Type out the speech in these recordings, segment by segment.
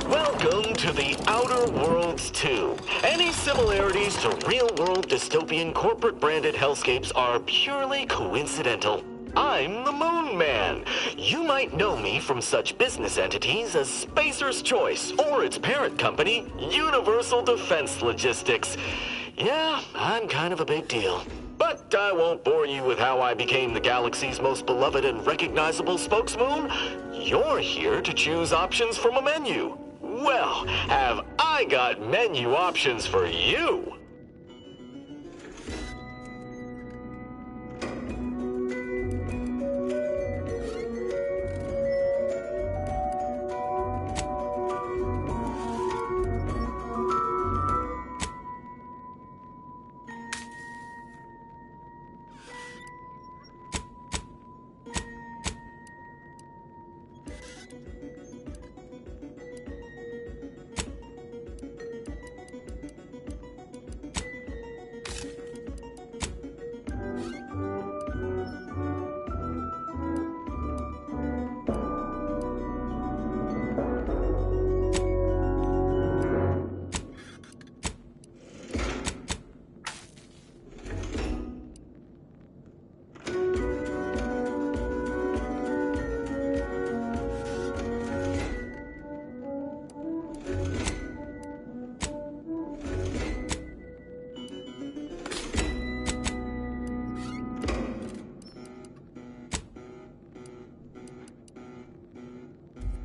Welcome to the Outer Worlds 2. Any similarities to real-world dystopian corporate-branded hellscapes are purely coincidental. I'm the Moon Man. You might know me from such business entities as Spacer's Choice or its parent company, Universal Defense Logistics. Yeah, I'm kind of a big deal. But I won't bore you with how I became the galaxy's most beloved and recognizable spokesmoon. You're here to choose options from a menu. Well, have I got menu options for you?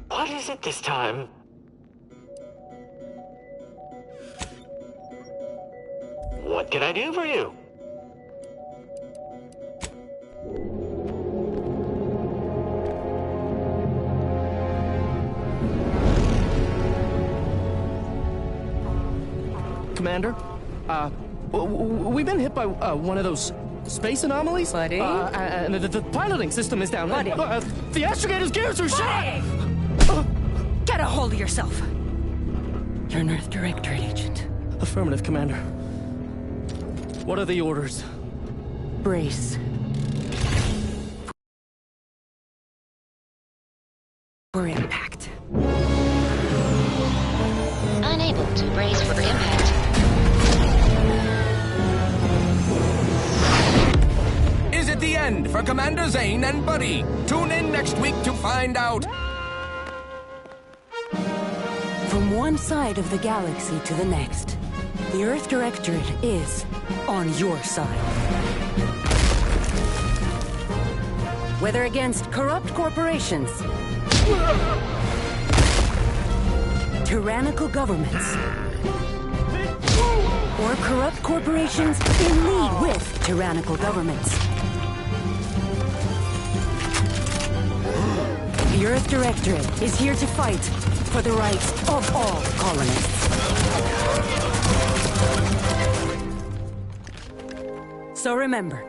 What is it this time? What can I do for you? Commander, we've been hit by one of those space anomalies. Buddy? And the piloting system is down. Buddy? The astrogator's gears are shot! Get a hold of yourself. You're an Earth Directorate agent. Affirmative, Commander. What are the orders? Brace. For impact. Unable to brace for impact. Is it the end for Commander Zane and Buddy? Tune in next week to find out. From one side of the galaxy to the next, The Earth Directorate is on your side. Whether against corrupt corporations, tyrannical governments, or corrupt corporations in league with tyrannical governments. The Earth Directorate is here to fight for the rights of all colonists. So remember,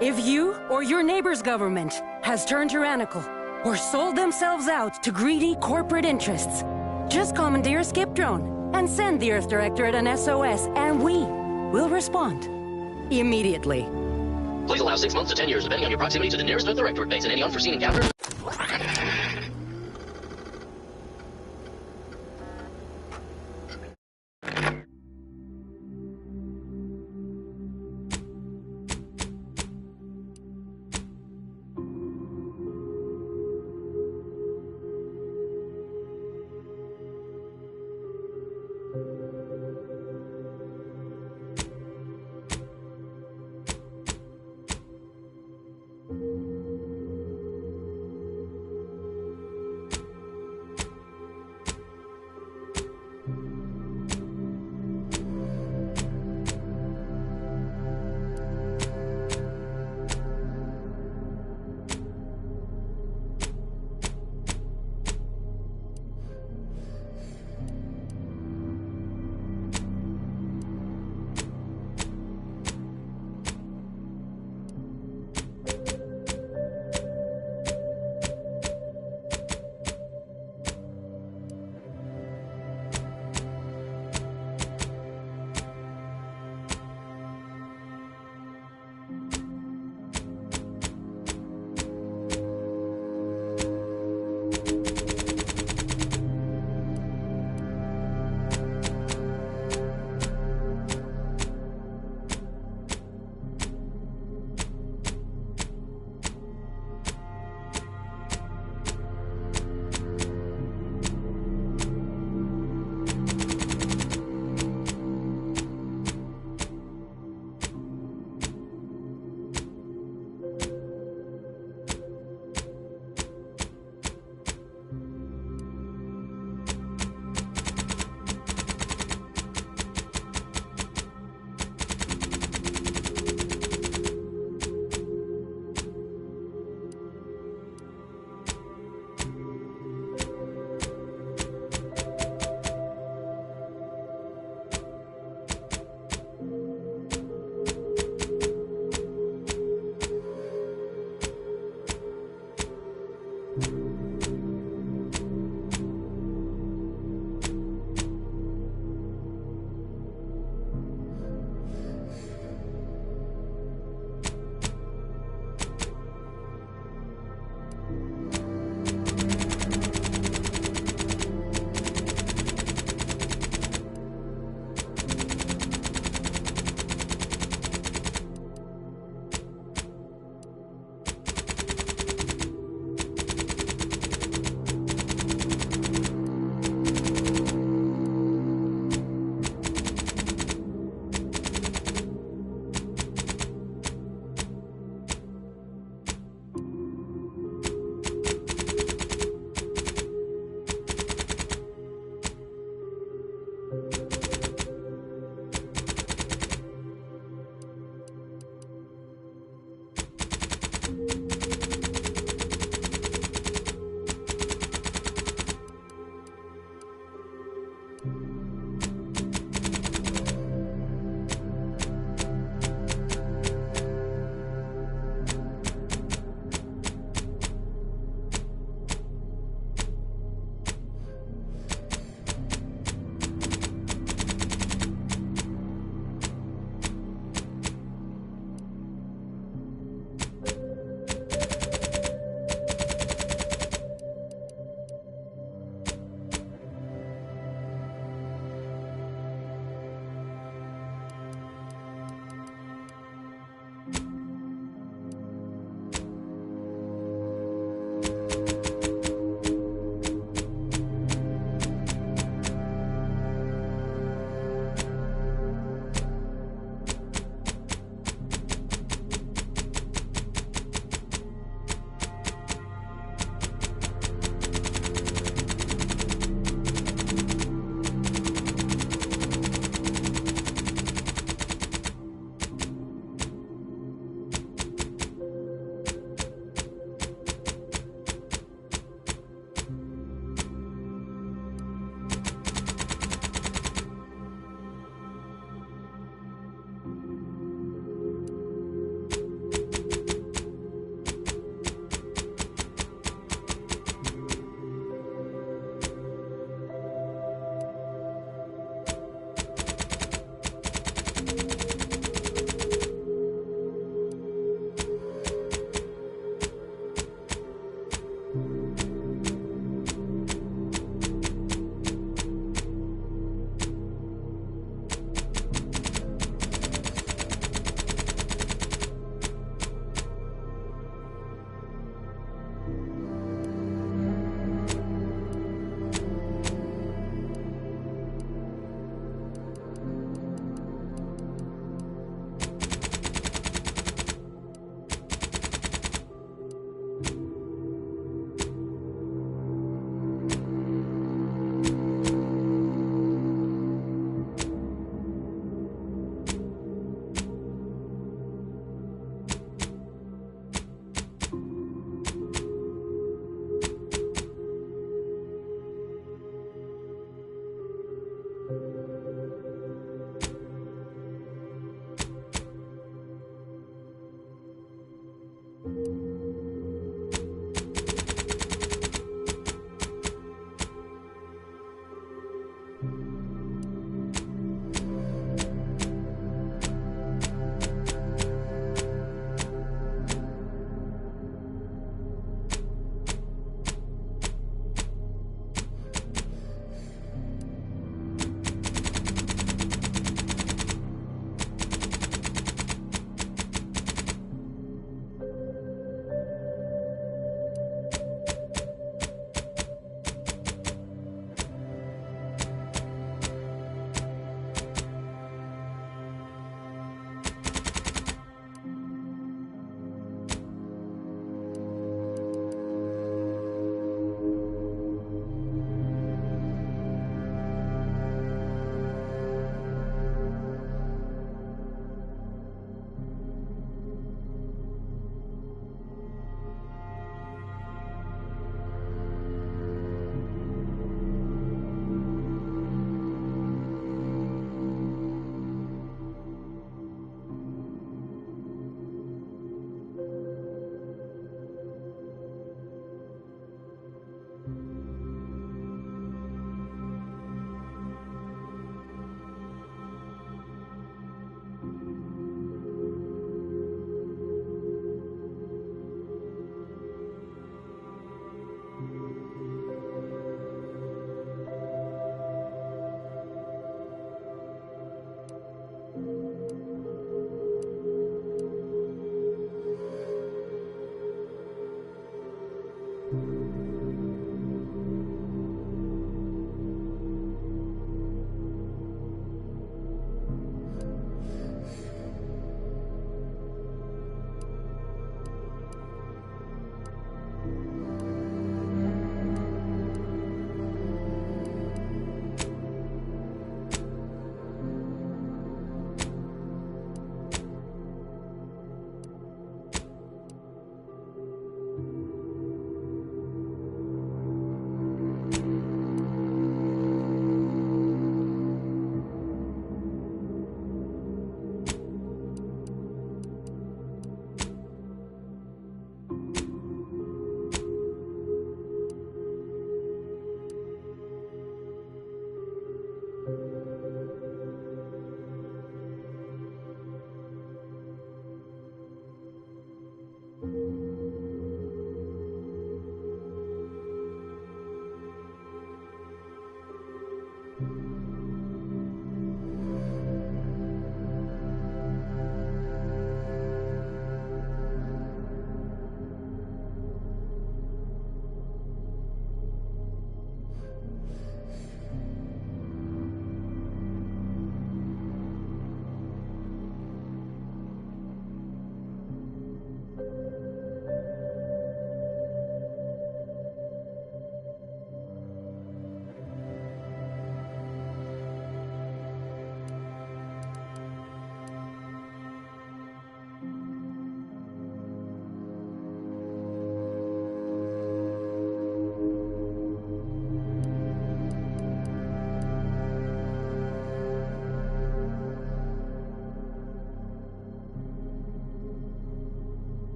if you or your neighbor's government has turned tyrannical or sold themselves out to greedy corporate interests, just commandeer a skip drone and send the Earth Directorate an SOS, and we will respond immediately. Please allow 6 months to 10 years, depending on your proximity to the nearest Earth Directorate base and any unforeseen encounters.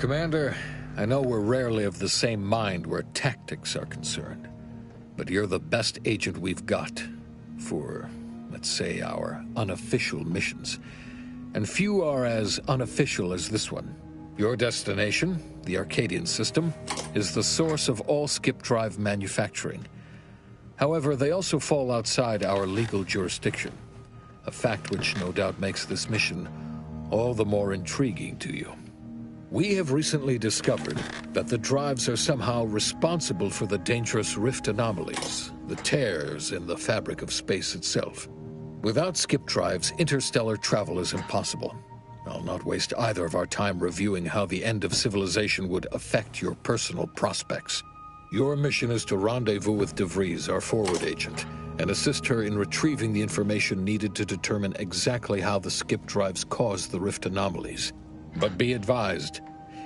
Commander, I know we're rarely of the same mind where tactics are concerned, but you're the best agent we've got for, let's say, our unofficial missions. And few are as unofficial as this one. Your destination, the Arcadian system, is the source of all skip drive manufacturing. However, they also fall outside our legal jurisdiction, a fact which no doubt makes this mission all the more intriguing to you. We have recently discovered that the drives are somehow responsible for the dangerous rift anomalies, the tears in the fabric of space itself. Without skip drives, interstellar travel is impossible. I'll not waste either of our time reviewing how the end of civilization would affect your personal prospects. Your mission is to rendezvous with DeVries, our forward agent, and assist her in retrieving the information needed to determine exactly how the skip drives cause the rift anomalies. But be advised,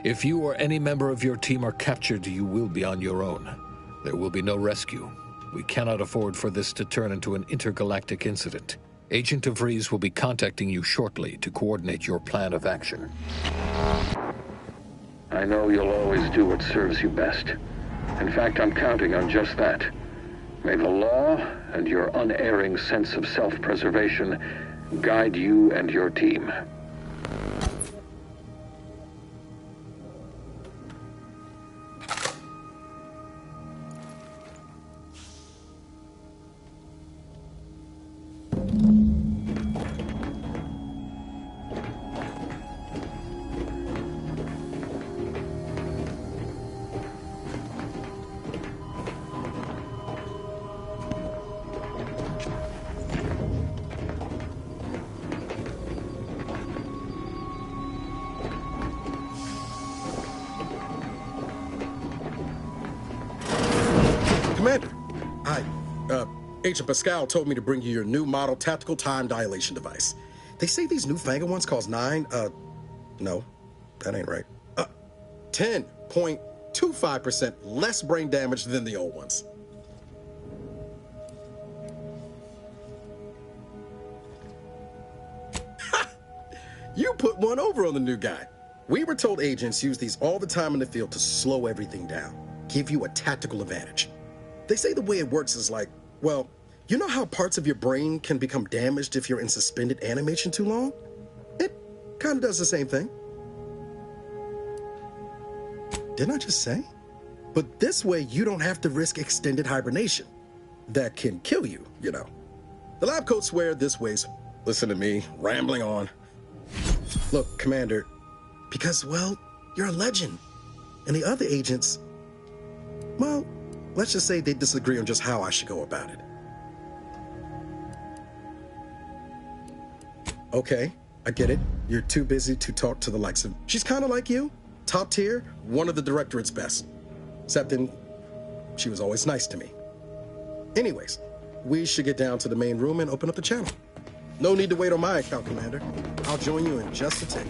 if you or any member of your team are captured, you will be on your own. There will be no rescue. We cannot afford for this to turn into an intergalactic incident. Agent DeVries will be contacting you shortly to coordinate your plan of action. I know you'll always do what serves you best. In fact, I'm counting on just that. May the law and your unerring sense of self-preservation guide you and your team. Commander, Agent Pascal told me to bring you your new model tactical time dilation device. They say these newfangled ones cause no, that ain't right. 10.25% less brain damage than the old ones. You put one over on the new guy. We were told agents use these all the time in the field to slow everything down, give you a tactical advantage. They say the way it works is like, well, you know how parts of your brain can become damaged if you're in suspended animation too long? It kind of does the same thing. Didn't I just say? But this way, you don't have to risk extended hibernation. That can kill you, you know. The lab coats swear this way's... Listen to me, rambling on. Look, Commander, because, well, you're a legend. And the other agents, well, let's just say they disagree on just how I should go about it. Okay, I get it. You're too busy to talk to the likes of... She's kind of like you. Top tier, one of the Directorate's best. Except then, she was always nice to me. Anyways, we should get down to the main room and open up the channel. No need to wait on my account, Commander. I'll join you in just a tick.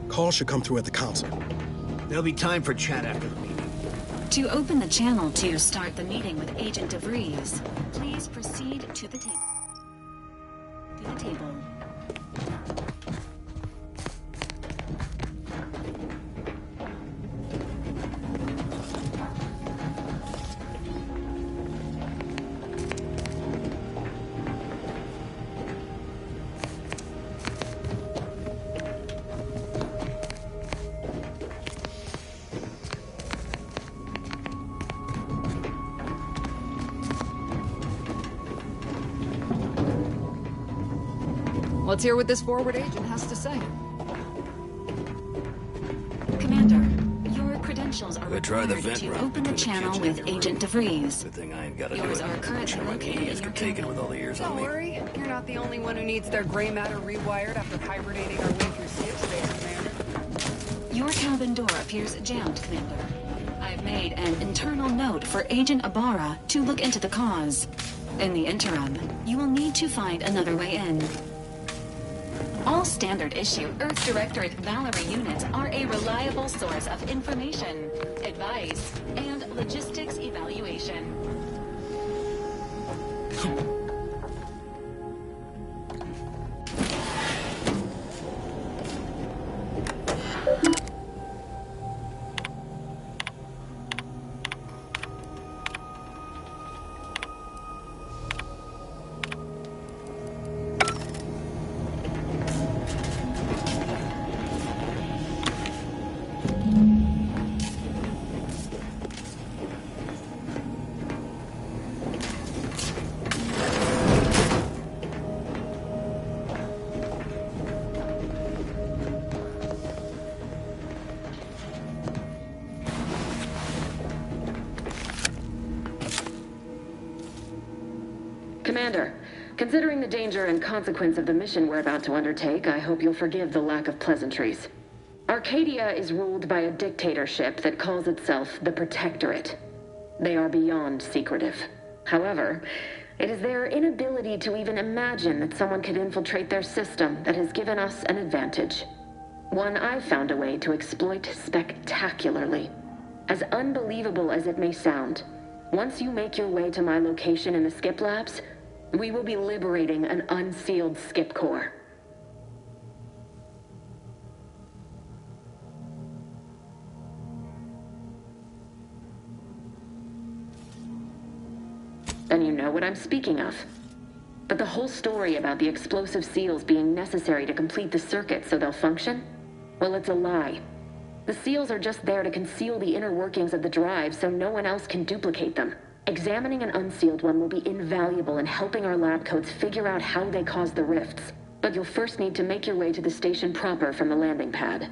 Call should come through at the console. There'll be time for chat after the meeting. To open the channel to start the meeting with Agent DeVries, please proceed to the table. Let's hear what this forward agent has to say. Commander, your credentials are Try the required vent to route open the between the channel kitchen with and your Agent room. DeVries. Good thing I ain't gotta Yours do it. are currently Sure, my located genius in your could take it cabin. with all the years on Don't me. worry, you're not the only one who needs their gray matter rewired after hibernating our way through skip space, Commander. Your cabin door appears jammed, Commander. I've made an internal note for Agent Ibarra to look into the cause. In the interim, you will need to find another way in. All standard issue Earth Directorate Valerie units are a reliable source of information, advice, and logistics evaluation. Commander, considering the danger and consequence of the mission we're about to undertake, I hope you'll forgive the lack of pleasantries. Arcadia is ruled by a dictatorship that calls itself the Protectorate. They are beyond secretive. However, it is their inability to even imagine that someone could infiltrate their system that has given us an advantage. One I've found a way to exploit spectacularly. As unbelievable as it may sound, once you make your way to my location in the Skip Labs, we will be liberating an unsealed Skip core. Then you know what I'm speaking of. But the whole story about the explosive seals being necessary to complete the circuit so they'll function? Well, it's a lie. The seals are just there to conceal the inner workings of the drive so no one else can duplicate them. Examining an unsealed one will be invaluable in helping our lab coats figure out how they cause the rifts. But you'll first need to make your way to the station proper from the landing pad.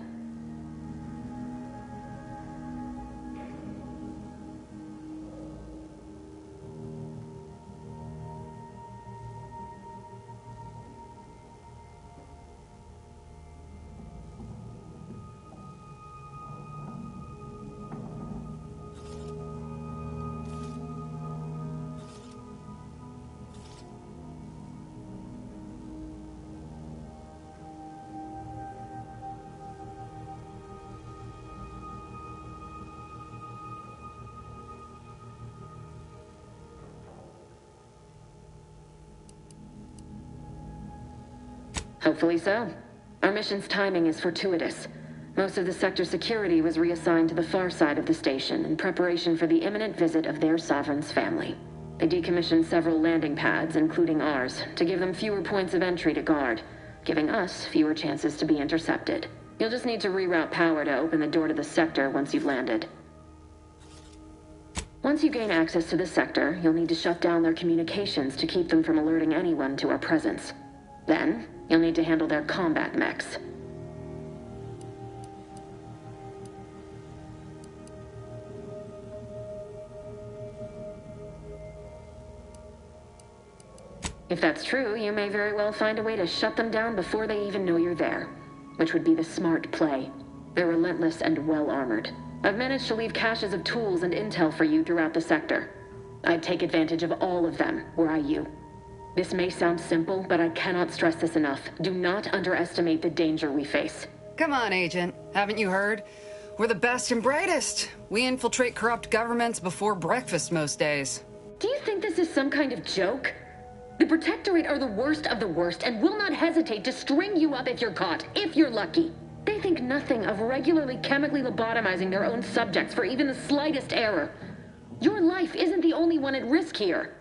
Hopefully so. Our mission's timing is fortuitous. Most of the sector security was reassigned to the far side of the station in preparation for the imminent visit of their sovereign's family. They decommissioned several landing pads, including ours, to give them fewer points of entry to guard, giving us fewer chances to be intercepted. You'll just need to reroute power to open the door to the sector once you've landed. Once you gain access to the sector, you'll need to shut down their communications to keep them from alerting anyone to our presence. Then, you'll need to handle their combat mechs. If that's true, you may very well find a way to shut them down before they even know you're there, which would be the smart play. They're relentless and well-armored. I've managed to leave caches of tools and intel for you throughout the sector. I'd take advantage of all of them, were I you. This may sound simple, but I cannot stress this enough. Do not underestimate the danger we face. Come on, Agent. Haven't you heard? We're the best and brightest. We infiltrate corrupt governments before breakfast most days. Do you think this is some kind of joke? The Protectorate are the worst of the worst and will not hesitate to string you up if you're caught, if you're lucky. They think nothing of regularly chemically lobotomizing their own subjects for even the slightest error. Your life isn't the only one at risk here.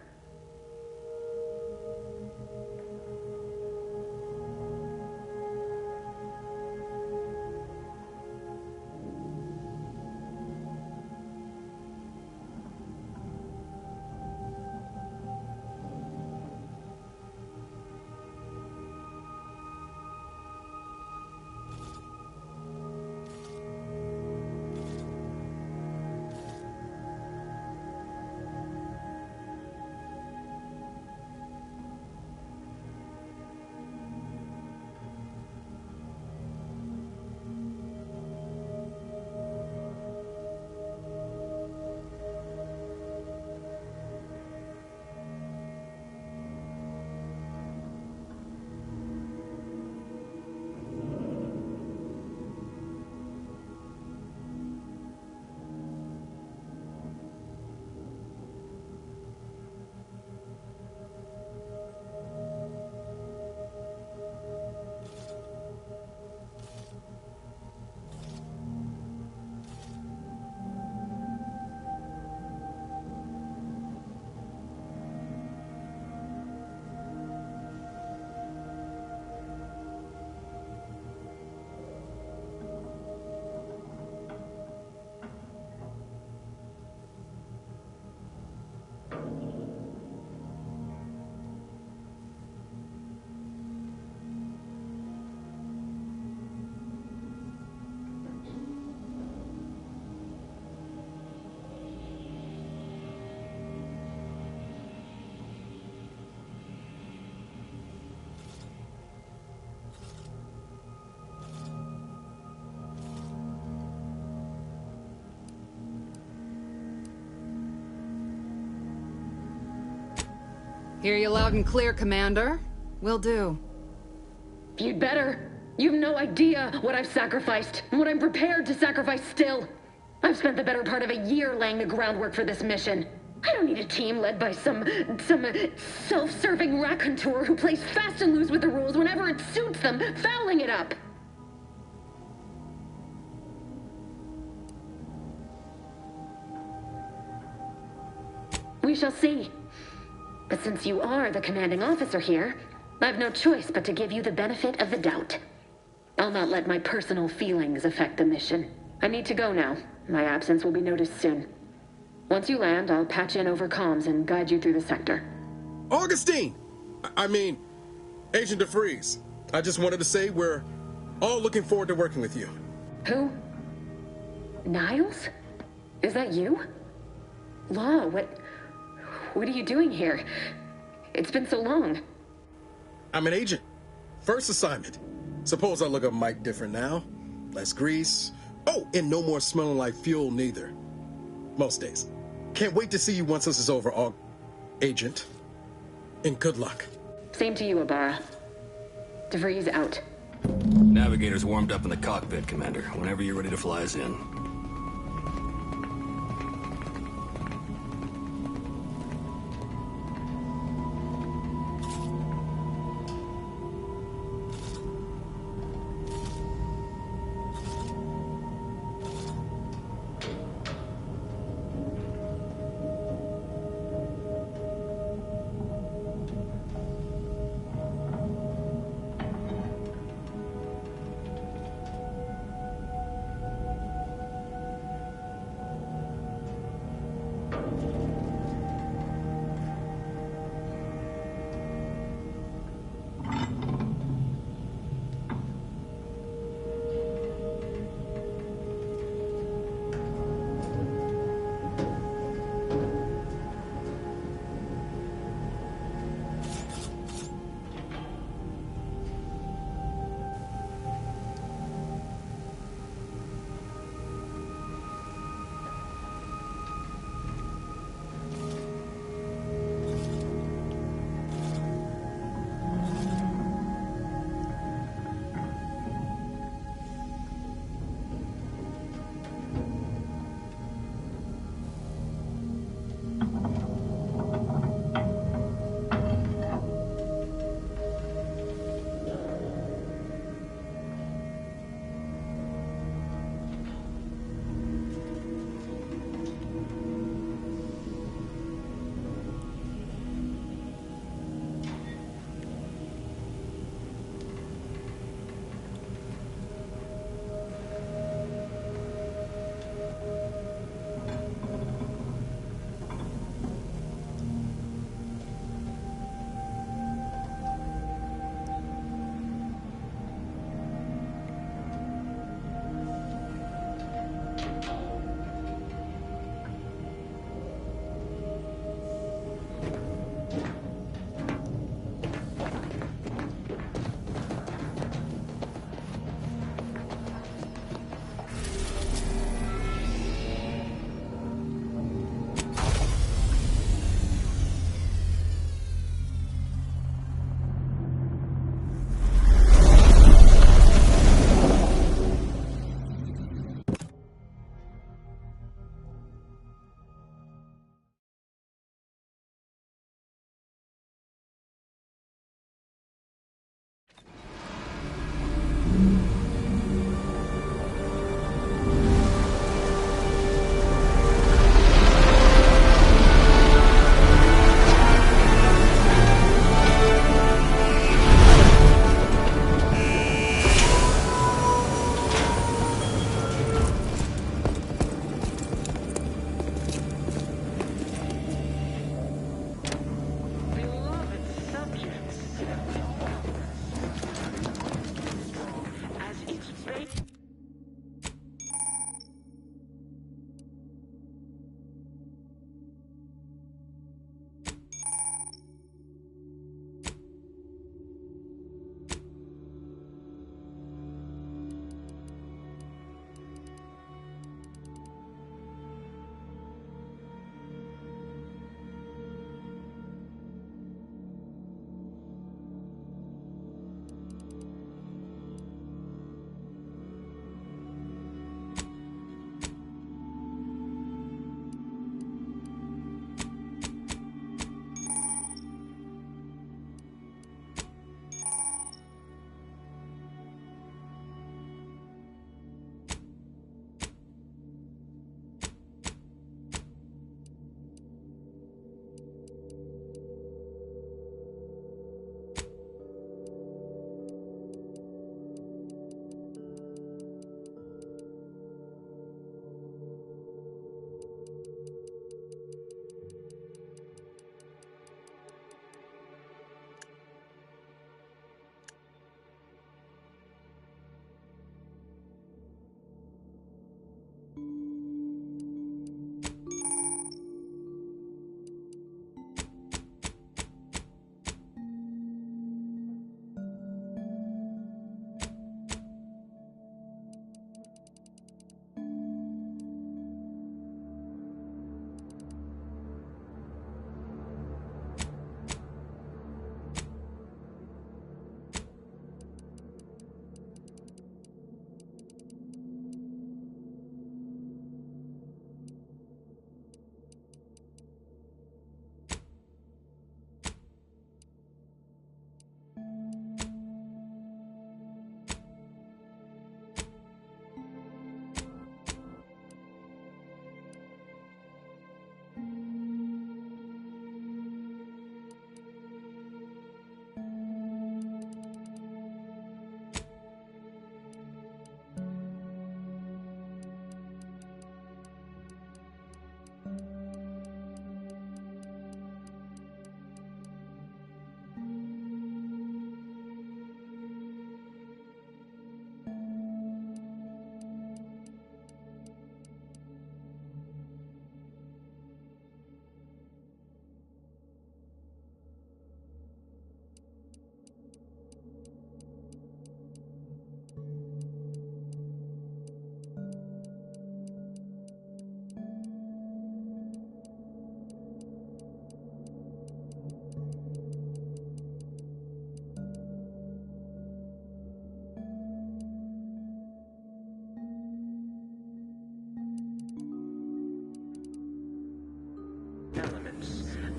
Hear you loud and clear, Commander. Will do. You'd better. You've no idea what I've sacrificed, and what I'm prepared to sacrifice still. I've spent the better part of a year laying the groundwork for this mission. I don't need a team led by some self-serving raconteur who plays fast and loose with the rules whenever it suits them, fouling it up. We shall see. But since you are the commanding officer here, I've no choice but to give you the benefit of the doubt. I'll not let my personal feelings affect the mission. I need to go now. My absence will be noticed soon. Once you land, I'll patch in over comms and guide you through the sector. Augustine! I mean, Agent DeFreeze. I just wanted to say we're all looking forward to working with you. Who? Niles? Is that you? Law, what are you doing here? It's been so long. I'm an agent. First assignment. Suppose I look a mite different now. Less grease. Oh, and no more smelling like fuel neither. Most days. Can't wait to see you once this is over, Agent. And good luck. Same to you, Abara. DeVries out. Navigator's warmed up in the cockpit, Commander. Whenever you're ready to fly us in.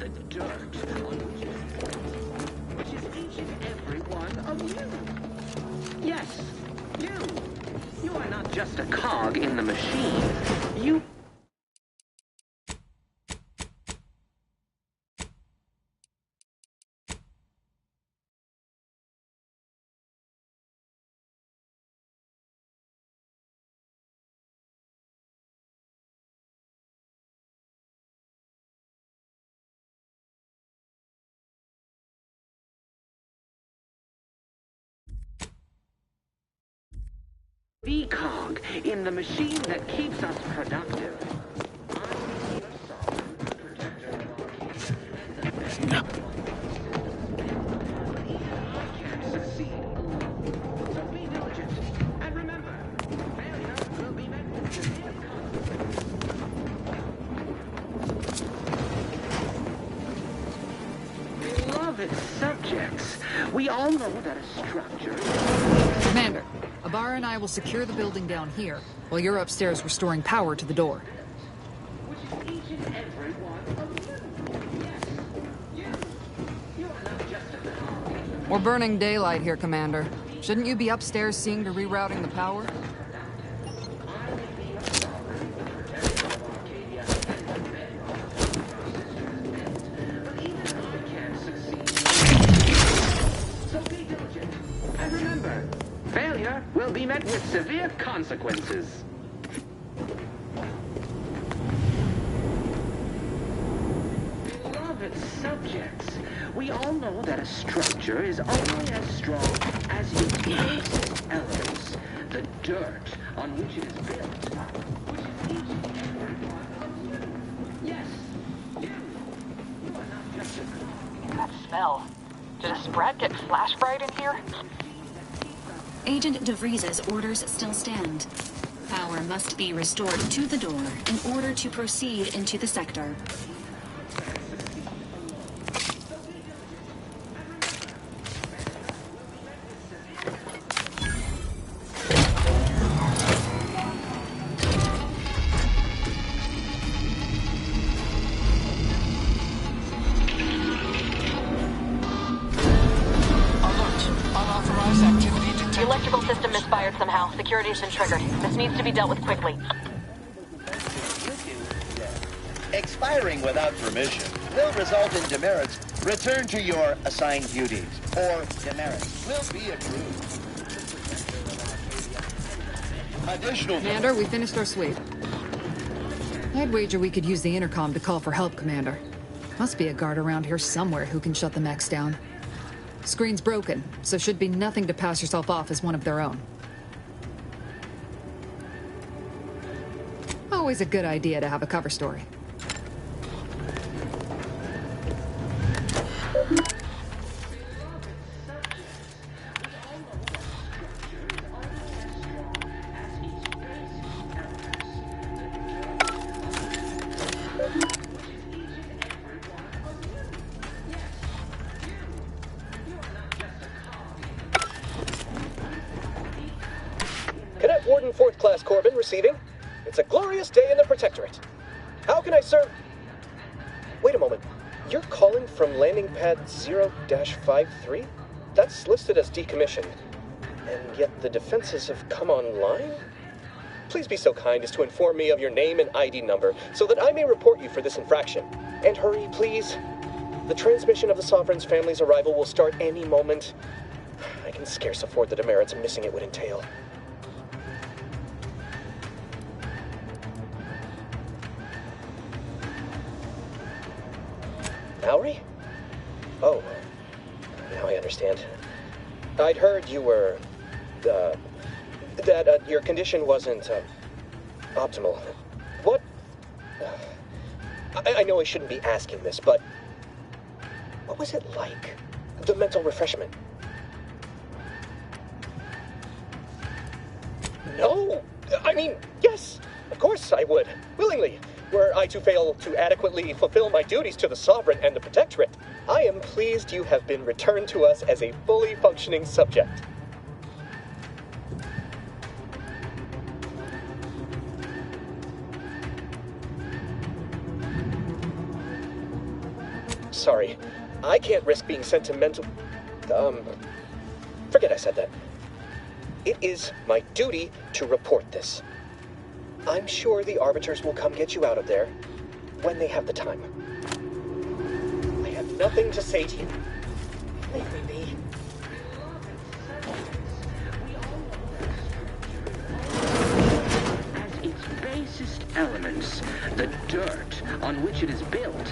the dirt on which is each and every one of you. Yes, you. You are not just a cog in the machine. You... The cog in the machine that keeps us productive. Beloved subjects, we all know that a structure... Commander, Abara and I will secure the building down here, while you're upstairs restoring power to the door. We're burning daylight here, Commander. Shouldn't you be upstairs seeing to rerouting the power? Will be met with severe consequences. Beloved subjects, we all know that a structure is only as strong as its basest elements, the dirt on which it is built. Which is each and every one of you. Yes, you are not just a... That smell. Did a Sprat get flash fried in here? Agent DeVries's orders still stand. Power must be restored to the door in order to proceed into the sector. Somehow. Security has been triggered. This needs to be dealt with quickly. Expiring without permission will result in demerits. Return to your assigned duties, or demerits will be approved. Additional... Commander, we finished our sweep. I'd wager we could use the intercom to call for help, Commander. Must be a guard around here somewhere who can shut the mechs down. Screen's broken, so should be nothing to pass yourself off as one of their own. Always a good idea to have a cover story. Cadet Warden 4th Class Corbin receiving. It's a glorious day in the Protectorate. How can I serve? Wait a moment. You're calling from landing pad 0-53? That's listed as decommissioned. And yet the defenses have come online? Please be so kind as to inform me of your name and ID number so that I may report you for this infraction. And hurry, please. The transmission of the Sovereign's family's arrival will start any moment. I can scarce afford the demerits missing it would entail. Mallory? Oh, now I understand. I'd heard you were, that your condition wasn't, optimal. What? I know I shouldn't be asking this, but what was it like? The mental refreshment? No! I mean, yes! Of course I would. Willingly. Were I to fail to adequately fulfill my duties to the Sovereign and the Protectorate, I am pleased you have been returned to us as a fully functioning subject. sorry. I can't risk being sent to mental... Forget I said that. It is my duty to report this. I'm sure the Arbiters will come get you out of there when they have the time. I have nothing to say to you. Leave me be. As its basest elements, the dirt on which it is built,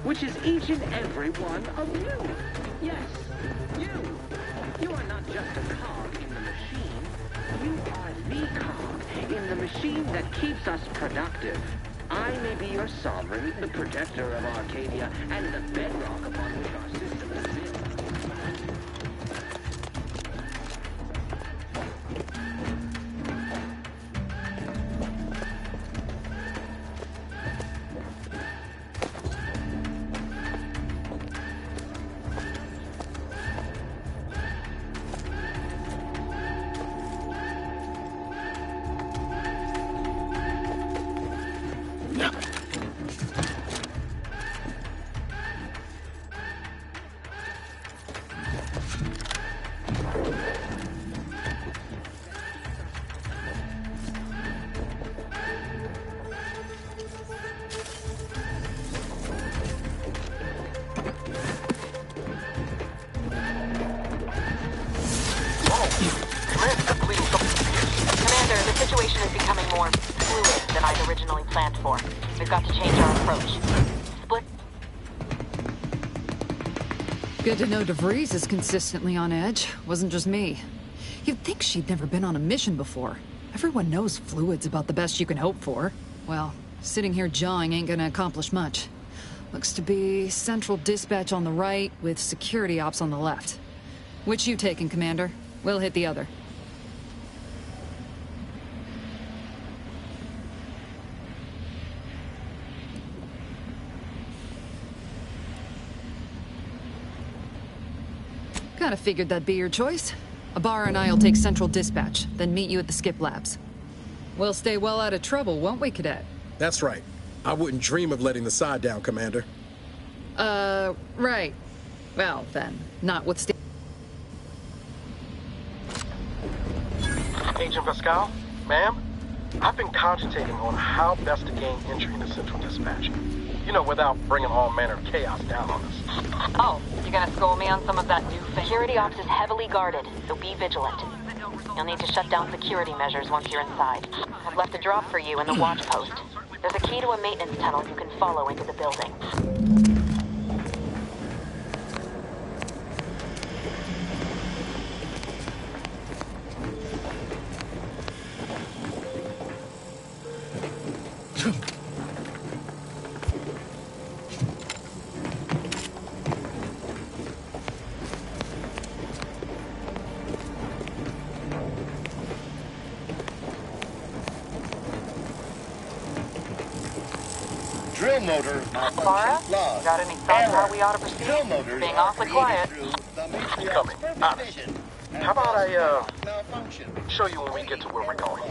which is each and every one of you. Yes, you. You are not just a cog in the machine. You are the cog in the machine that keeps us productive. I may be your sovereign, the protector of Arcadia, and the bedrock upon which our system is built. Good to know DeVries is consistently on edge. Wasn't just me. You'd think she'd never been on a mission before. Everyone knows fluid's about the best you can hope for. Well, sitting here jawing ain't gonna accomplish much. Looks to be central dispatch on the right with security ops on the left. Which you taking, Commander? We'll hit the other. Kinda figured that'd be your choice. Ibarra and I'll take central dispatch, then meet you at the skip labs. We'll stay well out of trouble, won't we, Cadet? That's right. I wouldn't dream of letting the side down, Commander. Right. Well, then, notwithstanding... Agent Pascal, ma'am, I've been cogitating on how best to gain entry into Central Dispatch. You know, without bringing all manner of chaos down on us. Oh, you gonna school me on some of that new thing? Security ops is heavily guarded, so be vigilant. You'll need to shut down security measures once you're inside. I've left a drop for you in the watch post. There's a key to a maintenance tunnel you can follow into the building. Drill motor Clara, lost. got any thoughts how we ought to proceed? Drill motors Being awfully quiet. He's coming. How about I, show you when we get to where we're going?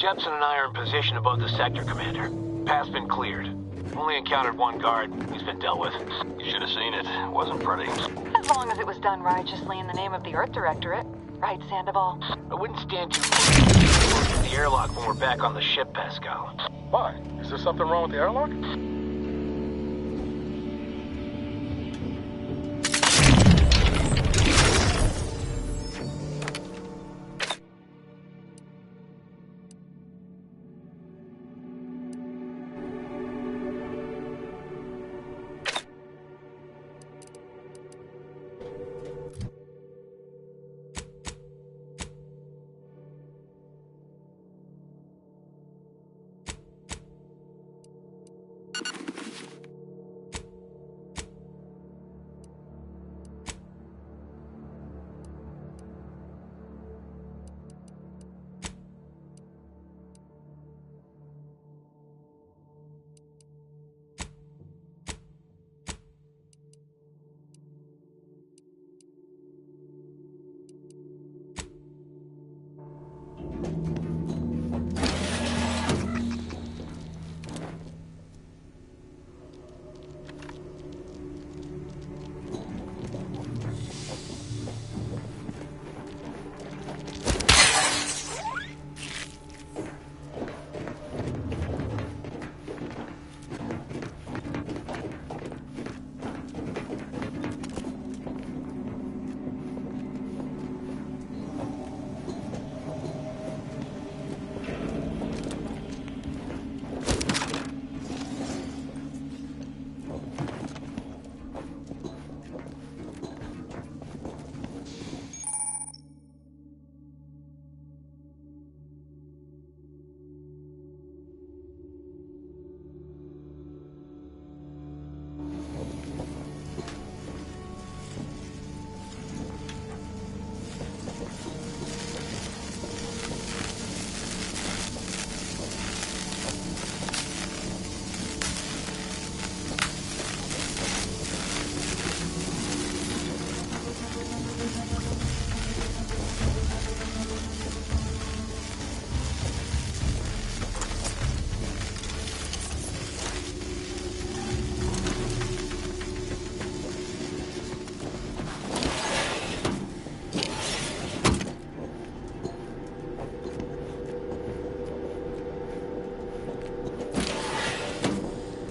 Jepson and I are in position above the sector, Commander. Path's been cleared. Only encountered one guard. He's been dealt with. You should have seen it. It wasn't pretty. As long as it was done righteously in the name of the Earth Directorate. Right, Sandoval? I wouldn't stand too close to the airlock when we're back on the ship, Pascal. Why? Is there something wrong with the airlock?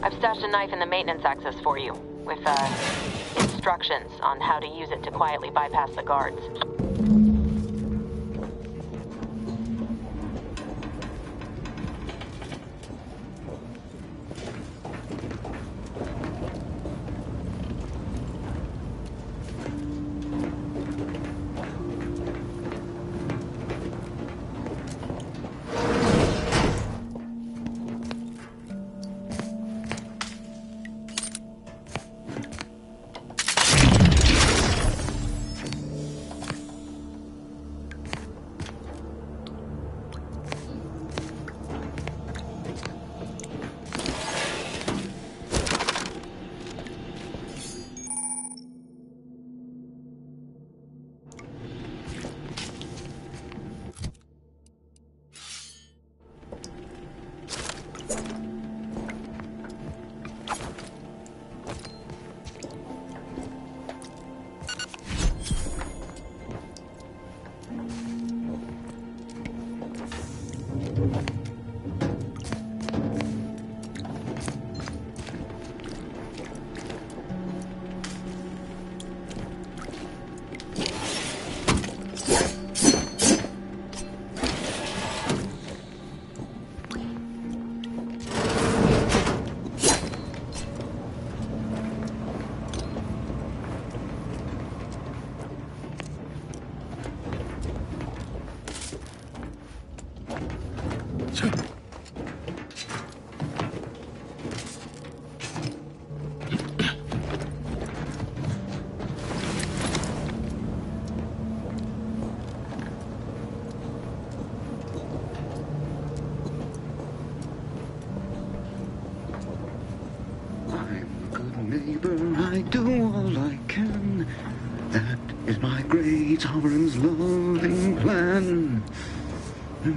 I've stashed a knife in the maintenance access for you, with, instructions on how to use it to quietly bypass the guards. I do all I can. That is my great sovereign's loving plan. That's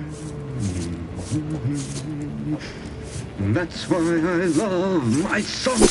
why I love my son.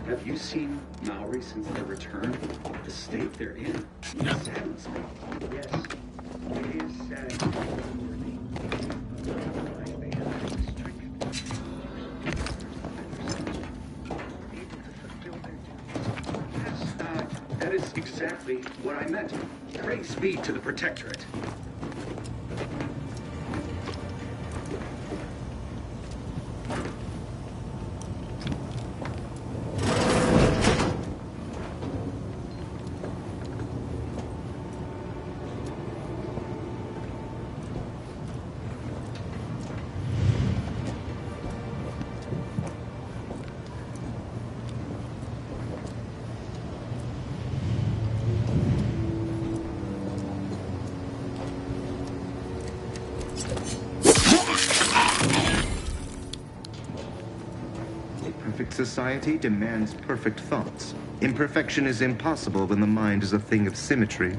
Have you seen Maori since their return? The state they're in saddens me. Yes, it is saddening. That is exactly what I meant. Praise be to the Protectorate. Perfect society demands perfect thoughts. Imperfection is impossible when the mind is a thing of symmetry.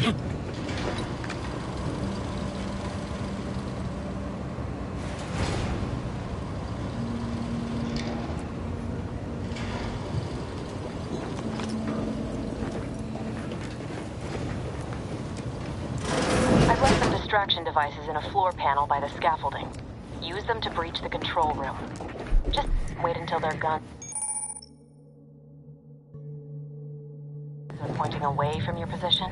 I've left some distraction devices in a floor panel by the scaffolding. Use them to breach the control room. Just wait until they're gone. Pointing away from your position.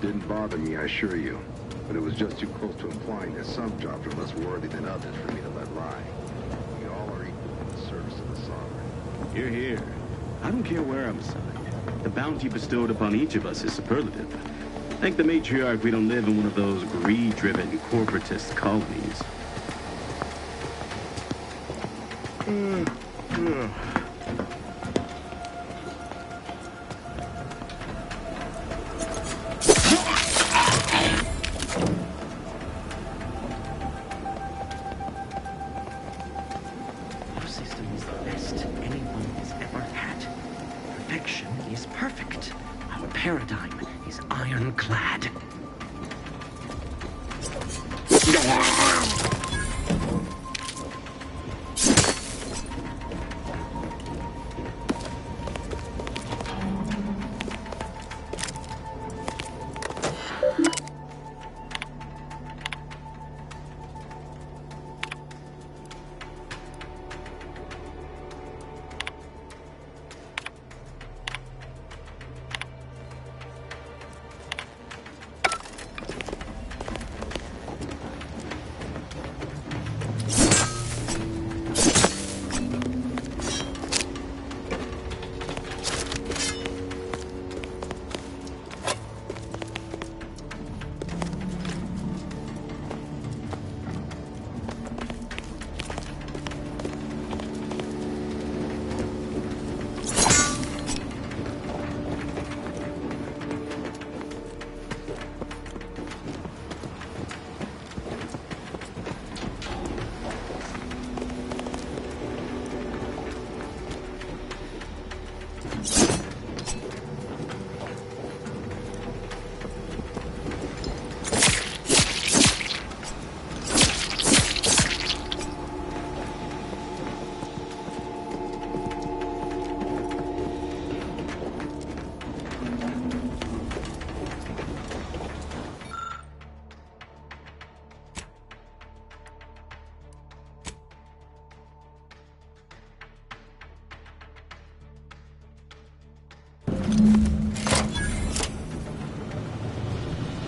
Didn't bother me, I assure you. But it was just too close to implying that some jobs are less worthy than others for me to let lie. We all are equal in the service of the Sovereign. Hear, hear. I don't care where I'm assigned. The bounty bestowed upon each of us is superlative. Thank the matriarch we don't live in one of those greed-driven corporatist colonies.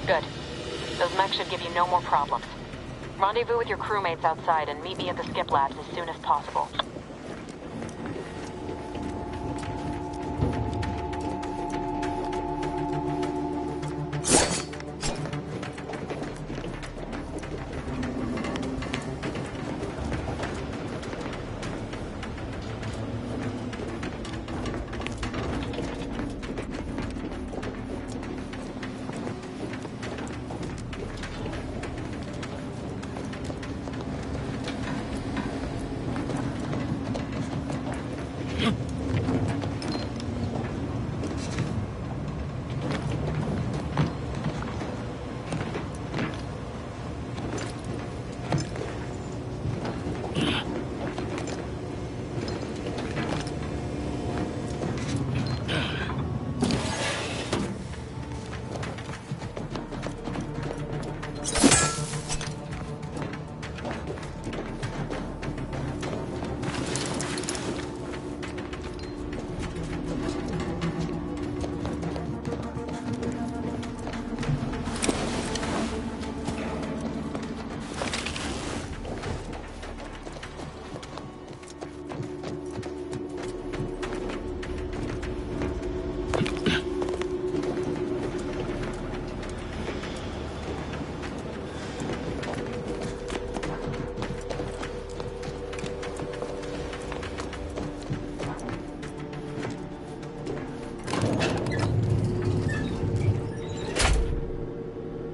Good. Those mechs should give you no more problems. Rendezvous with your crewmates outside and meet me at the skip labs as soon as possible.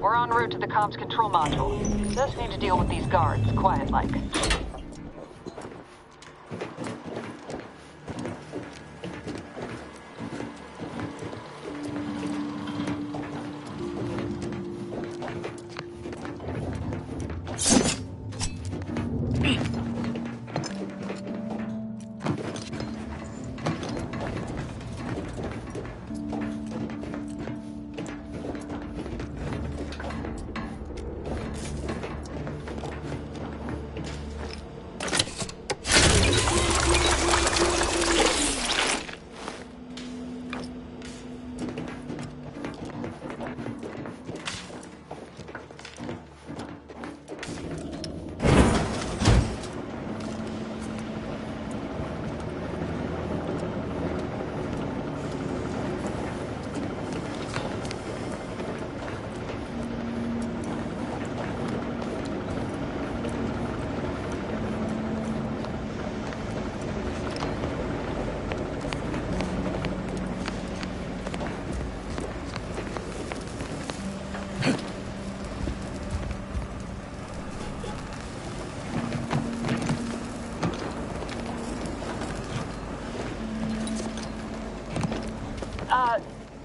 We're en route to the comms control module. Just need to deal with these guards, quiet-like.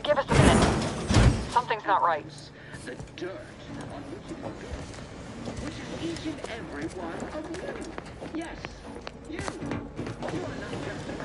Give us a minute. Something's not right. The dirt on which it was built, which is each and every one of you. Yes, you. You are not just a cog.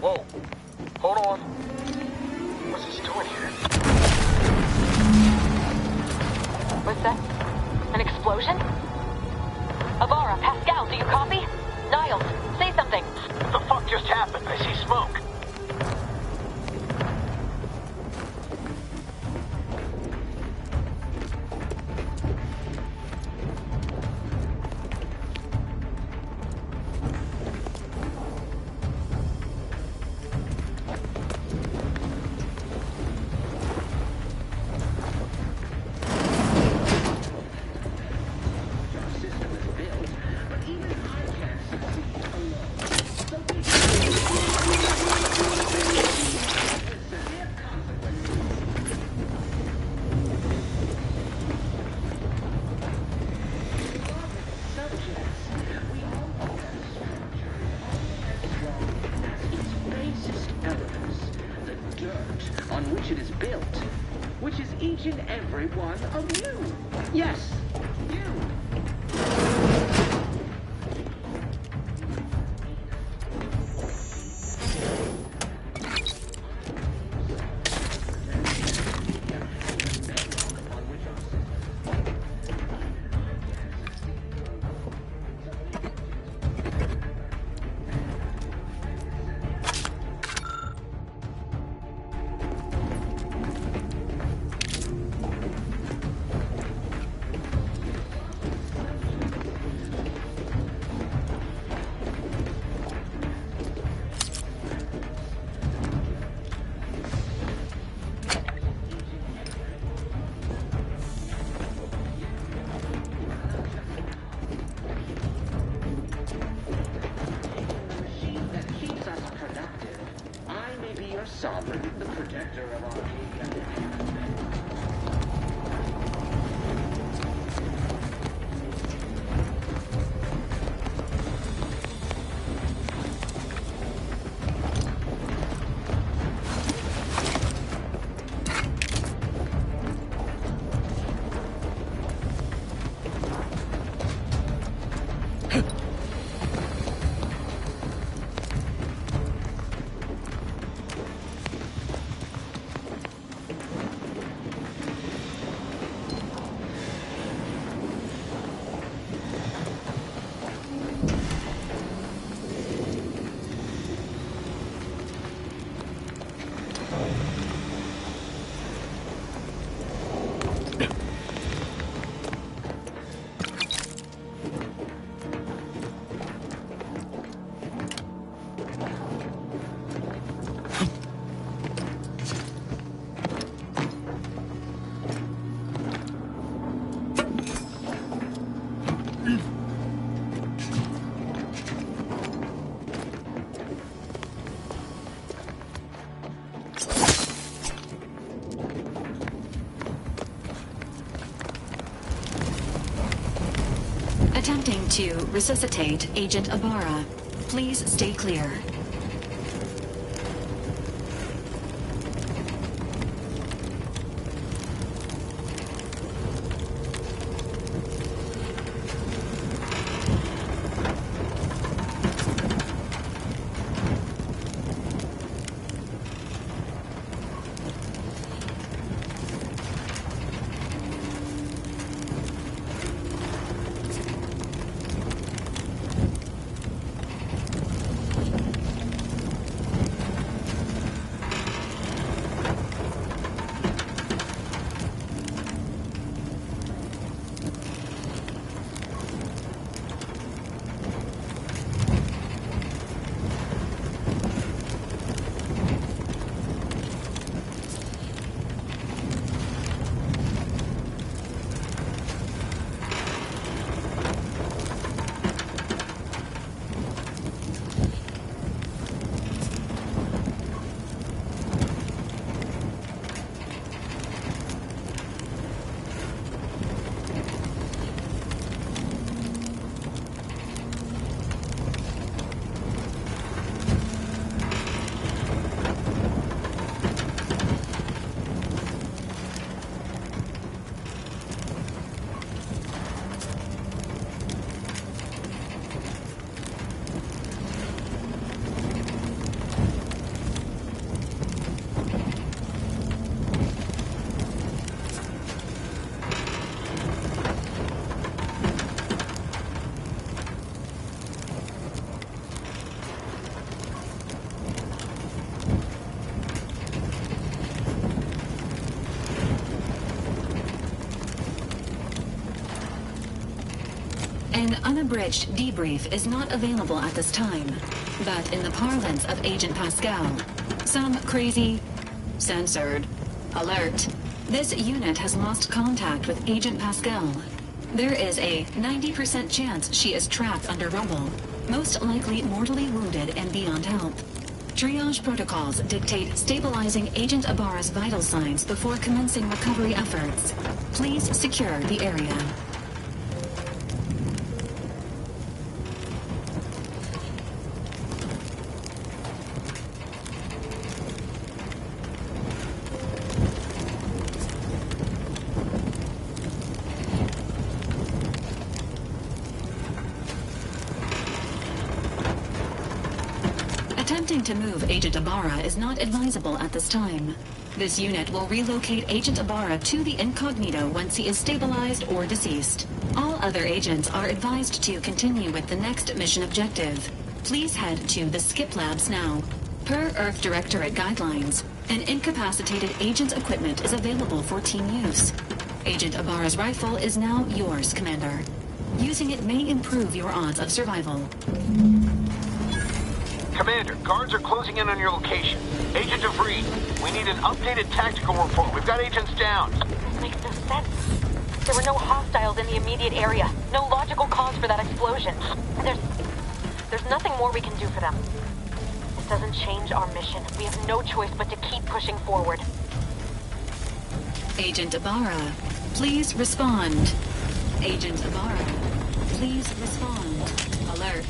Whoa. Hold on. What's this doing here? What's that? An explosion? Avara, Pascal, do you copy? Niles, say something. What the fuck just happened? I see smoke. On which it is built, which is each and every one of you. Yes, you. Our sovereign, the protector of Arcadia. Attempting to resuscitate Agent Ibarra. Please stay clear. An unabridged debrief is not available at this time, but in the parlance of Agent Pascal, some crazy, censored, alert, this unit has lost contact with Agent Pascal. There is a 90% chance she is trapped under rubble, most likely mortally wounded and beyond help. Triage protocols dictate stabilizing Agent Ibarra's vital signs before commencing recovery efforts. Please secure the area. Attempting to move Agent Ibarra is not advisable at this time. This unit will relocate Agent Ibarra to the Incognito once he is stabilized or deceased. All other agents are advised to continue with the next mission objective. Please head to the Skip Labs now. Per Earth Directorate guidelines, an incapacitated agent's equipment is available for team use. Agent Ibarra's rifle is now yours, Commander. Using it may improve your odds of survival. Commander, guards are closing in on your location. Agent DeVries, we need an updated tactical report. We've got agents down. This makes no sense. There were no hostiles in the immediate area. No logical cause for that explosion. There's nothing more we can do for them. Is doesn't change our mission. We have no choice but to keep pushing forward. Agent Ibarra, please respond. Agent Ibarra, please respond. Alert.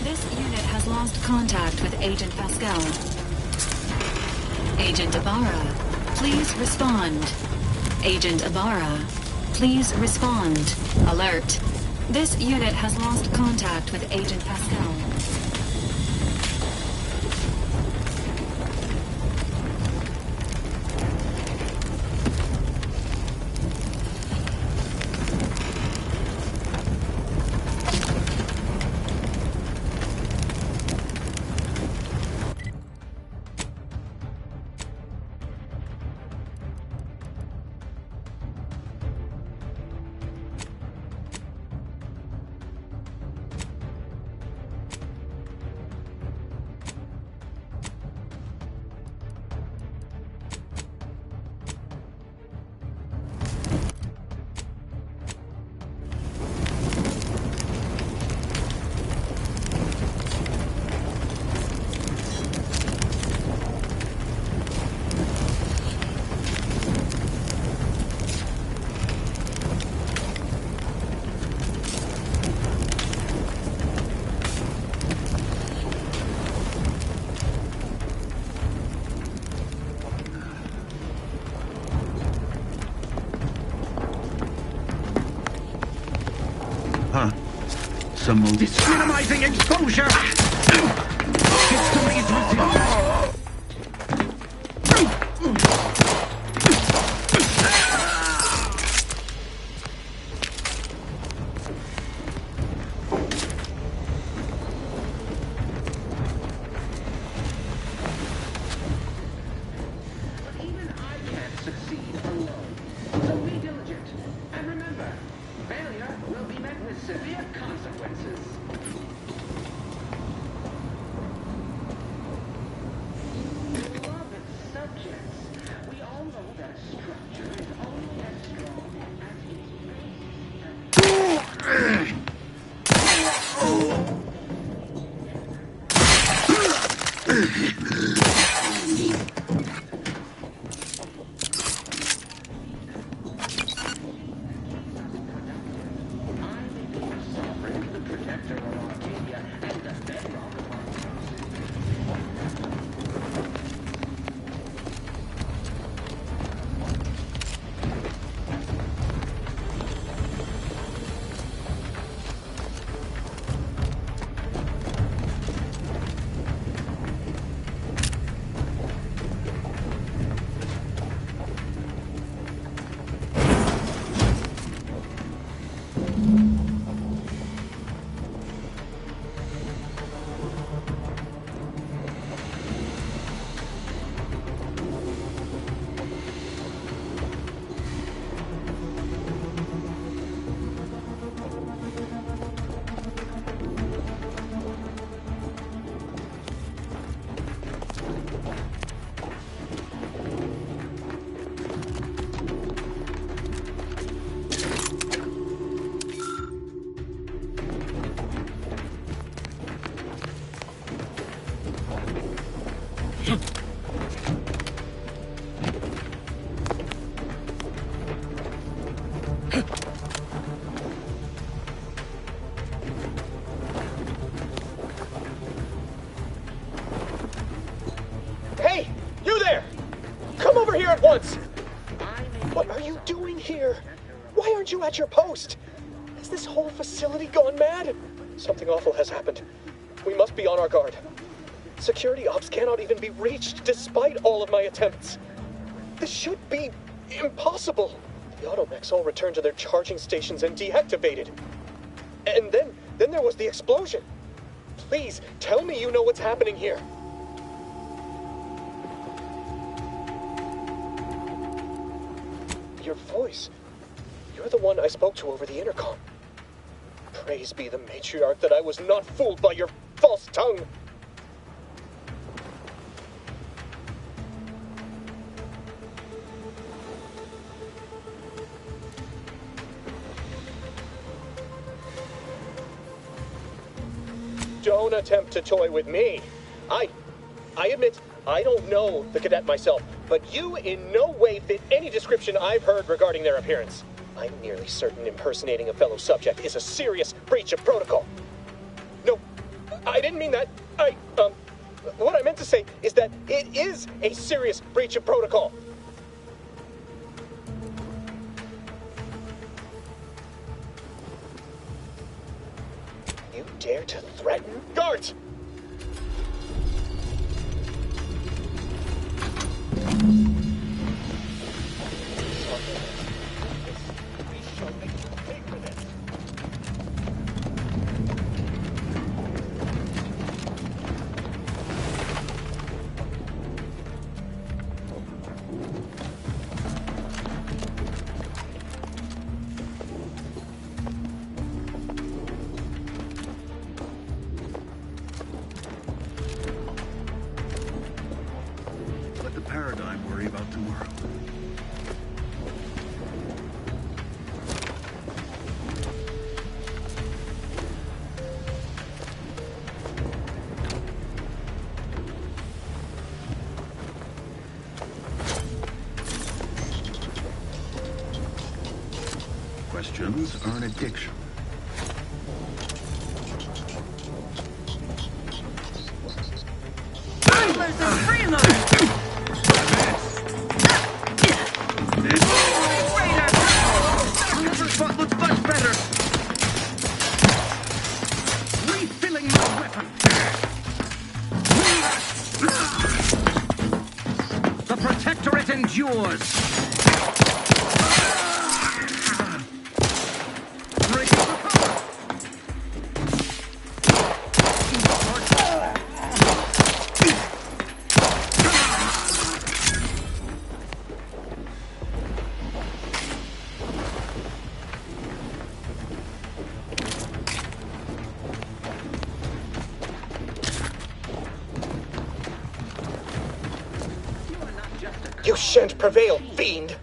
This unit has lost contact with Agent Pascal. Agent Ibarra, please respond. Agent Ibarra, please respond. Alert. This unit has lost contact with Agent Pascal. Some more dynamizing exposure! History's resistance! at once! What are you doing here? Why aren't you at your post? Has this whole facility gone mad? Something awful has happened. We must be on our guard. Security ops cannot even be reached despite all of my attempts. This should be impossible. The automechs all returned to their charging stations and deactivated. And then there was the explosion. Please, tell me you know what's happening here. Your voice. You're the one I spoke to over the intercom. Praise be the matriarch that I was not fooled by your false tongue. Don't attempt to toy with me. I I admit, I don't know the cadet myself, but you in no way fit any description I've heard regarding their appearance. I'm nearly certain impersonating a fellow subject is a serious breach of protocol. No, I didn't mean that. What I meant to say is that it is a serious breach of protocol. You dare to threaten? Guards! Let the paradigm worry about tomorrow. Questions are an addiction. Spot looks much better. Refilling my weapon. The Protectorate endures. You shan't prevail, fiend!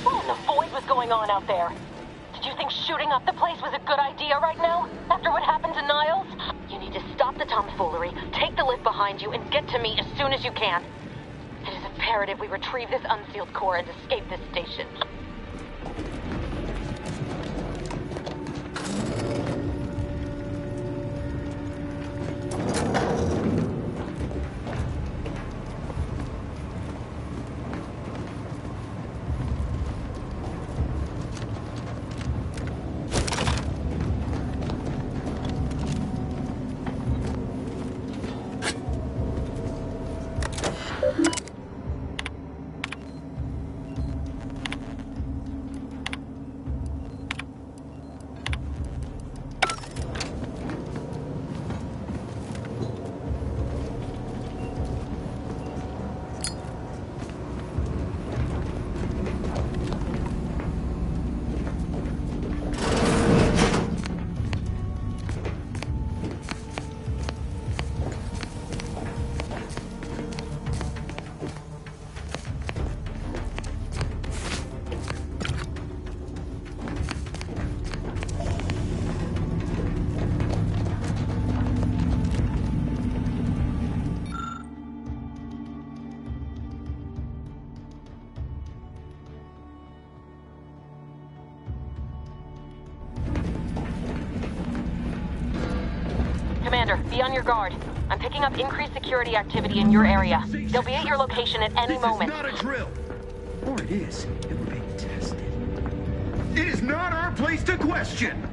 What in the void was going on out there? Did you think shooting up the place was a good idea right now? After what happened to Niles? You need to stop the tomfoolery, take the lift behind you, and get to me as soon as you can. It is imperative we retrieve this unsealed core and escape this station. Commander, be on your guard. I'm picking up increased security activity in your area. They'll be at your location at any moment. This is not a drill! Or it is, and we're being tested. It is not our place to question!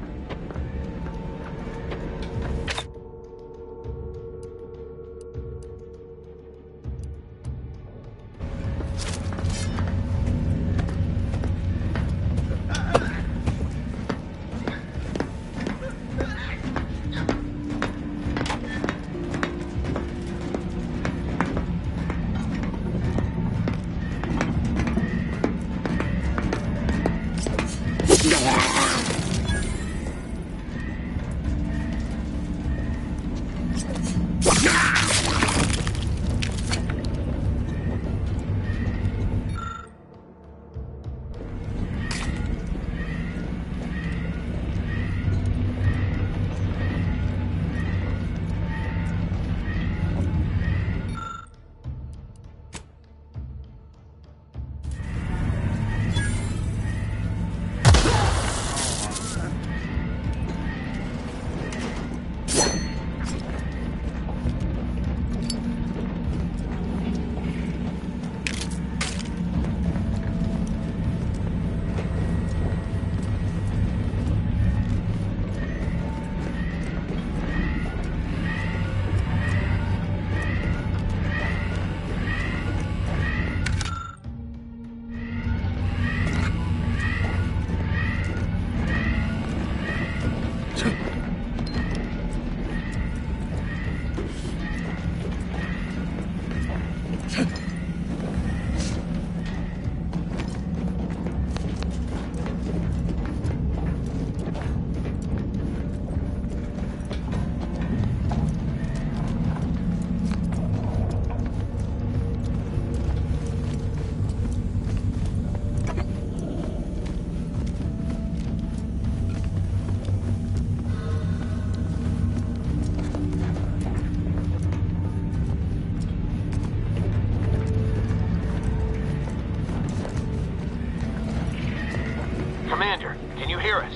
Commander, can you hear us?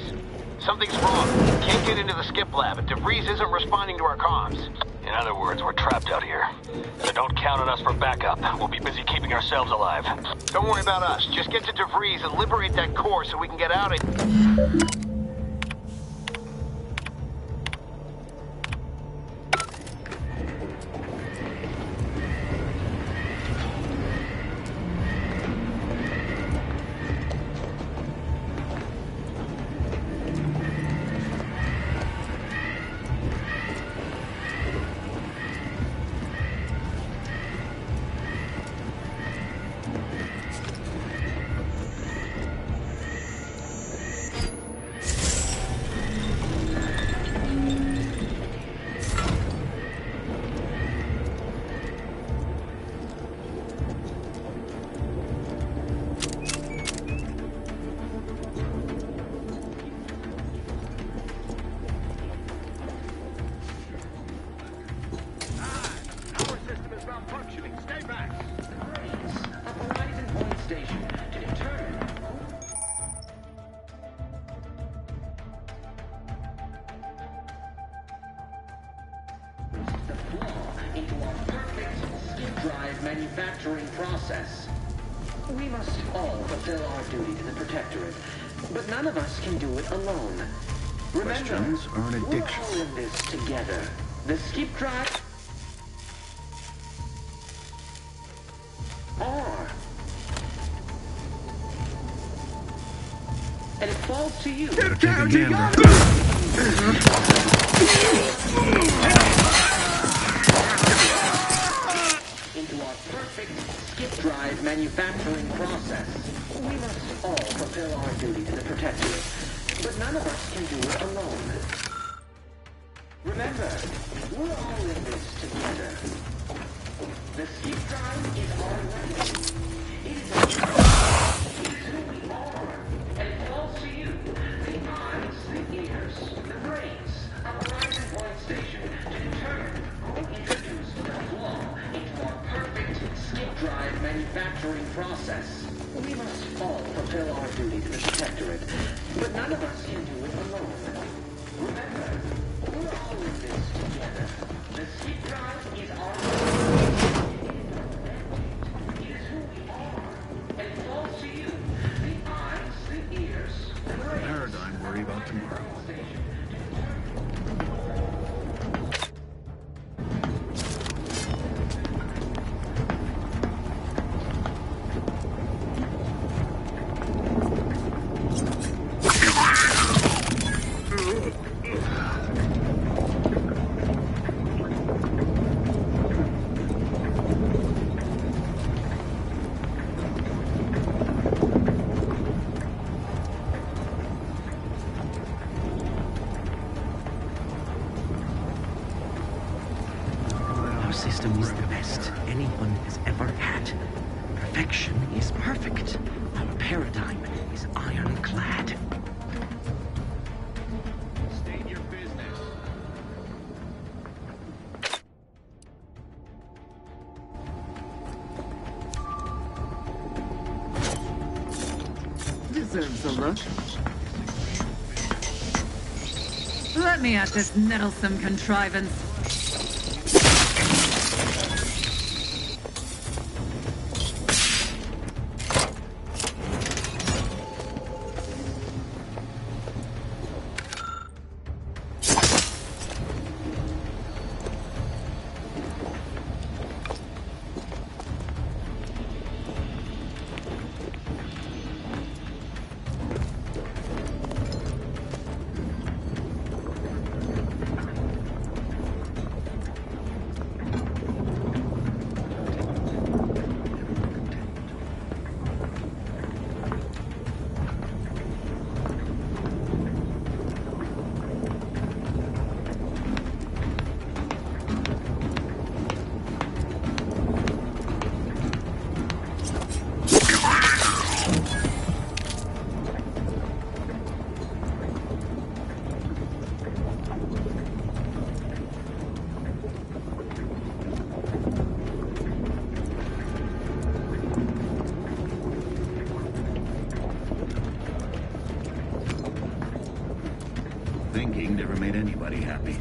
Something's wrong. Can't get into the skip lab, and DeVries isn't responding to our comms. In other words, we're trapped out here. But don't count on us for backup. We'll be busy keeping ourselves alive. Don't worry about us. Just get to DeVries and liberate that core so we can get out of... Manufacturing process. We must all fulfill our duty to the Protectorate, but none of us can do it alone. Remember, Questions are an addiction. we're all in this together. The skip drive... are. And it falls to you. Get down, you got into our perfect skip drive manufacturing process. We must all fulfill our duty to the Protectorate, but none of us can do it alone. Remember, we're all in this together. The skip drive is our legacy. It is who we are, and it falls to you, the eyes, the ears, the brains of Horizon Point Station to determine who introduced the flaw into our perfect skip drive manufacturing process. We must all fulfill our duty to the Protectorate, but none of us can do it alone. Remember, we're all in this The skip drive is on. It is who we are. And it falls to you. The eyes, the ears, and the brains. Paradigm worry about tomorrow. Our system is the best anyone has ever had. Perfection is perfect. Our paradigm is ironclad. State your business. Deserves a look. Let me at this nettlesome contrivance. Thinking never made anybody happy.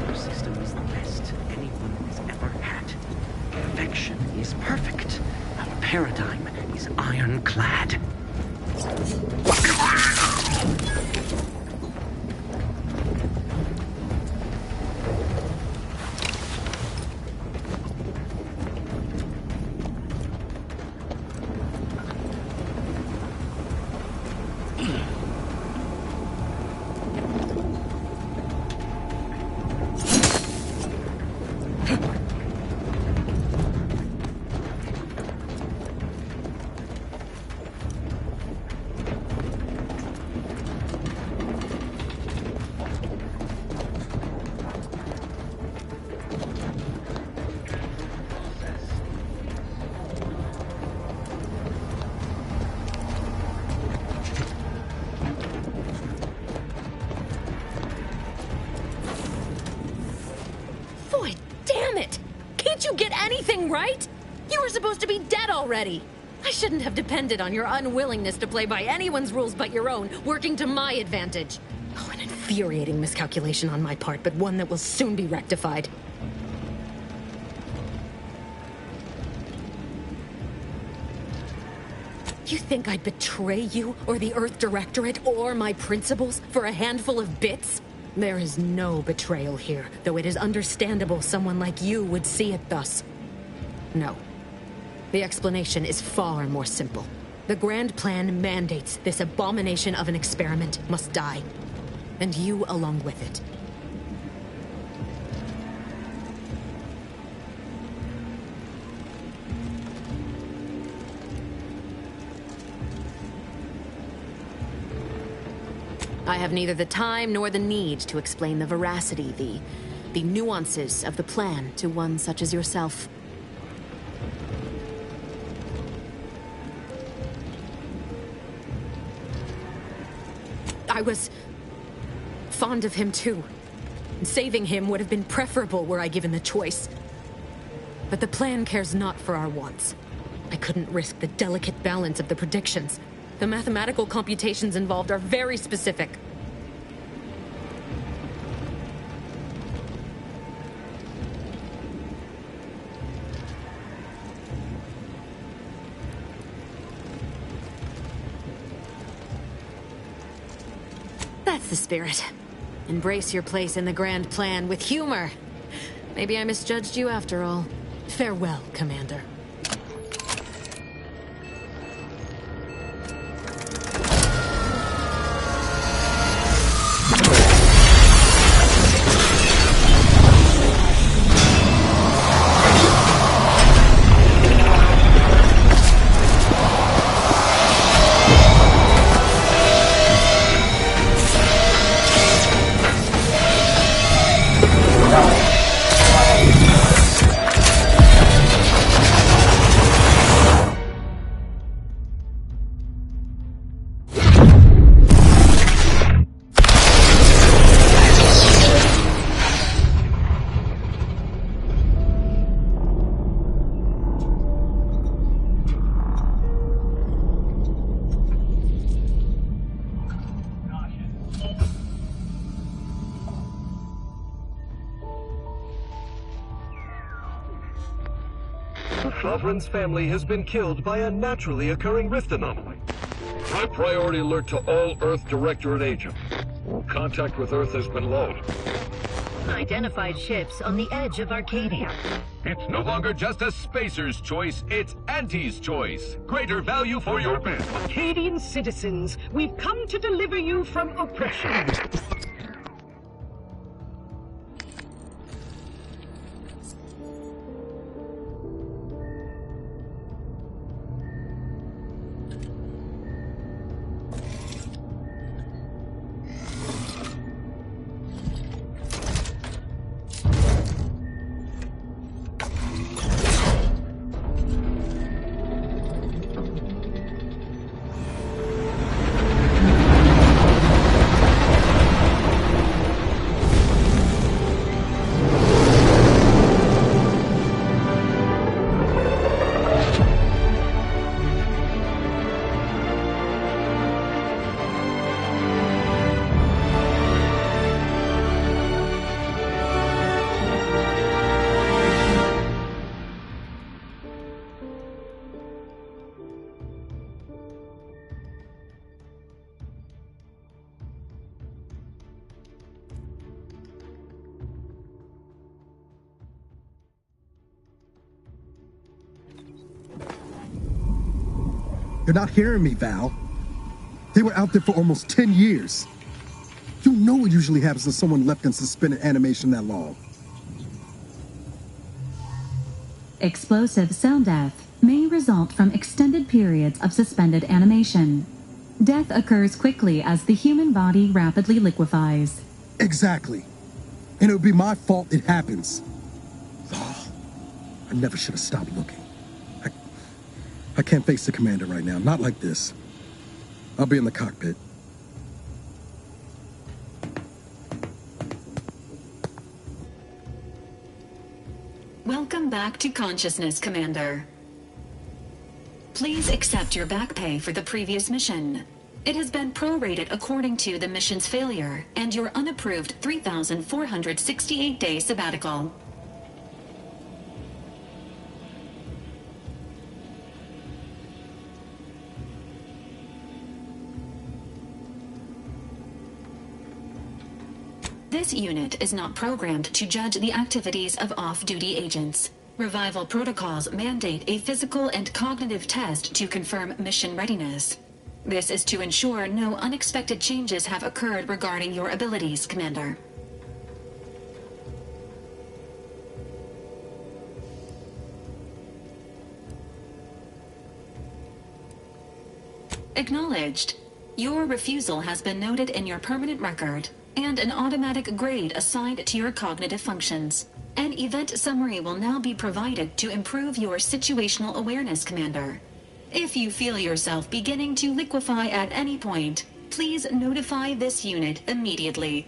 Our system is the best anyone has ever had. Perfection is perfect. Our paradigm is ironclad. Boy, damn it! Can't you get anything right? You were supposed to be dead already. I shouldn't have depended on your unwillingness to play by anyone's rules but your own, working to my advantage. Oh, an infuriating miscalculation on my part, but one that will soon be rectified. You think I'd betray you, or the Earth Directorate, or my principals for a handful of bits? There is no betrayal here, though it is understandable someone like you would see it thus. No. The explanation is far more simple. The Grand Plan mandates this abomination of an experiment must die. And you along with it. I have neither the time nor the need to explain the veracity, the nuances of the plan to one such as yourself. I was fond of him too. And saving him would have been preferable were I given the choice. But the plan cares not for our wants. I couldn't risk the delicate balance of the predictions. The mathematical computations involved are very specific. That's the spirit. Embrace your place in the grand plan with humor. Maybe I misjudged you after all. Farewell, Commander. Sovereign's family has been killed by a naturally occurring rift anomaly. High priority alert to all Earth Directorate agents. Contact with Earth has been low. Identified ships on the edge of Arcadia. It's no longer just a spacer's choice, it's Auntie's choice. Greater value for your bid. Arcadian citizens, we've come to deliver you from oppression. You're not hearing me, Val. They were out there for almost 10 years. You know what usually happens when someone left in suspended animation that long. Explosive cell death may result from extended periods of suspended animation. Death occurs quickly as the human body rapidly liquefies. Exactly. And it would be my fault it happens. Oh, I never should have stopped looking. I can't face the commander right now, not like this. I'll be in the cockpit. Welcome back to consciousness, Commander. Please accept your back pay for the previous mission. It has been prorated according to the mission's failure and your unapproved 3,468-day sabbatical. This unit is not programmed to judge the activities of off-duty agents. Revival protocols mandate a physical and cognitive test to confirm mission readiness. This is to ensure no unexpected changes have occurred regarding your abilities, Commander. Acknowledged. Your refusal has been noted in your permanent record, and an automatic grade assigned to your cognitive functions. An event summary will now be provided to improve your situational awareness, Commander. If you feel yourself beginning to liquefy at any point, please notify this unit immediately.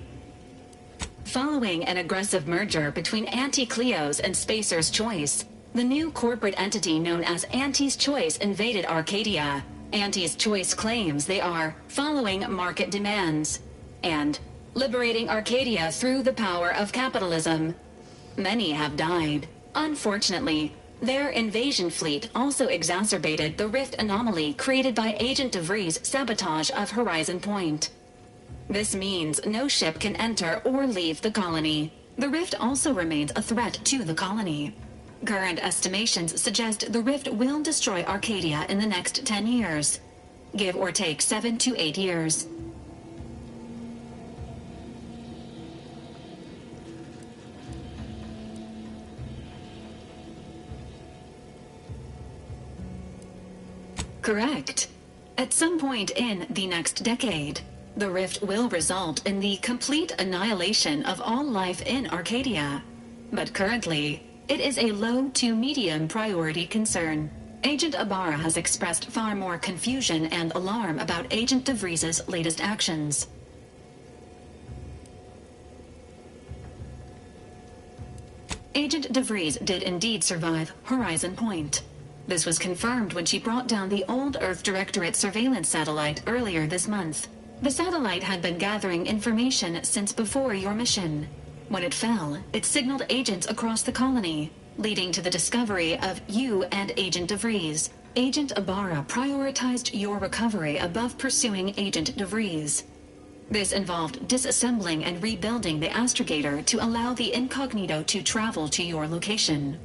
Following an aggressive merger between Anti-Cleos and Spacer's Choice, the new corporate entity known as Anti's Choice invaded Arcadia. Anti's Choice claims they are following market demands and liberating Arcadia through the power of capitalism. Many have died. Unfortunately, their invasion fleet also exacerbated the rift anomaly created by Agent DeVries' sabotage of Horizon Point. This means no ship can enter or leave the colony. The rift also remains a threat to the colony. Current estimations suggest the rift will destroy Arcadia in the next 10 years. Give or take 7 to 8 years. Correct. At some point in the next decade, the rift will result in the complete annihilation of all life in Arcadia. But currently, it is a low to medium priority concern. Agent Ibarra has expressed far more confusion and alarm about Agent DeVries' latest actions. Agent DeVries did indeed survive Horizon Point. This was confirmed when she brought down the old Earth Directorate surveillance satellite earlier this month. The satellite had been gathering information since before your mission. When it fell, it signaled agents across the colony, leading to the discovery of you and Agent DeVries. Agent Ibarra prioritized your recovery above pursuing Agent DeVries. This involved disassembling and rebuilding the astrogator to allow the incognito to travel to your location.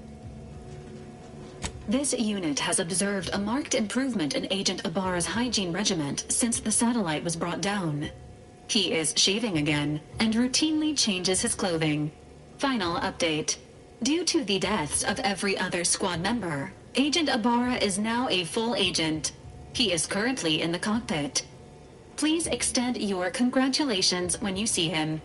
This unit has observed a marked improvement in Agent Ibarra's hygiene regiment since the satellite was brought down. He is shaving again and routinely changes his clothing. Final update. Due to the deaths of every other squad member, Agent Ibarra is now a full agent. He is currently in the cockpit. Please extend your congratulations when you see him.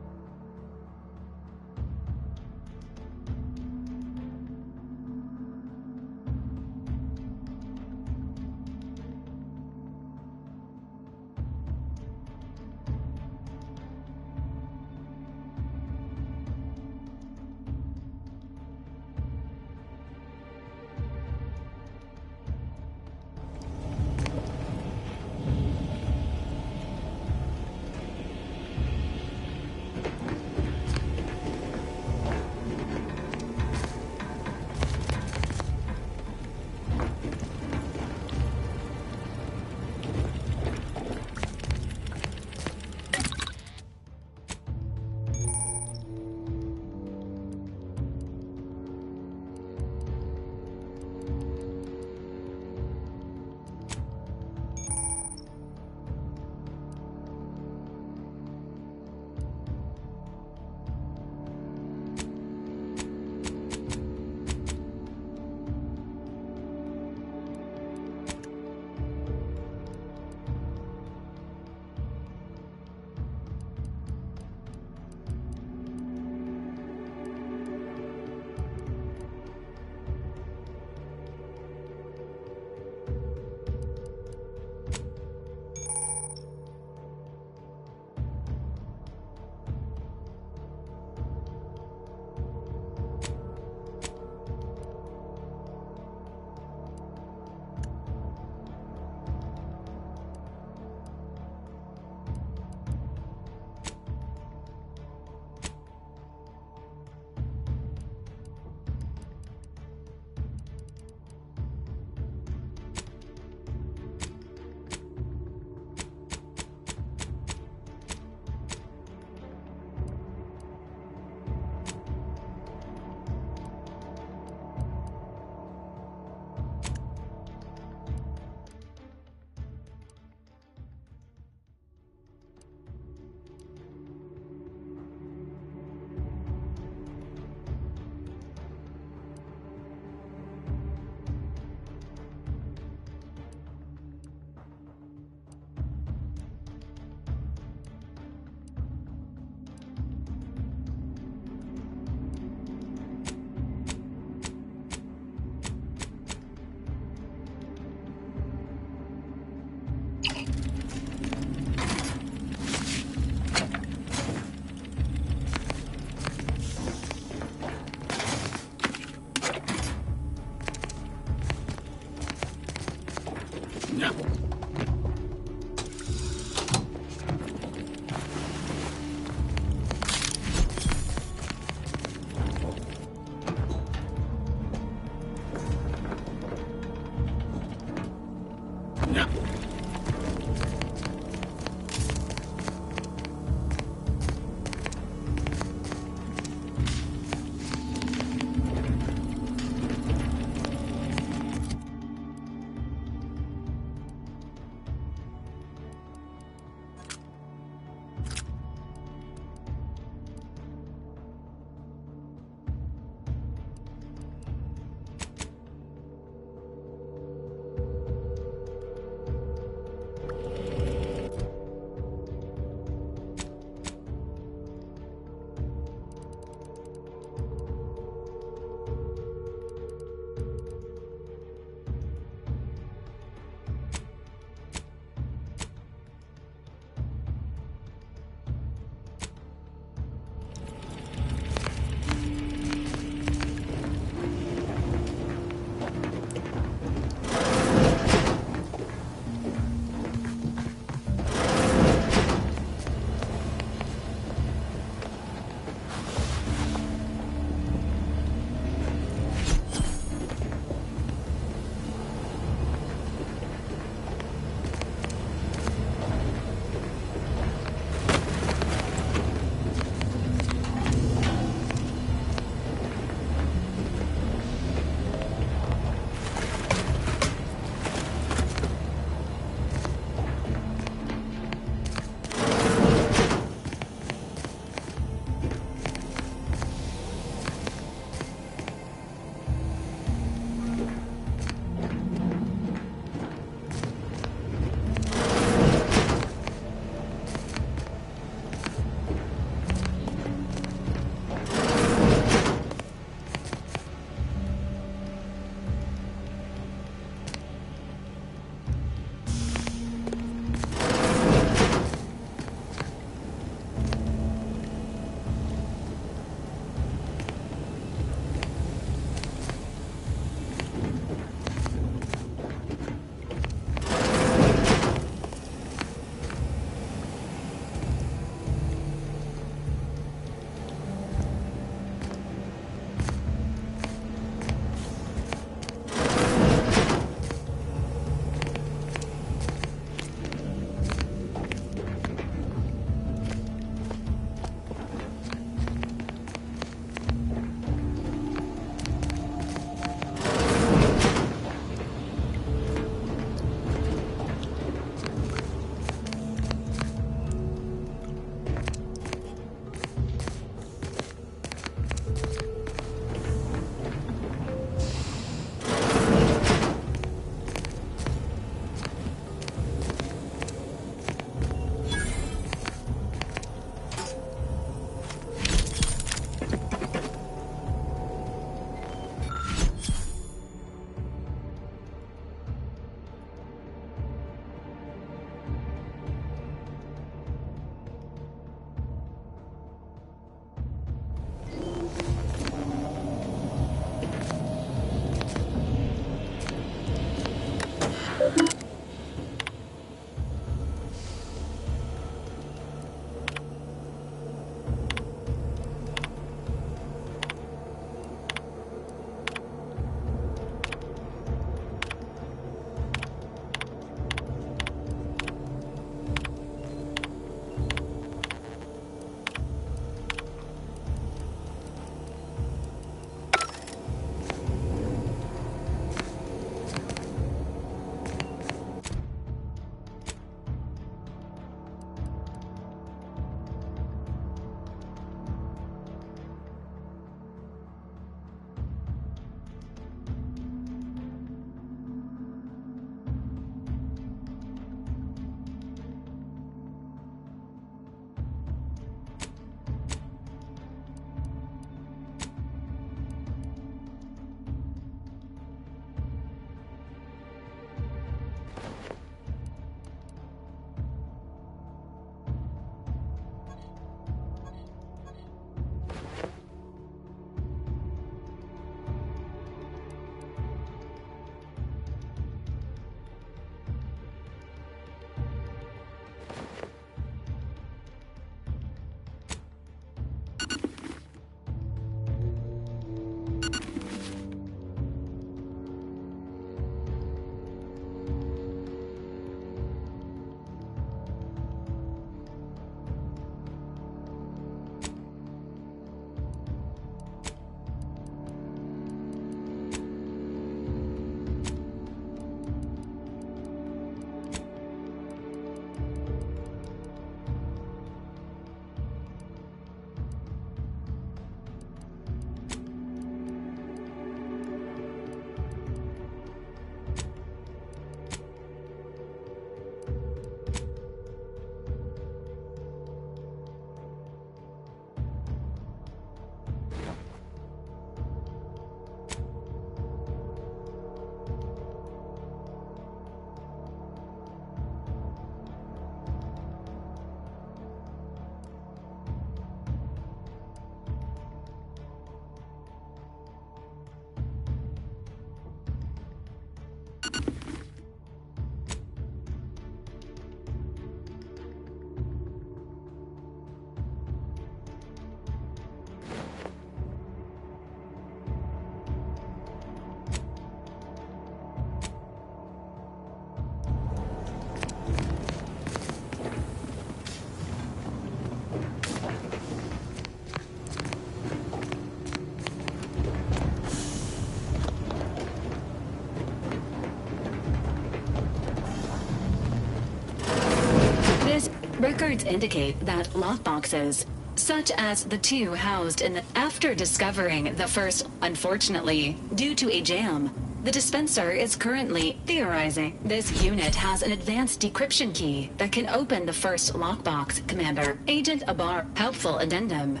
Records indicate that lockboxes, such as the two housed in the... After discovering the first, unfortunately, due to a jam, the dispenser is currently theorizing. This unit has an advanced decryption key that can open the first lockbox, Commander. Agent Abar, helpful addendum.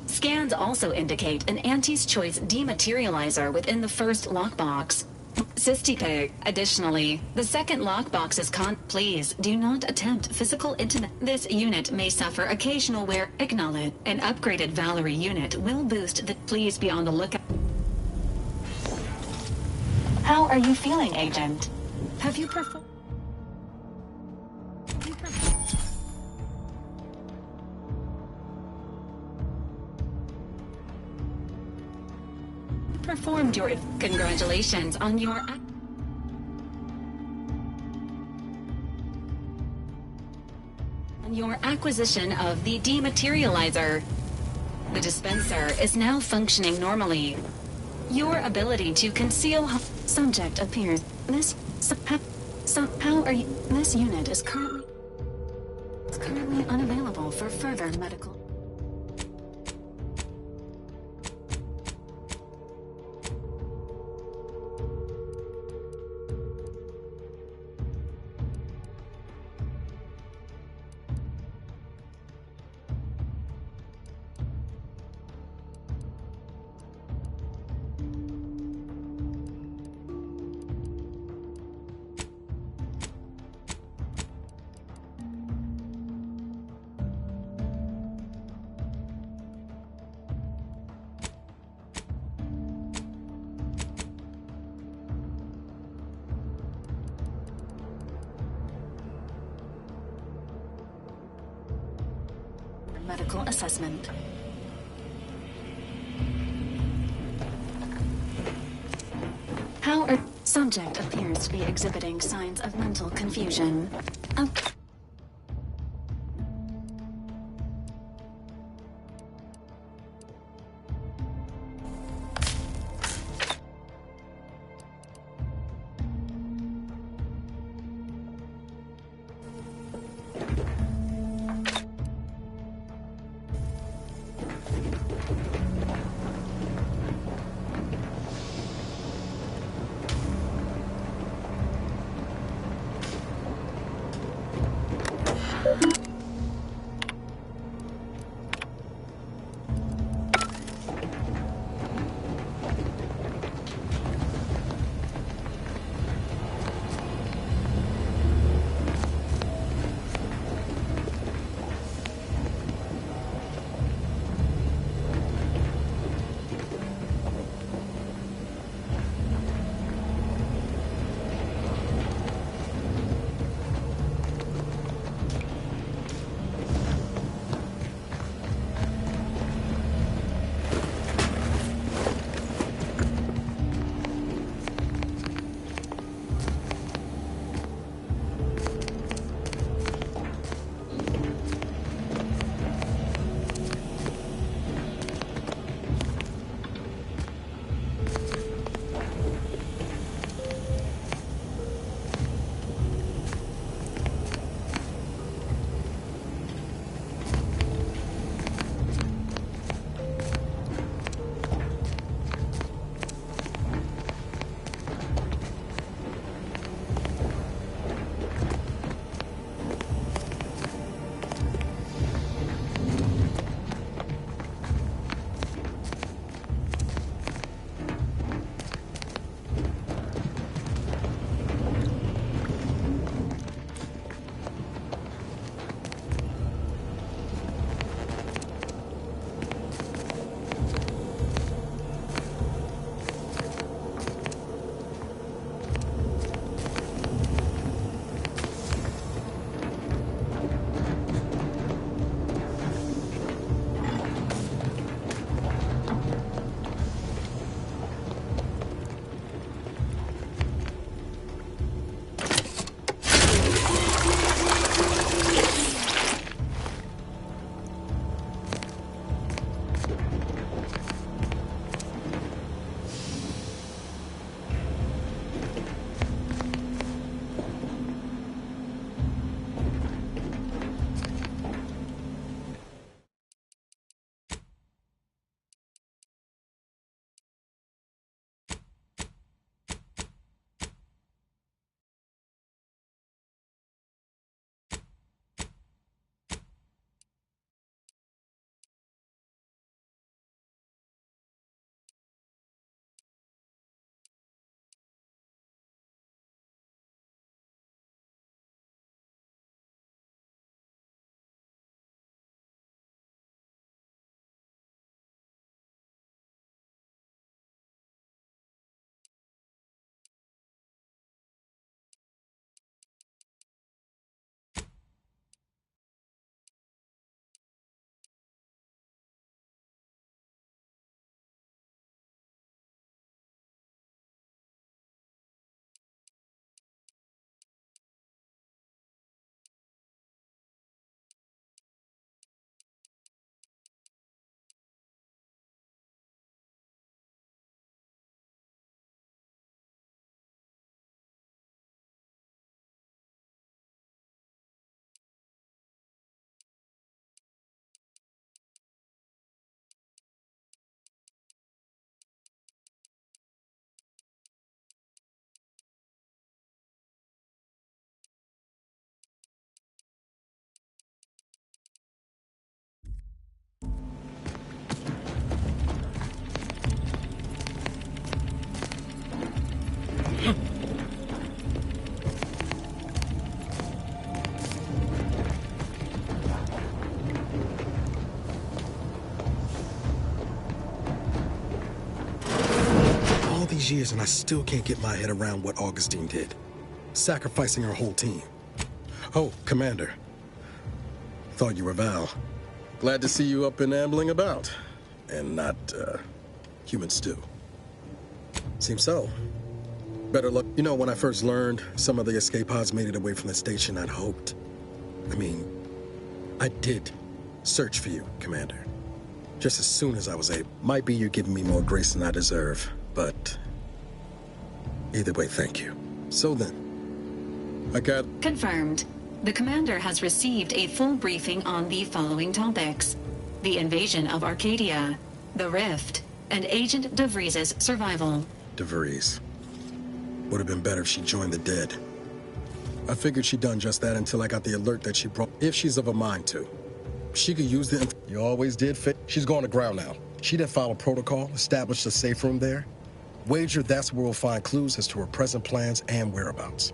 Scans also indicate an Auntie's Choice dematerializer within the first lockbox. Cystipig. Additionally, the second lockbox is Please do not attempt physical intimate. This unit may suffer occasional wear. Acknowledge. An upgraded Valerie unit will boost the... Please be on the lookout. How are you feeling, Agent? Have you performed... performed your... Congratulations on your... acquisition of the dematerializer. The dispenser is now functioning normally. Your ability to conceal... Subject appears. This... How are you... This unit is currently unavailable for further medical... medical assessment. How are... Subject appears to be exhibiting signs of mental confusion. these years and I still can't get my head around what Augustine did. Sacrificing her whole team. Oh, Commander. Thought you were Val. Glad to see you up and ambling about. And not, human stew. Seems so. Better luck. You know, when I first learned some of the escape pods made it away from the station, I'd hoped. I mean, I did search for you, Commander. Just as soon as I was able. Might be you're giving me more grace than I deserve, but either way, thank you. So then, I got... Confirmed. The Commander has received a full briefing on the following topics: the invasion of Arcadia, the Rift, and Agent DeVries's survival. DeVries. Would have been better if she joined the dead. I figured she'd done just that until I got the alert that she brought. If she's of a mind to. She could use the... You always did fit. She's going to ground now. She did follow protocol, established a safe room there. Wager that's where we'll find clues as to her present plans and whereabouts.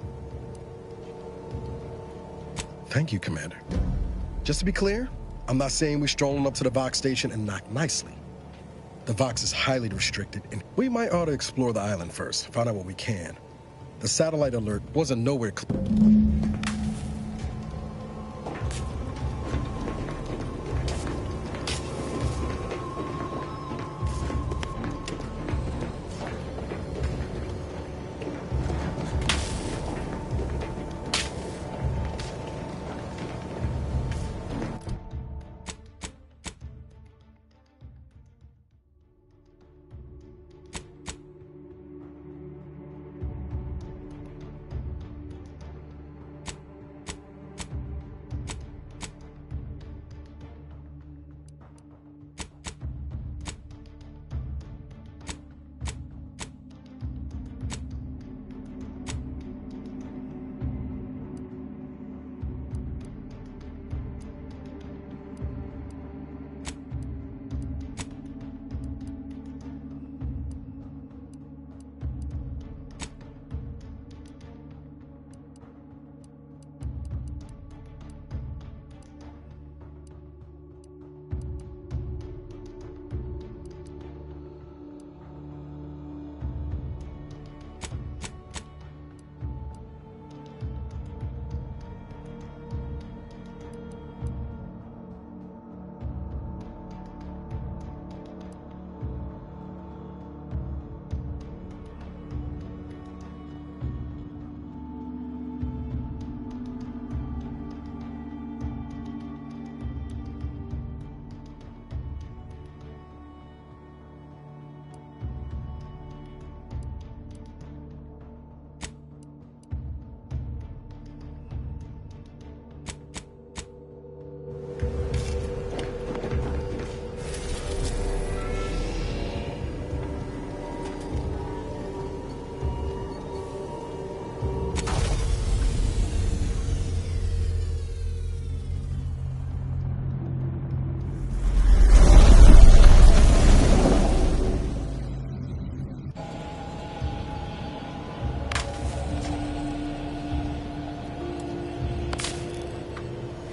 Thank you, Commander. Just to be clear, I'm not saying we're strolling up to the Vox station and knock nicely. The Vox is highly restricted, and we might ought to explore the island first, find out what we can. The satellite alert wasn't nowhere clear.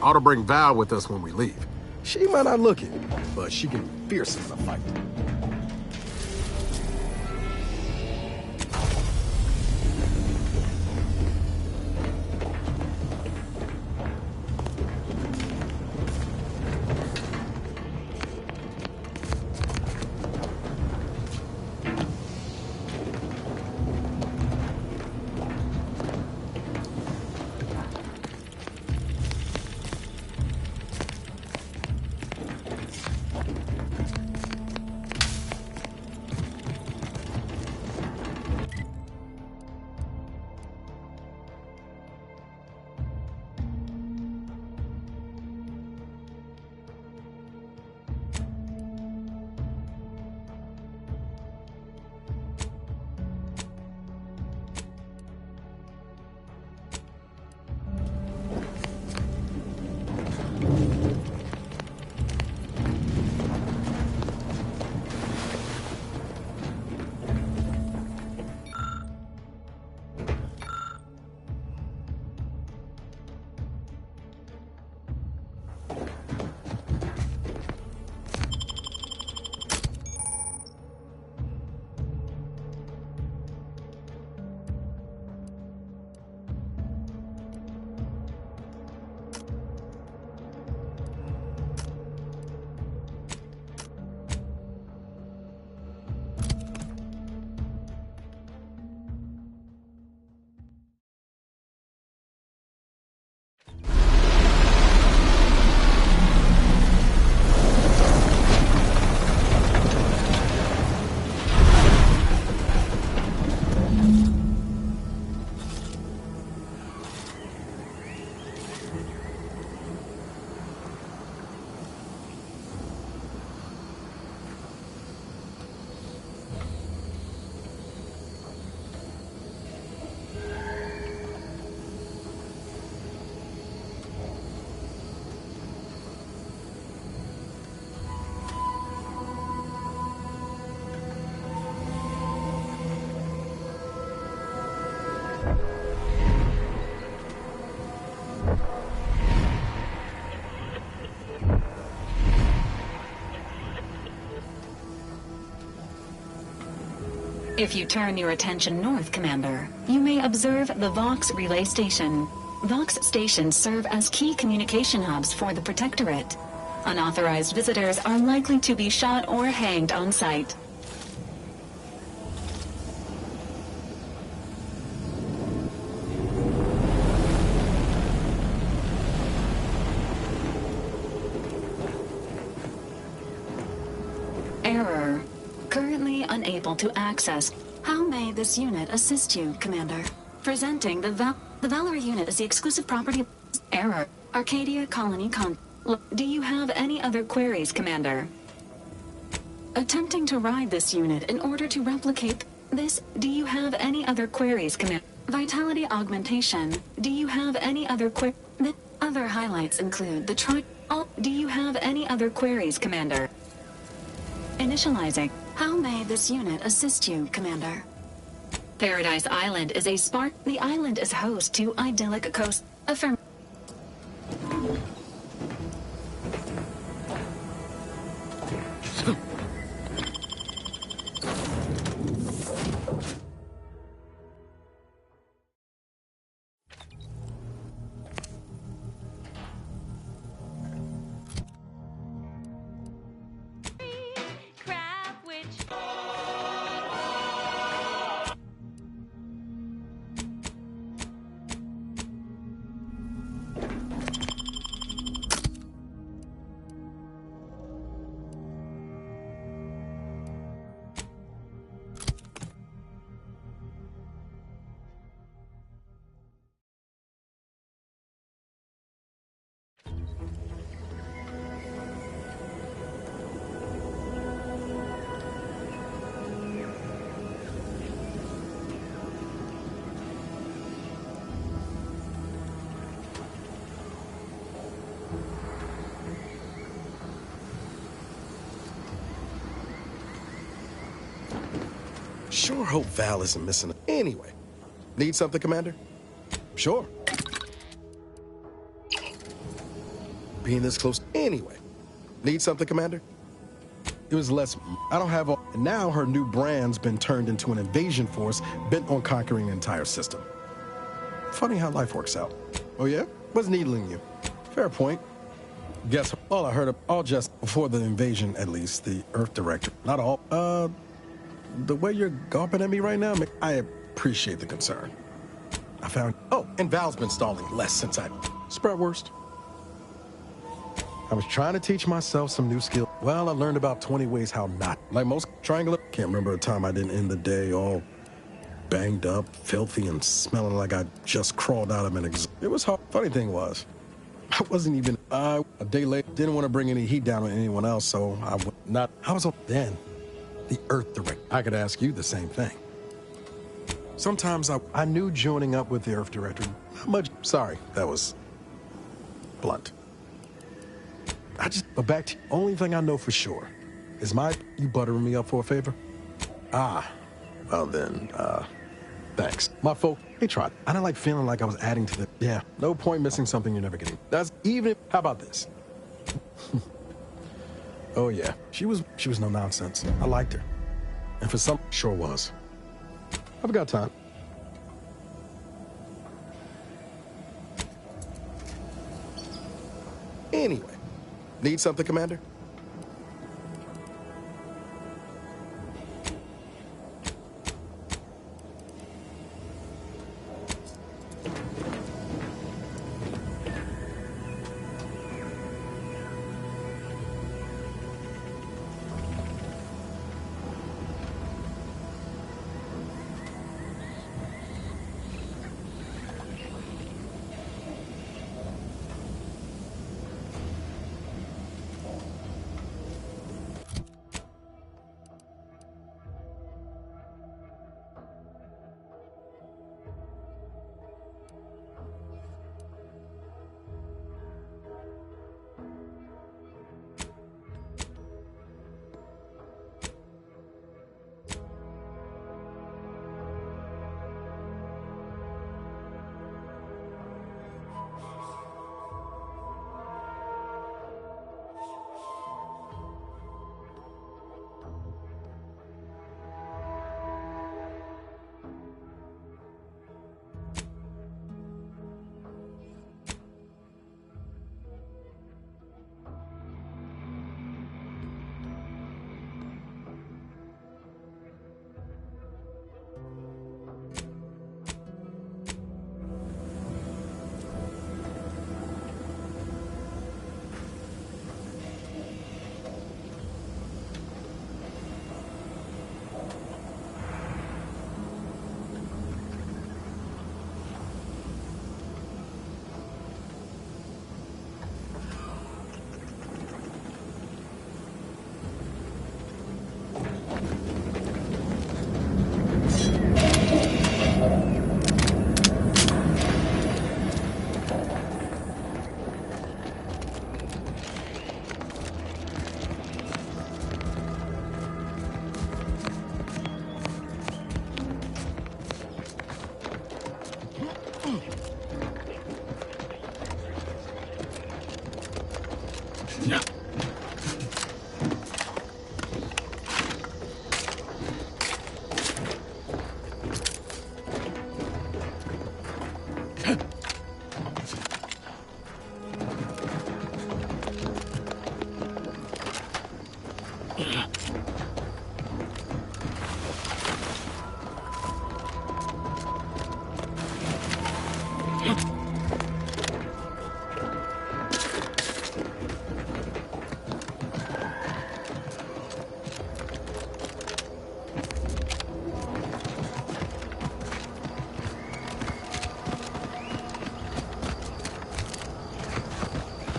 Ought to bring Val with us when we leave. She might not look it, but she can be fierce in the fight. If you turn your attention north, Commander, you may observe the Vox Relay Station. Vox stations serve as key communication hubs for the Protectorate. Unauthorized visitors are likely to be shot or hanged on sight. Error. Currently unable to access. How may this unit assist you, Commander? Presenting the Valerie unit is the exclusive property of... Error. Arcadia Colony Do you have any other queries, Commander? Attempting to ride this unit in order to replicate this. Do you have any other queries, Commander? Vitality augmentation. Do you have any other The other highlights include the Do you have any other queries, Commander? Initializing. How may this unit assist you, Commander? Paradise Island is a spark. The island is host to idyllic coast. Affirm. Sure hope Val isn't missing it. Anyway, need something, Commander? Sure. Being this close. Anyway, need something, Commander? It was less. I don't have all. And now her new brand's been turned into an invasion force bent on conquering the entire system. Funny how life works out. Oh, yeah? What's needling you? Fair point. Guess all I heard of, all just before the invasion, at least, the Earth Director. Not all. The way you're gawping at me right now, I appreciate the concern. I found. Oh, and Val's been stalling less since I. Spread worst. I was trying to teach myself some new skill. Well, I learned about 20 ways how not. Like most triangular. Can't remember a time I didn't end the day all banged up, filthy, and smelling like I just crawled out of an It was hard. Funny thing was, I wasn't even. A day late. Didn't want to bring any heat down on anyone else, so I was not. I was on then. The Earth Director. I could ask you the same thing. Sometimes I knew joining up with the Earth Director. Not much. Sorry, that was blunt. But back to only thing I know for sure is you buttering me up for a favor? Ah, well then, thanks. My folk, they tried. I don't like feeling like I was adding to the. Yeah, no point missing something you're never getting. That's even. How about this? Oh yeah, she was no nonsense. I liked her. And for some, sure was. I've got time. Anyway, need something, Commander?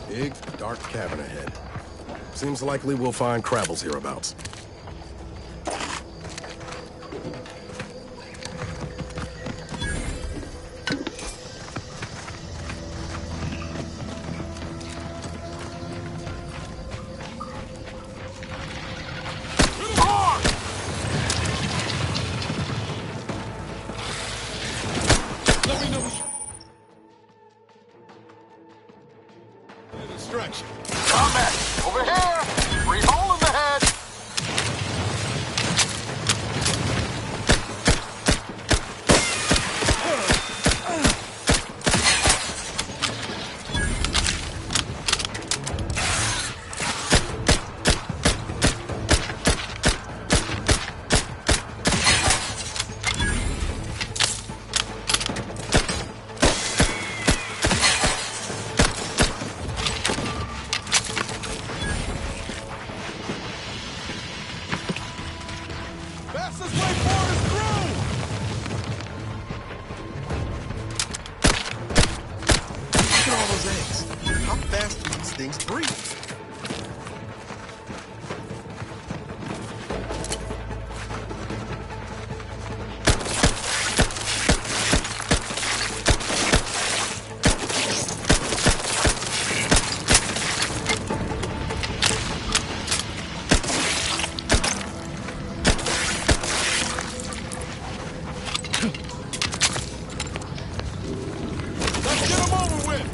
Big, dark cabin ahead. Seems likely we'll find Crabbles hereabouts. Distraction. Combat! Over here! Free hole in the head! Fastest way forward is through! Look at all those eggs. How fast do these things breathe? Let's get them over with!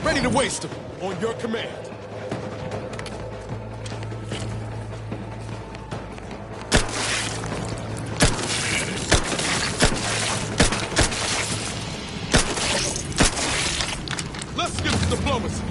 Ready to waste them on your command. Let's skip the diplomacy.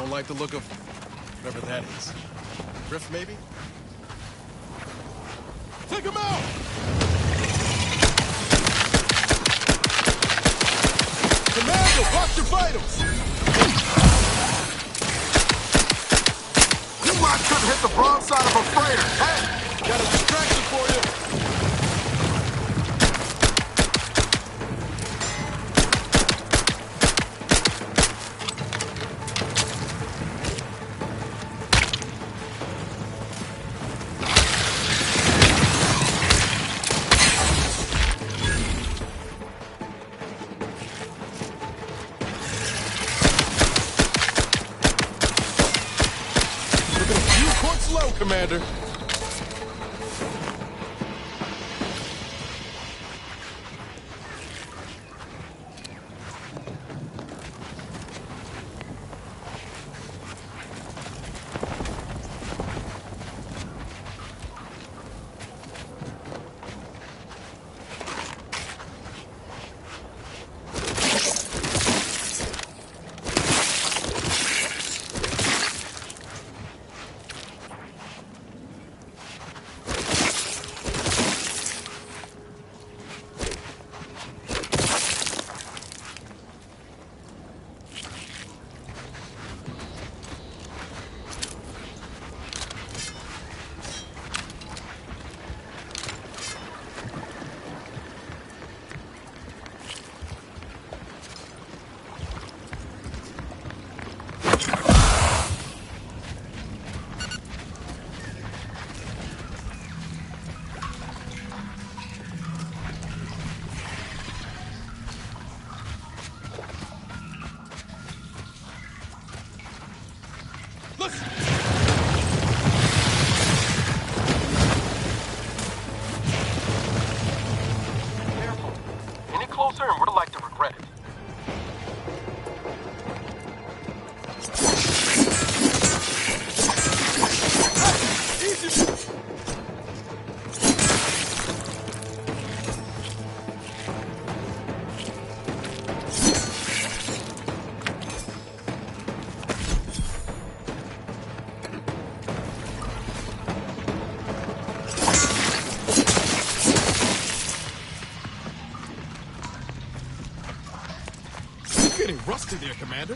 Don't like the look of whatever that is. Rift, maybe? Take him out! Commander, watch your vitals! You might could hit the broadside of a freighter. Hey, got a distraction for you. Slow, Commander. to there, Commander.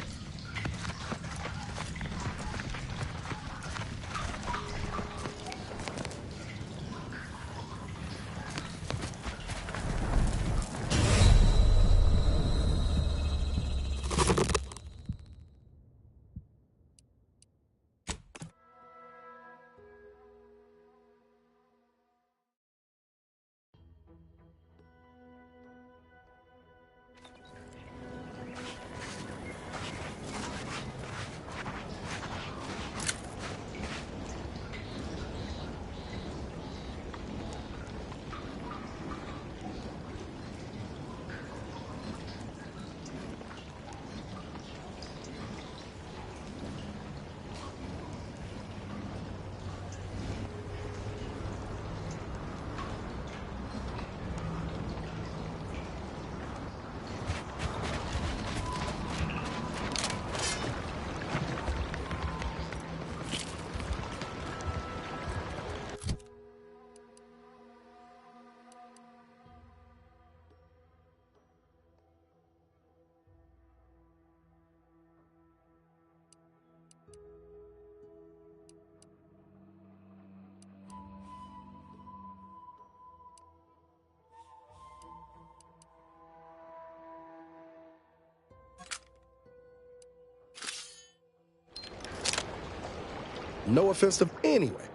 No offense to anyway.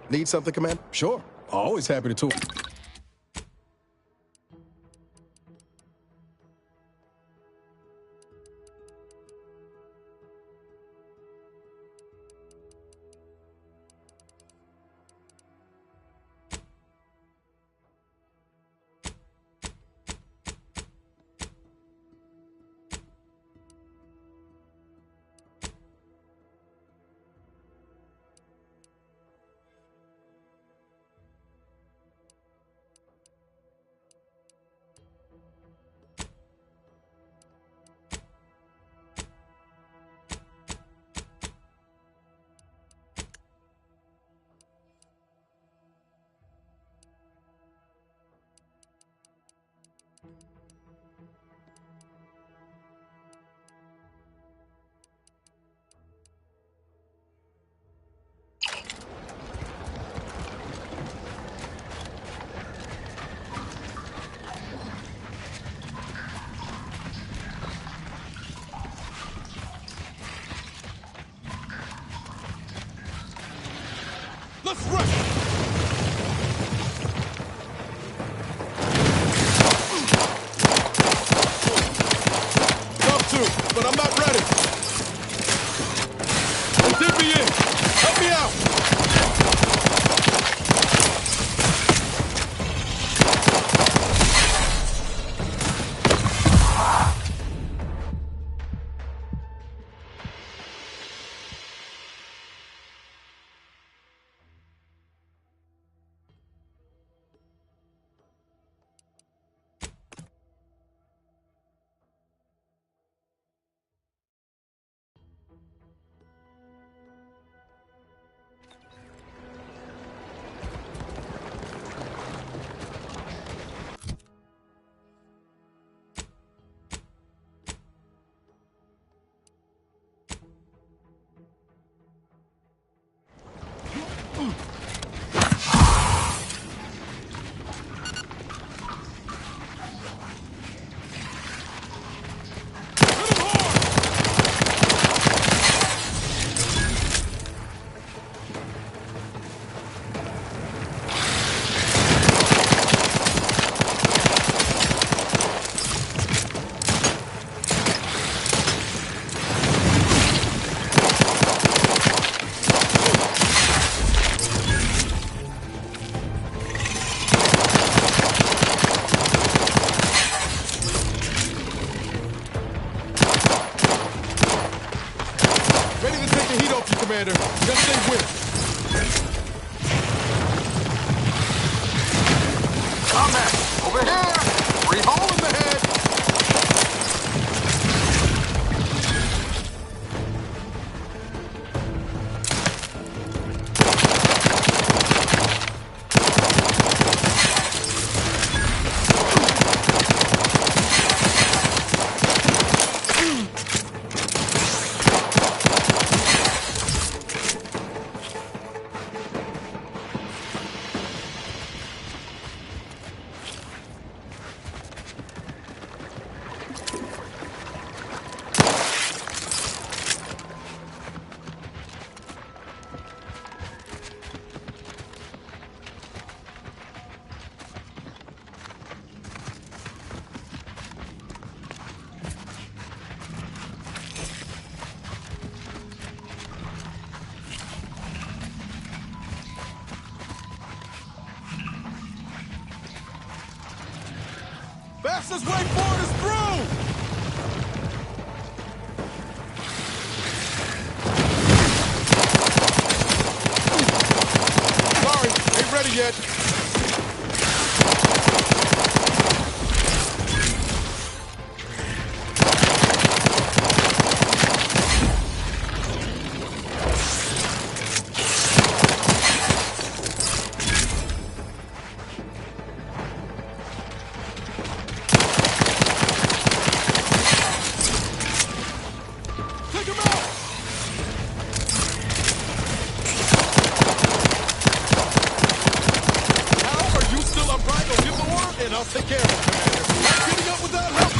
Need something, Commander? Sure. Always happy to talk. Let's rush! Love to, but I'm not ready. They did me in. Help me out. Commander, just stay with it. Combat! Over here! Free hole in the head! Fastest way forward is through! Sorry, ain't ready yet. I'll take care of it, Commander. Not getting up without help,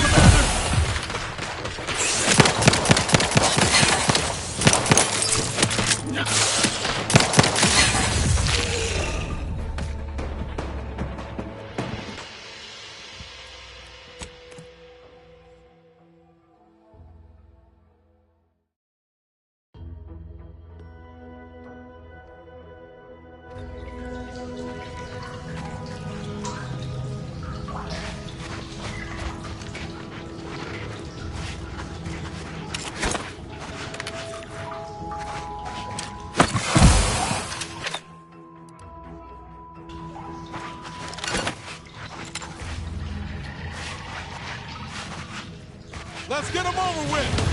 Let's get him over with!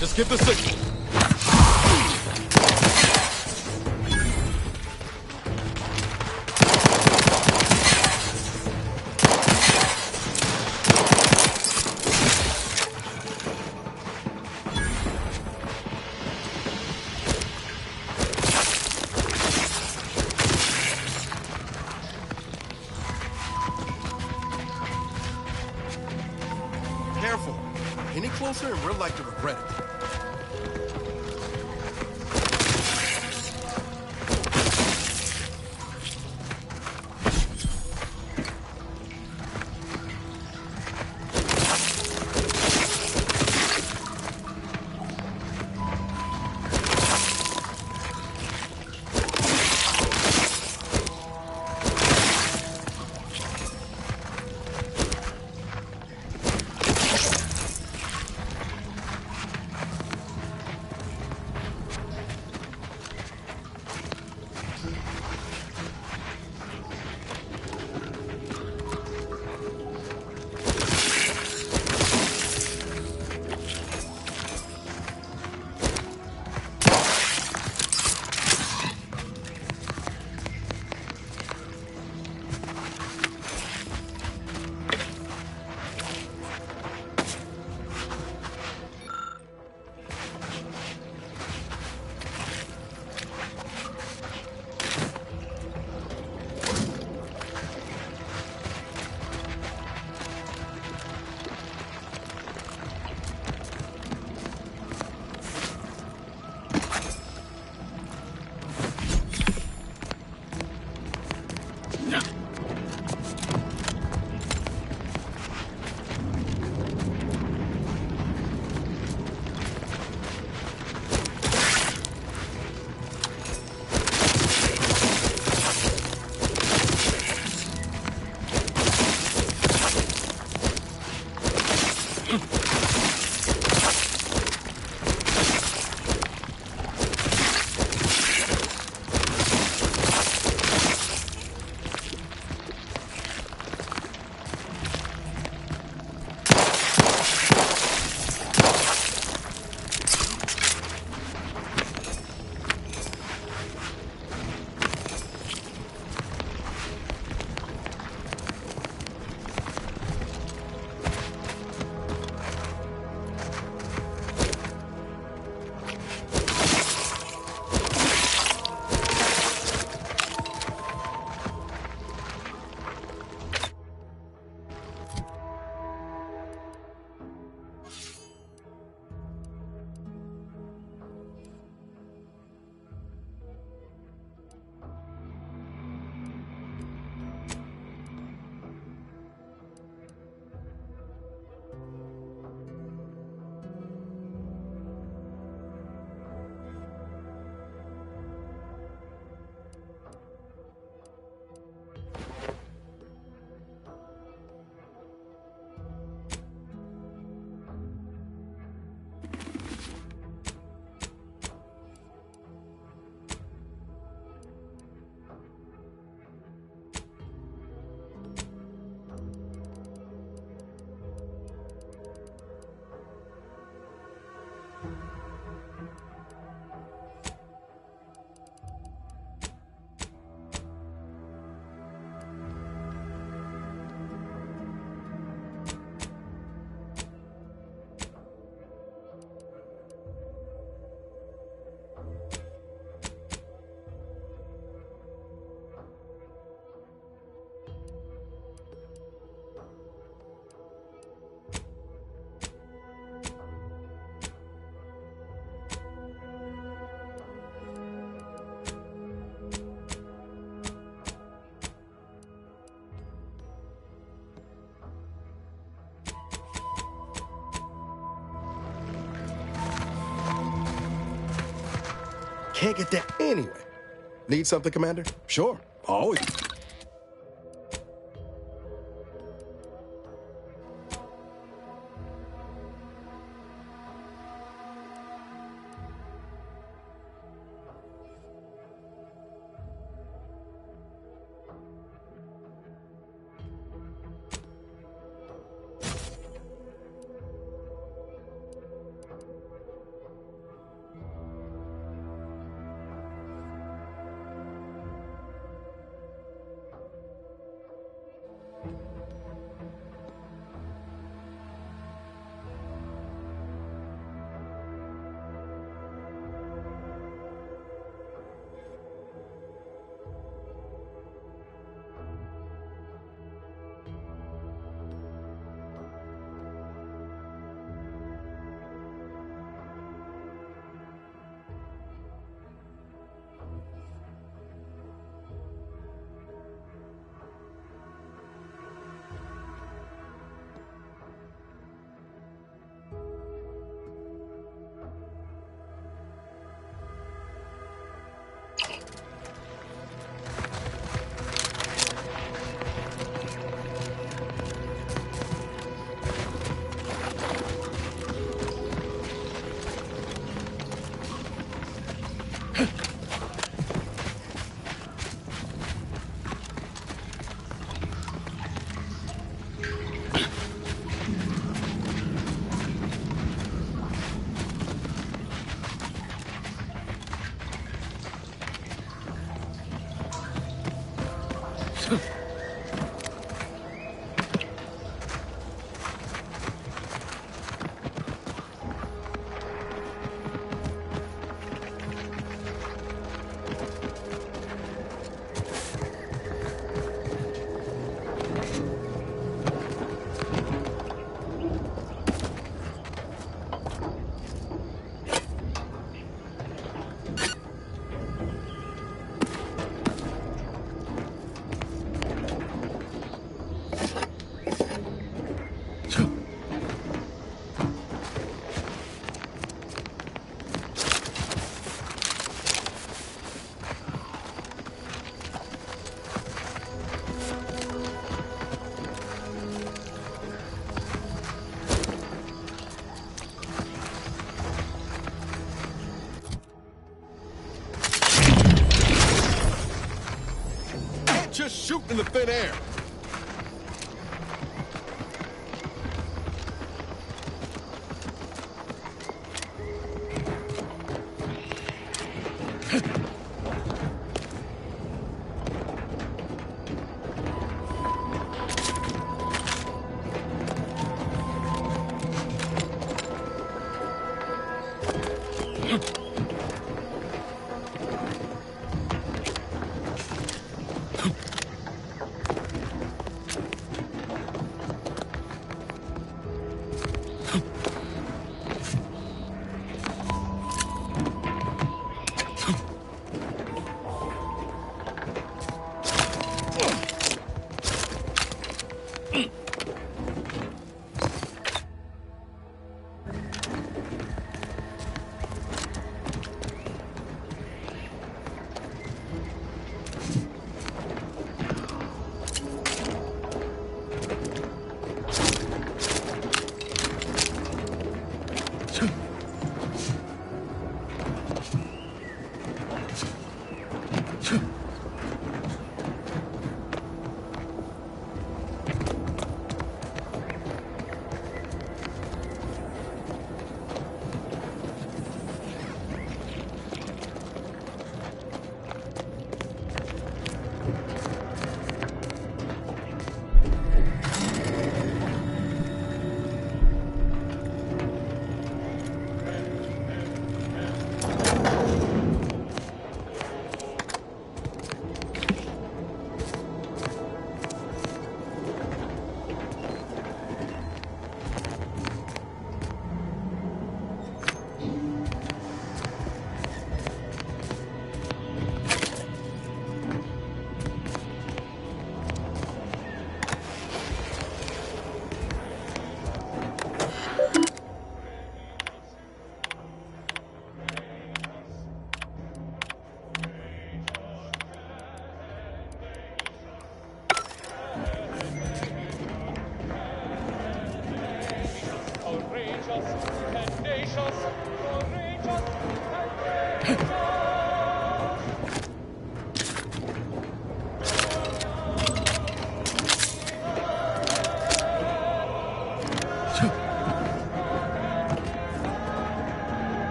Just give the signal. Careful. Any closer and we're like to regret it. can't get there anyway. Need something, Commander? Sure, always. Just shoot in the thin air.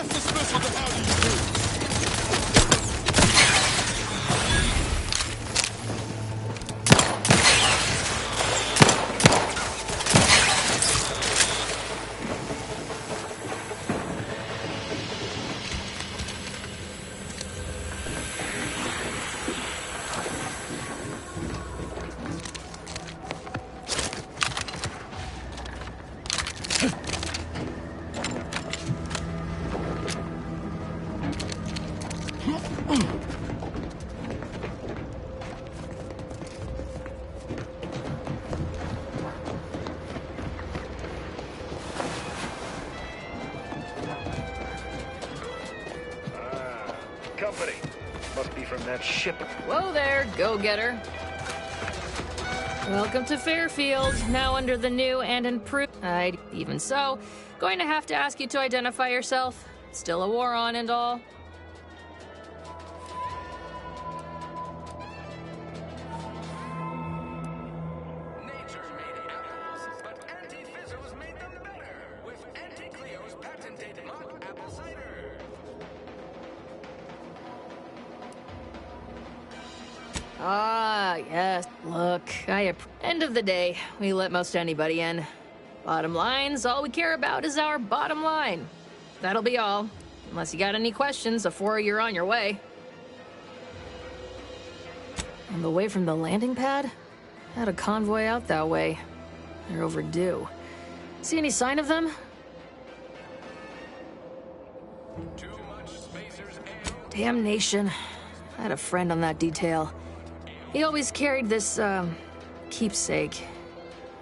That's the special bounty you do. Company. Must be from that ship. Whoa there, go-getter. Welcome to Fairfield, now under the new and improved... even so, going to have to ask you to identify yourself. Still a war on and all. Ah, yes. Look, end of the day, we let most anybody in. Bottom line's all we care about is our bottom line. That'll be all. Unless you got any questions before you're on your way. On the way from the landing pad? Had a convoy out that way. They're overdue. See any sign of them? Damnation. I had a friend on that detail. He always carried this, keepsake.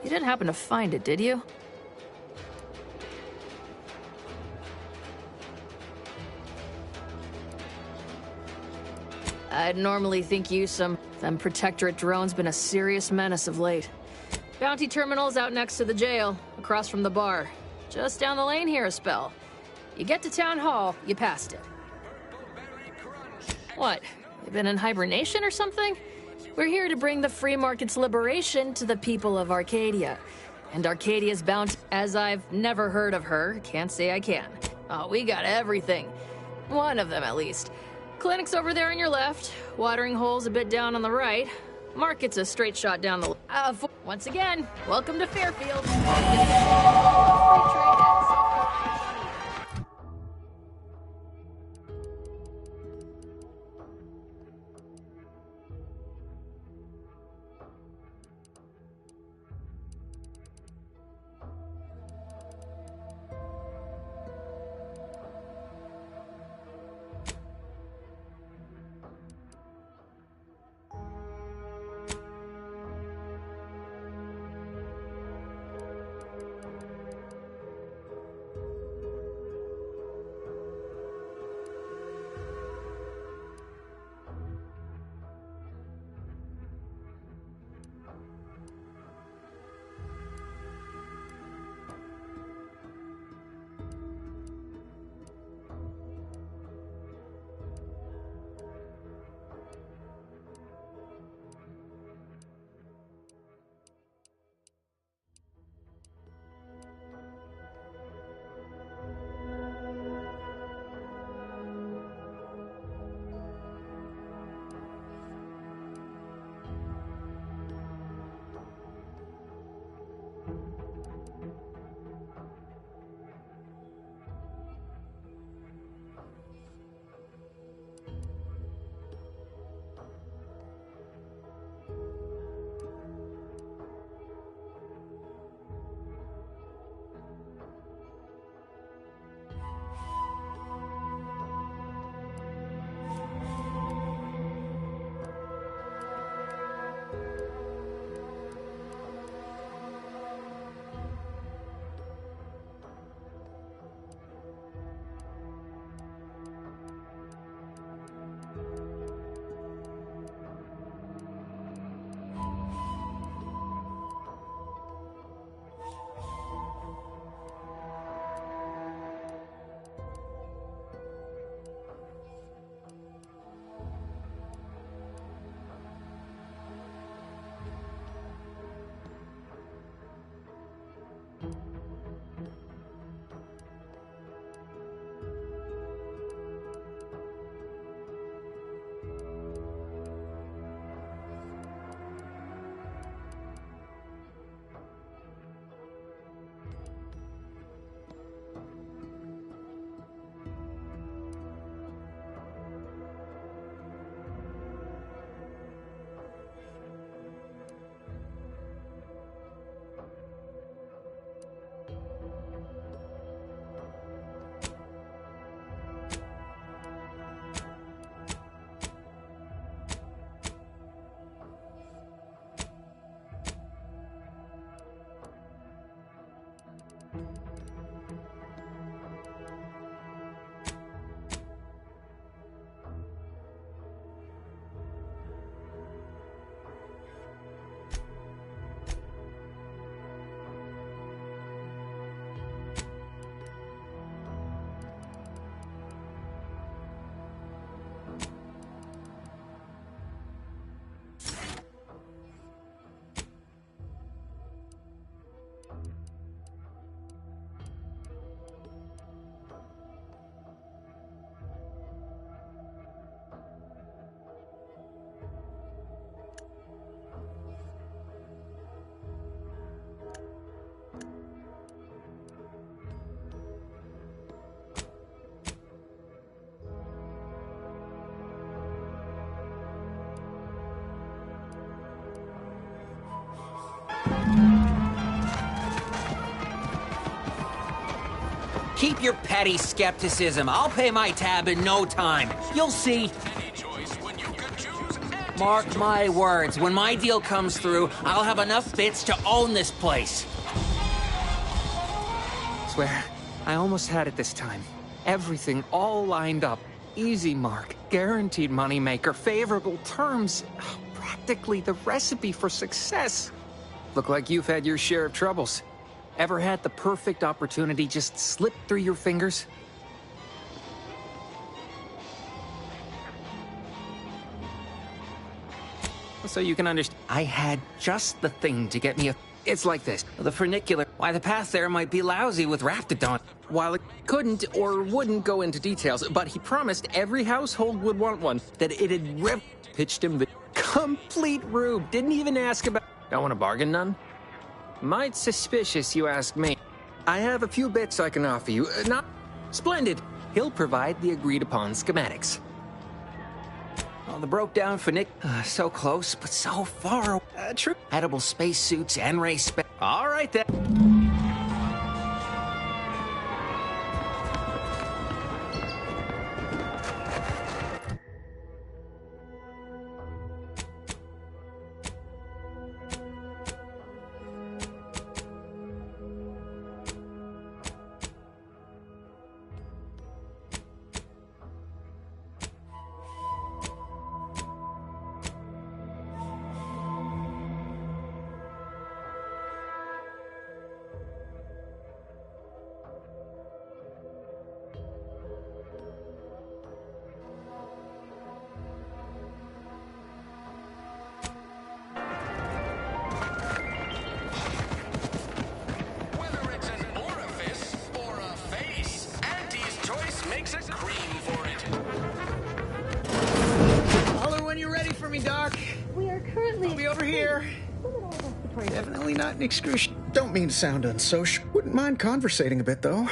You didn't happen to find it, did you? I'd normally think them Protectorate drones been a serious menace of late. Bounty terminal's out next to the jail, across from the bar. Just down the lane here a spell. You get to Town Hall, you passed it. What? You been in hibernation or something? We're here to bring the free market's liberation to the people of Arcadia. And Arcadia's bounty, as I've never heard of her, can't say I can. Oh, we got everything. One of them, at least. Clinic's over there on your left, watering hole's a bit down on the right. Market's a straight shot down the... once again, welcome to Fairfield. Keep your petty skepticism. I'll pay my tab in no time. You'll see. Mark my words, when my deal comes through, I'll have enough bits to own this place. Swear, I almost had it this time. Everything all lined up. Easy mark, guaranteed moneymaker, favorable terms. Practically the recipe for success. Look like you've had your share of troubles. Ever had the perfect opportunity just slip through your fingers? So you can understand, I had just the thing to get me a... It's like this. The funicular, why the path there might be lousy with Raptidon. While it couldn't or wouldn't go into details, but he promised every household would want one, that it had pitched him the complete rube. Didn't even ask about... Don't want to bargain none? Might suspicious, you ask me. I have a few bits I can offer you. Not splendid. He'll provide the agreed upon schematics. Oh, the broke down funic. So close, but so far. True. Edible spacesuits and race spec. All right then. Don't mean to sound unsocial. Wouldn't mind conversating a bit, though.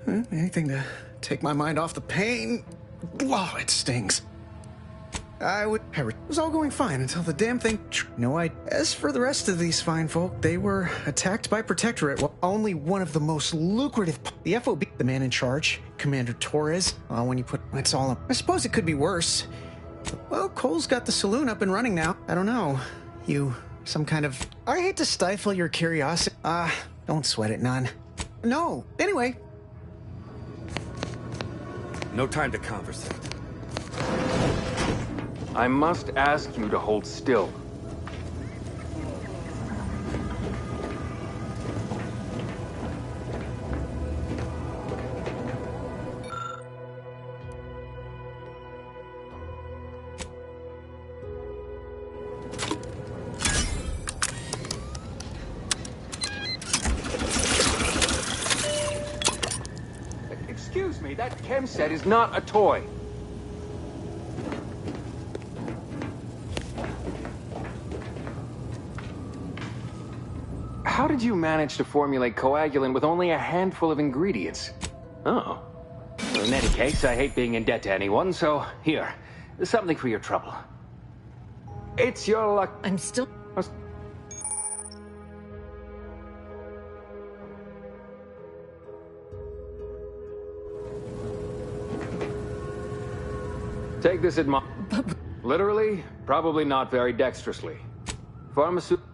Anything to take my mind off the pain. Oh, it stings. It was all going fine until the damn thing... As for the rest of these fine folk, they were attacked by Protectorate. Well, only one of the most lucrative... The FOB, the man in charge, Commander Torres. When you put... It's all up. I suppose it could be worse. Well, Cole's got the saloon up and running now. I don't know. Some kind of... I hate to stifle your curiosity. Don't sweat it, none. No. Anyway. No time to conversate. I must ask you to hold still. Excuse me, that chem set is not a toy. How did you manage to formulate coagulant with only a handful of ingredients? Oh. Well, in any case, I hate being in debt to anyone, so here, something for your trouble. It's your luck. I'm still... Take this in mind. Literally, probably not very dexterously. Pharmaceutical...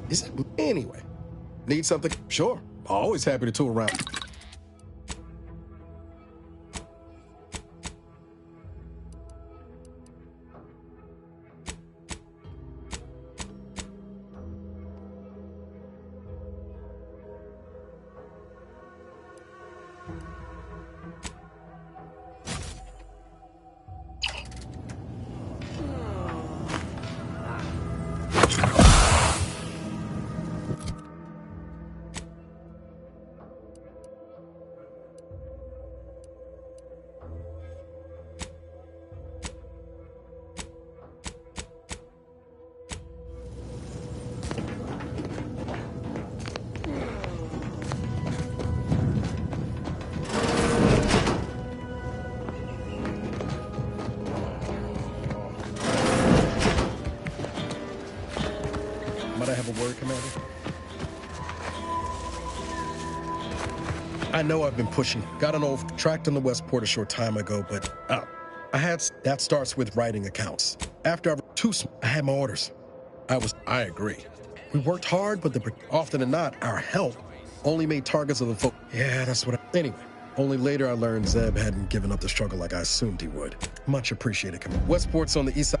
Is it? Anyway. Need something? Sure. Always happy to tool around. Might I have a word, Commander? I know I've been pushing. Got an old tract on the Westport a short time ago, but that starts with writing accounts. After I had my orders. I agree. We worked hard, but often than not, our help only made targets of the folk. Yeah, that's what anyway, only later I learned Zeb hadn't given up the struggle like I assumed he would. Much appreciated, Commander. Westport's on the east side.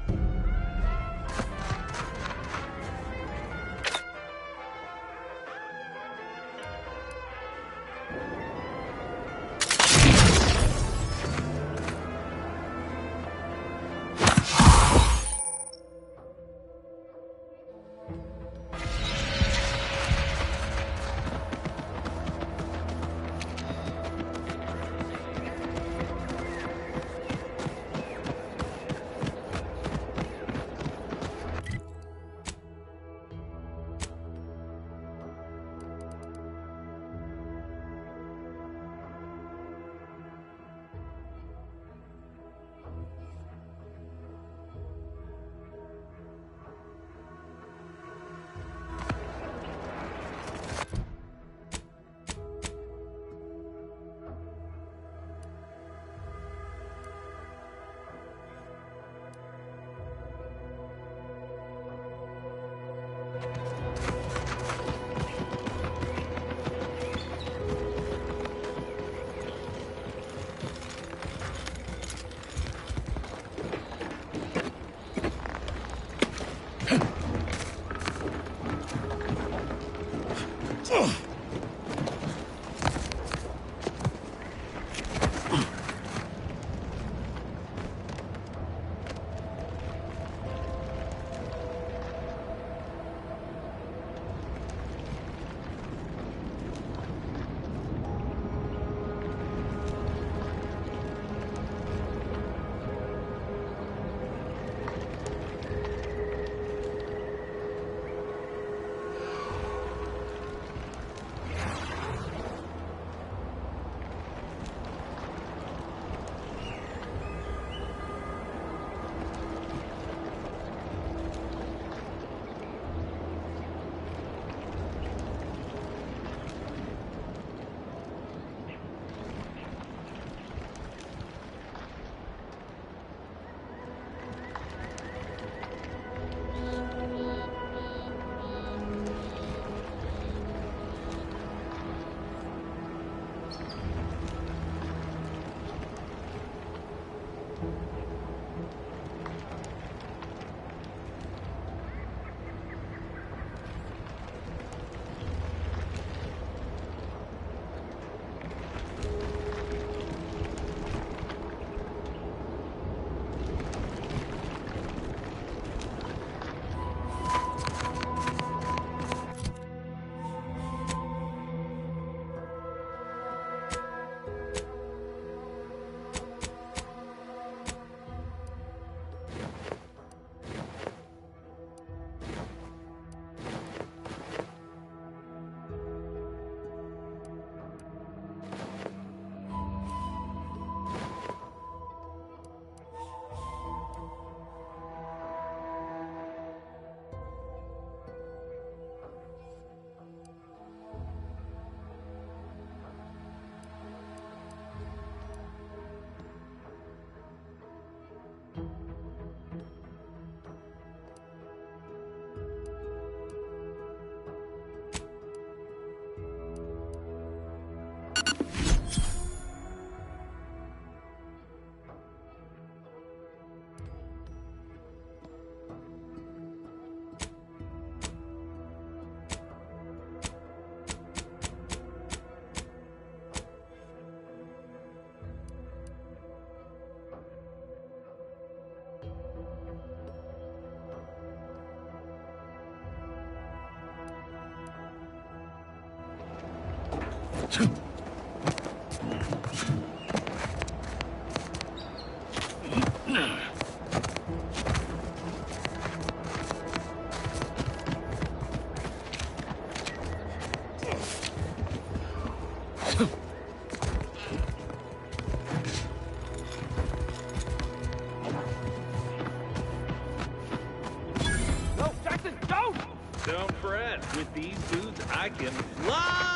No, Jackson, don't! Don't fret. With these boots, I can fly!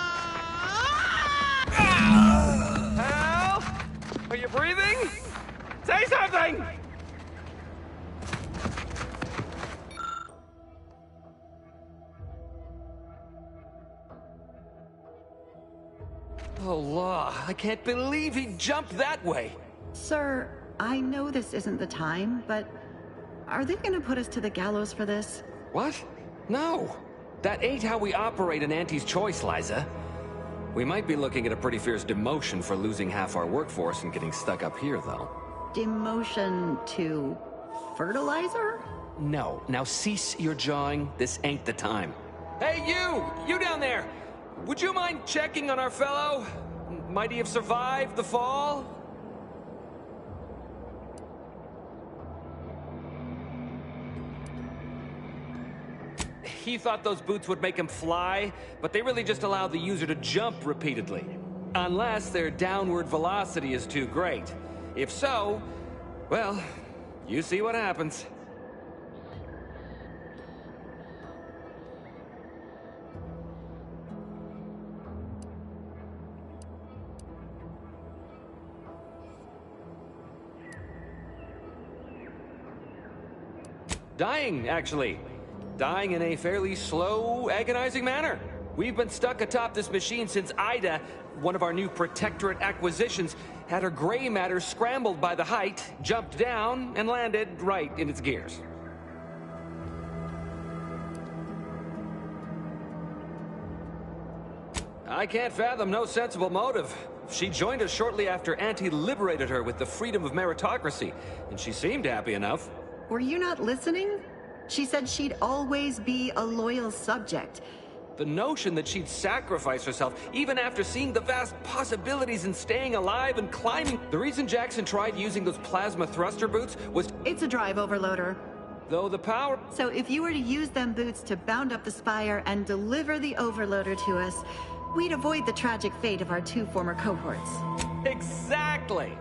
Help! Are you breathing? Say something! Oh, law. I can't believe he jumped that way. Sir, I know this isn't the time, but are they gonna put us to the gallows for this? What? No. That ain't how we operate in Auntie's Choice, Liza. We might be looking at a pretty fierce demotion for losing half our workforce and getting stuck up here, though. Demotion to fertilizer? No. Now cease your jawing. This ain't the time. Hey, you! You down there! Would you mind checking on our fellow? Might he have survived the fall? He thought those boots would make him fly, but they really just allow the user to jump repeatedly. Unless their downward velocity is too great. If so, well, you see what happens. Dying, actually. Dying in a fairly slow, agonizing manner. We've been stuck atop this machine since Ida, one of our new Protectorate acquisitions, had her gray matter scrambled by the height, jumped down, and landed right in its gears. I can't fathom no sensible motive. She joined us shortly after Auntie liberated her with the freedom of meritocracy, and she seemed happy enough. Were you not listening? She said she'd always be a loyal subject. The notion that she'd sacrifice herself, even after seeing the vast possibilities in staying alive and climbing. The reason Jackson tried using those plasma thruster boots was... It's a drive overloader. Though the power... So if you were to use them boots to bound up the spire and deliver the overloader to us, we'd avoid the tragic fate of our two former cohorts. Exactly!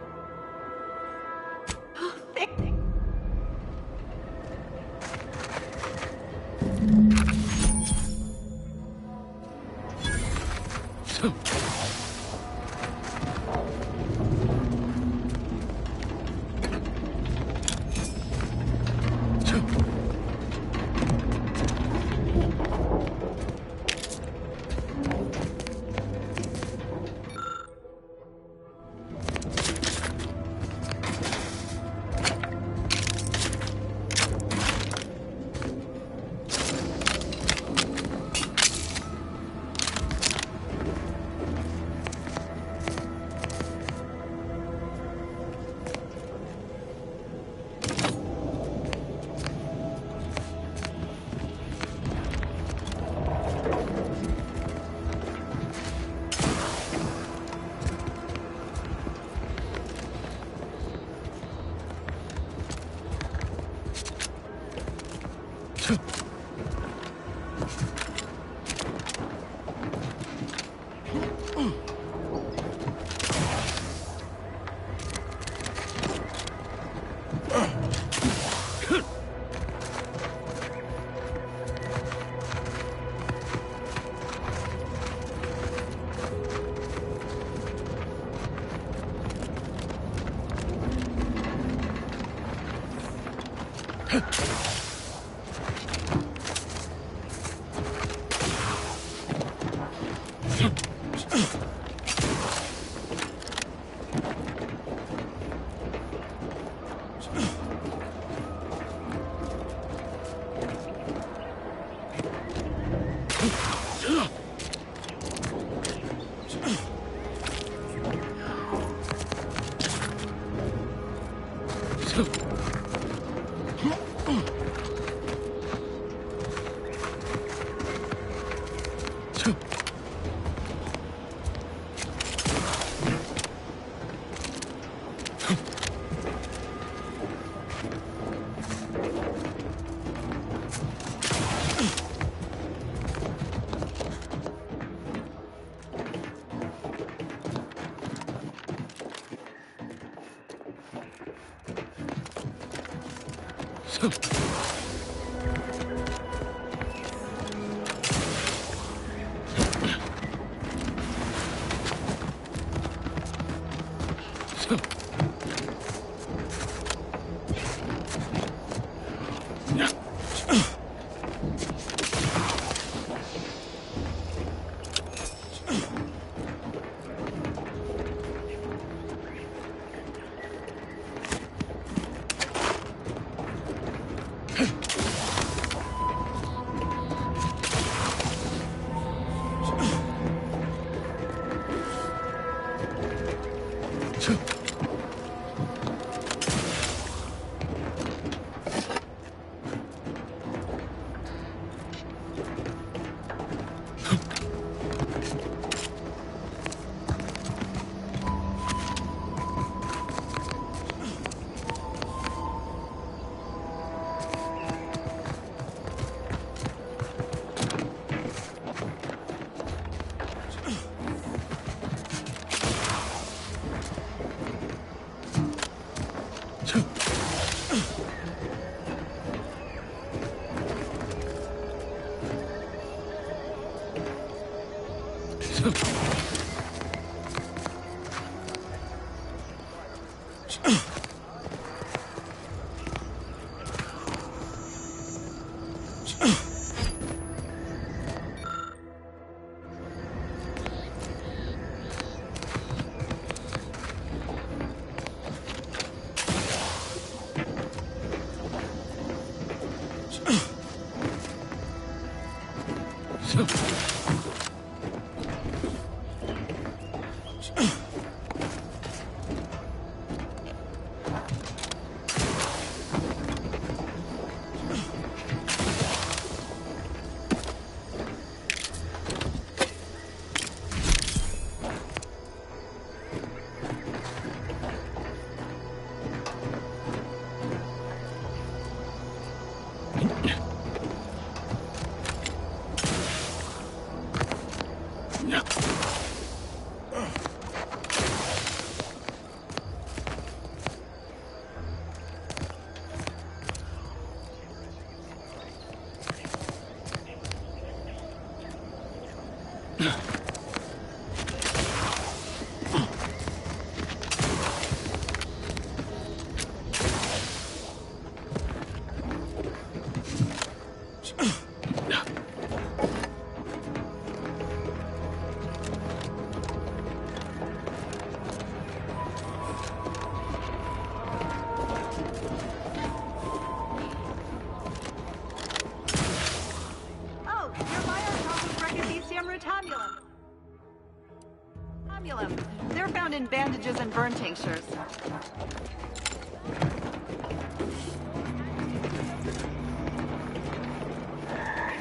They're found in bandages and burn tinctures. If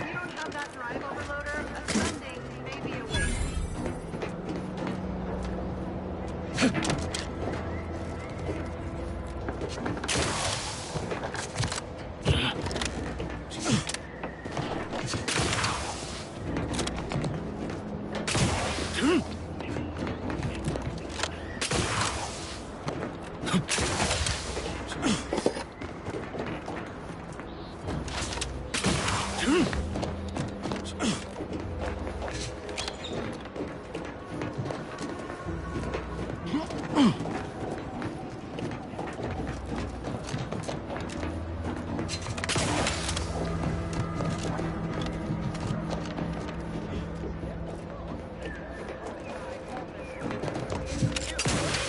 you don't have that drive overloader, a Sunday may be a waste.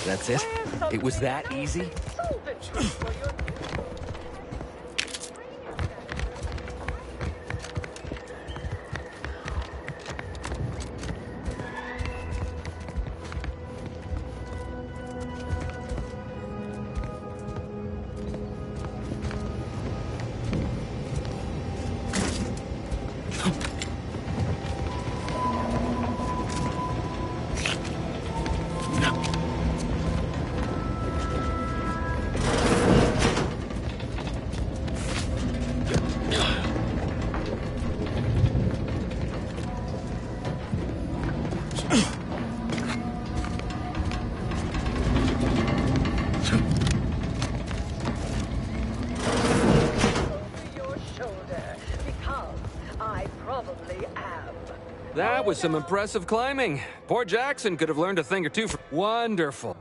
That's it? It was that easy? lovely Ab. That was some impressive climbing. Poor Jackson could have learned a thing or two from... Wonderful.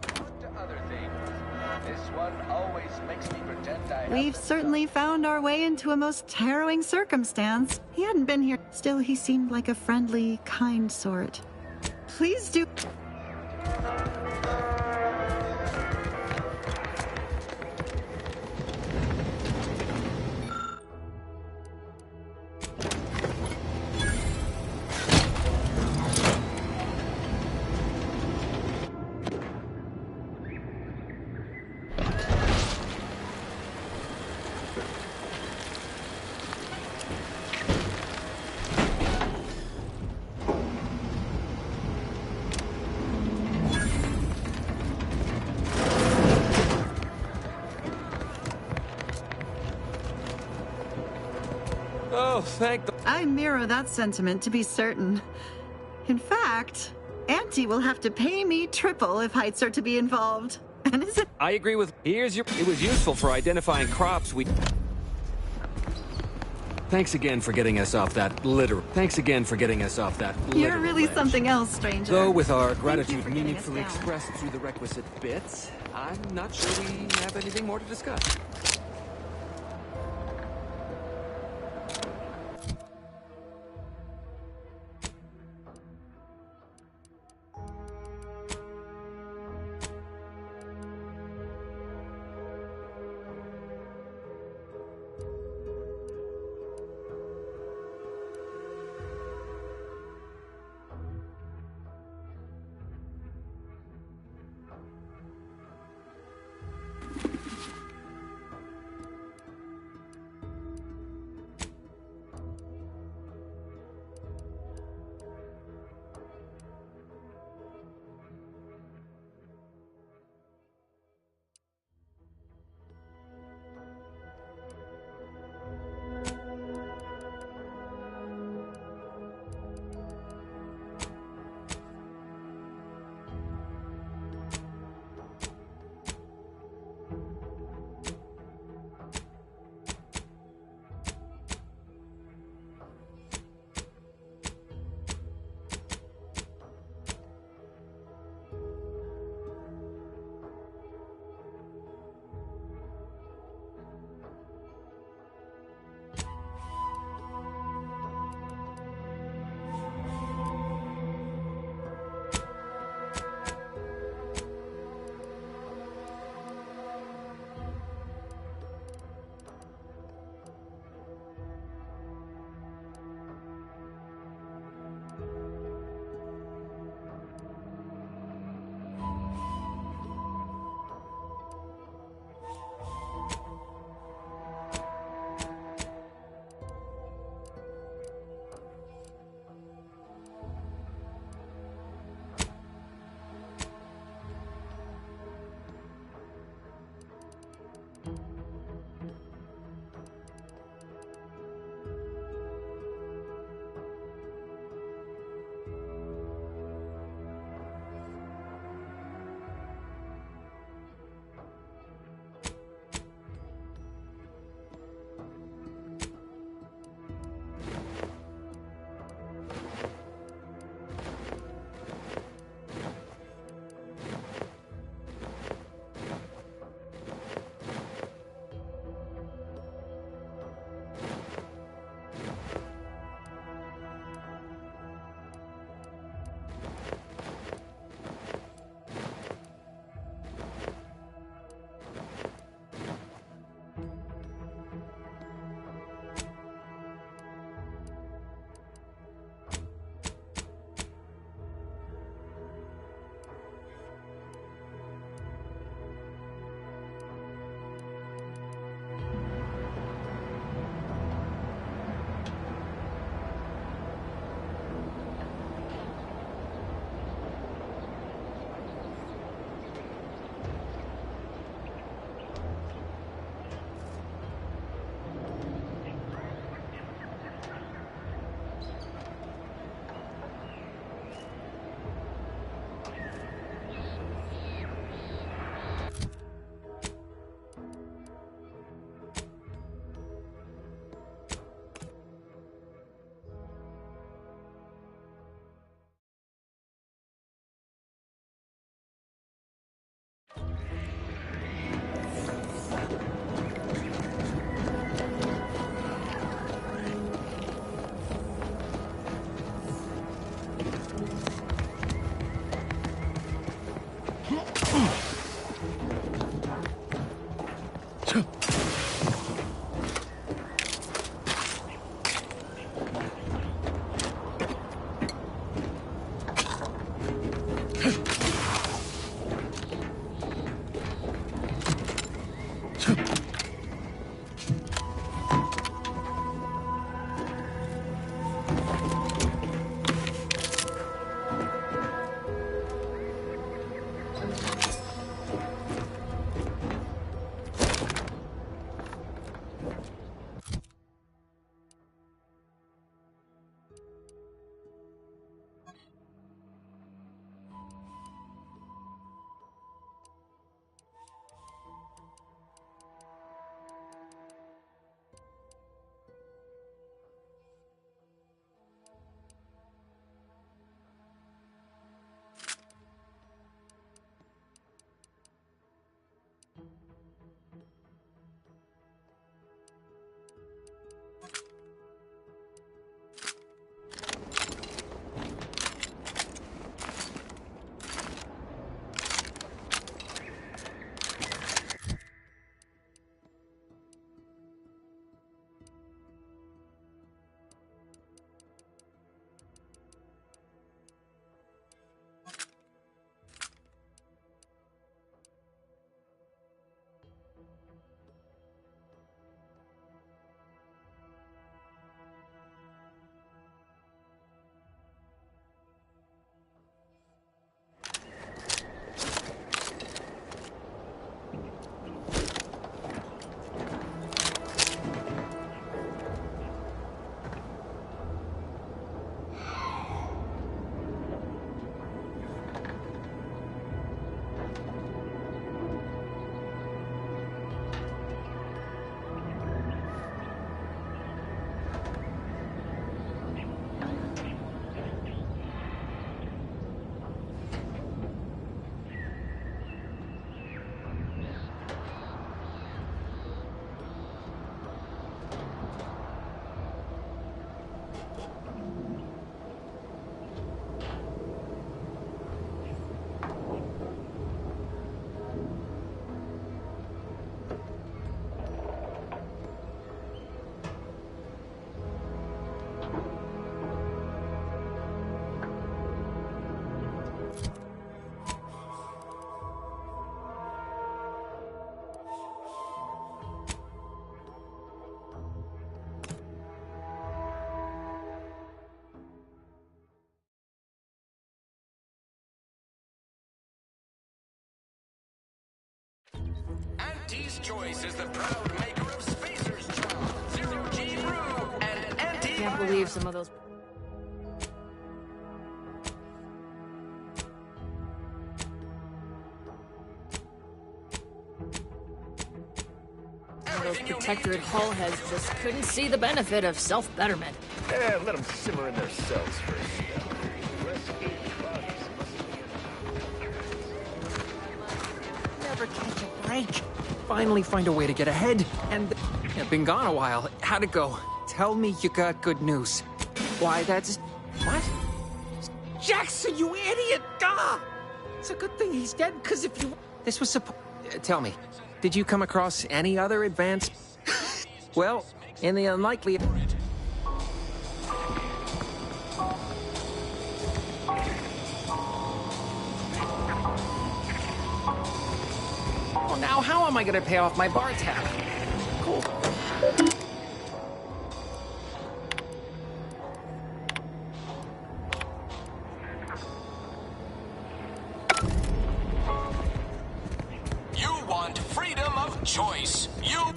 This one always makes me pretend I We've certainly found our way into a most harrowing circumstance. He hadn't been here. Still, he seemed like a friendly, kind sort. Please do... Oh, thank the... I mirror that sentiment, to be certain. In fact, Auntie will have to pay me triple if heights are to be involved. And is it... I agree with... Here's your... It was useful for identifying crops we... Thanks again for getting us off that litter. Thanks again for getting us off that litter. You're really something else, stranger. Though with our Thank you gratitude for getting us meaningfully down. expressed through the requisite bits, I'm not sure we have anything more to discuss. Auntie's Choice is the proud maker of Spacer's Chow, Zero G Brew, and Auntie... Can't believe some of those... Those Protectorate hull heads just couldn't see the benefit of self-betterment. Let them simmer in their cells for a spell. Never catch a break. Finally find a way to get ahead, and I've been gone a while. How'd it go? Tell me you got good news. Why, that's... What? Jackson, you idiot! Duh! It's a good thing he's dead, because if you... This was supposed... Tell me, did you come across any other advanced... Well, in the unlikely... Oh, now how am I going to pay off my bar tab? Cool. You want freedom of choice. You...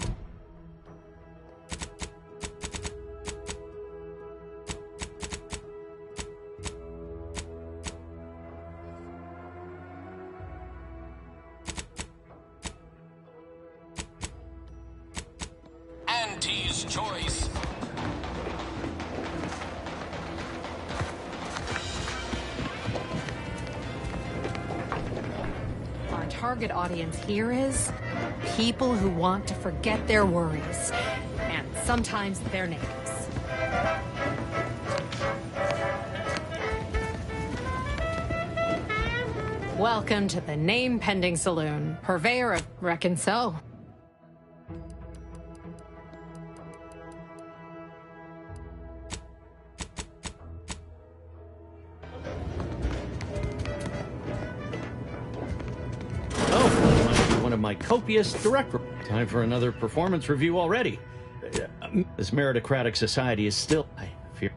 Auntie's Choice. Our target audience here is people who want to forget their worries, and sometimes their names. Welcome to the Name Pending Saloon, purveyor of... Reckon so. One of my copious direct... Time for another performance review already. This meritocratic society is still... I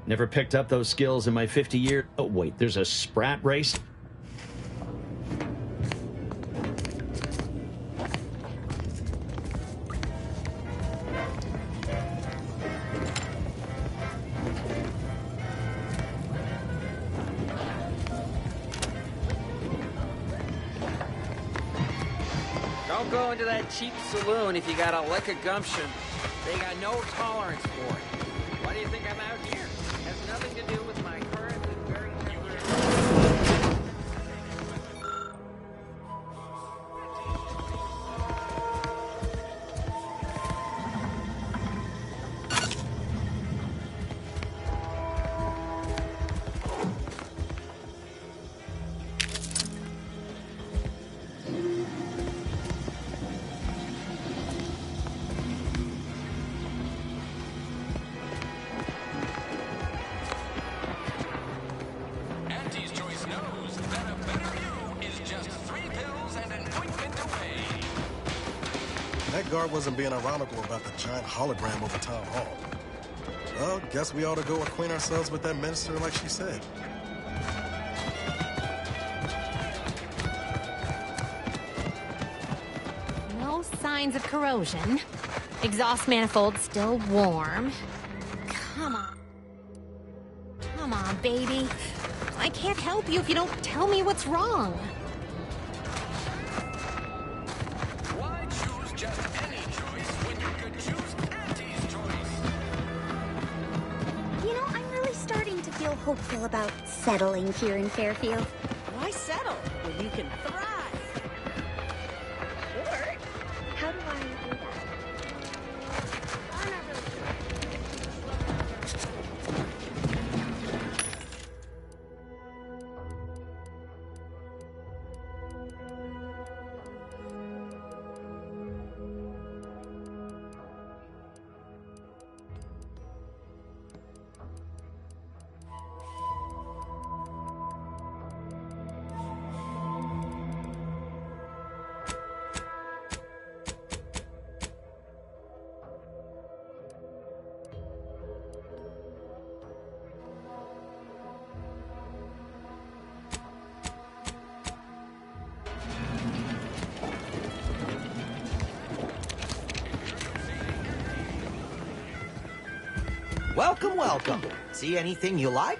Never picked up those skills in my 50 years. Oh, wait, there's a sprat race? Don't go into that cheap saloon if you got a lick of gumption. They got no tolerance for it. Why do you think I'm out here? Has nothing to do with my current and very Auntie's Choice knows that a better you is just 3 pills and an ointment away. That guard wasn't being ironical about the giant hologram over town hall. Well, guess we ought to go acquaint ourselves with that minister like she said. No signs of corrosion. Exhaust manifold still warm. Come on. Come on, baby. I can't help you if you don't tell me what's wrong. Why choose just any choice when you could choose Auntie's Choice? You know, I'm really starting to feel hopeful about settling here in Fairfield. Why settle when you can thrive? Or, how do I do that? I'm not really sure. Welcome, welcome. See anything you like?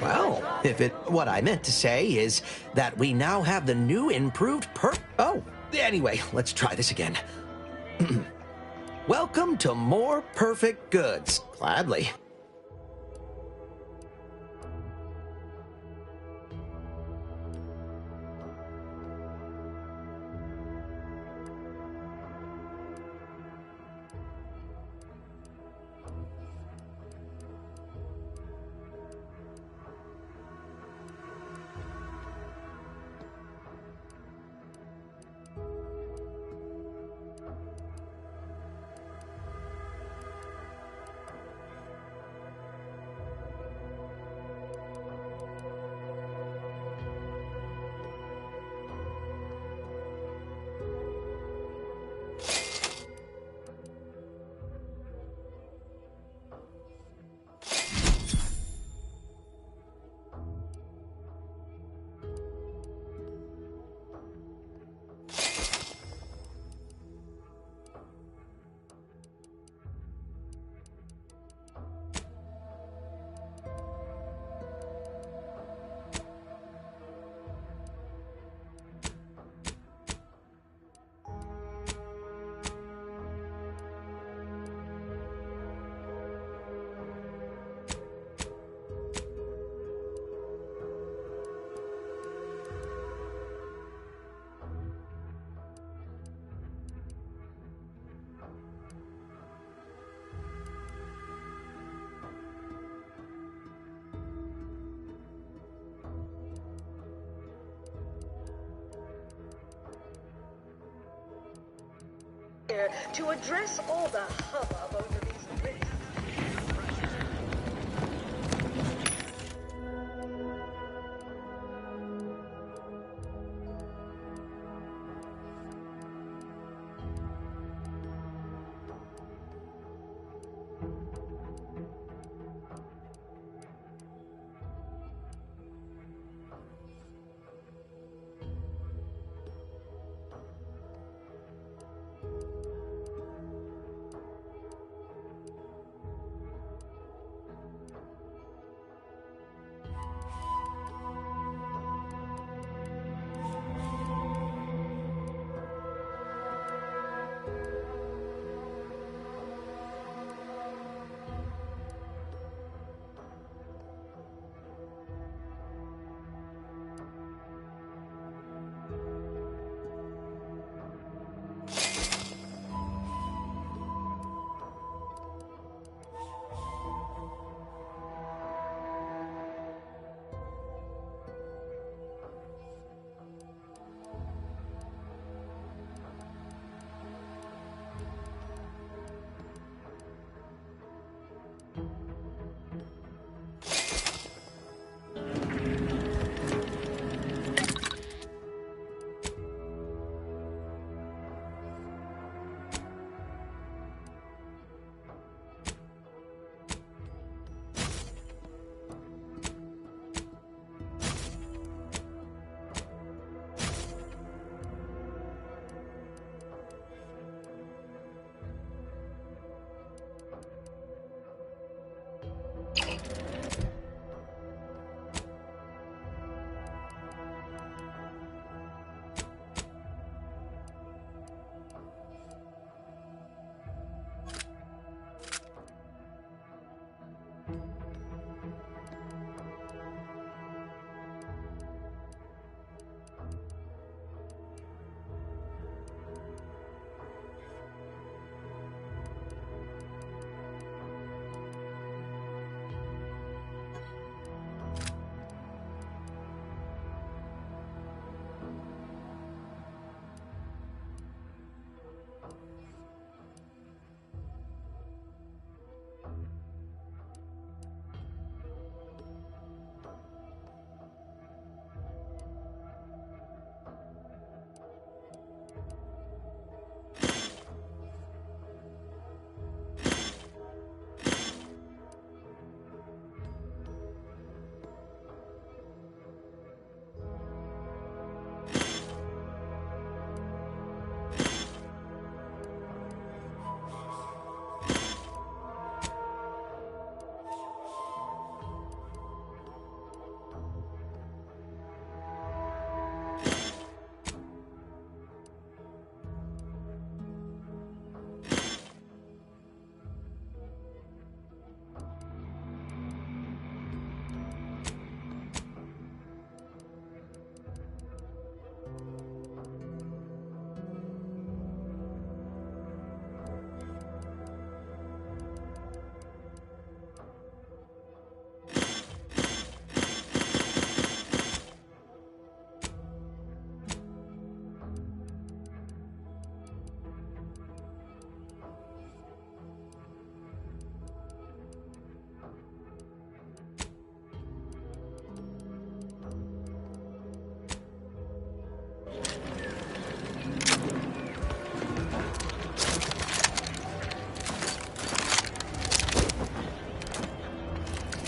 Well, what I meant to say is that we now have the new improved Oh, anyway, let's try this again. Welcome to More Perfect Goods. Gladly. here to address all the hubbub over these risks.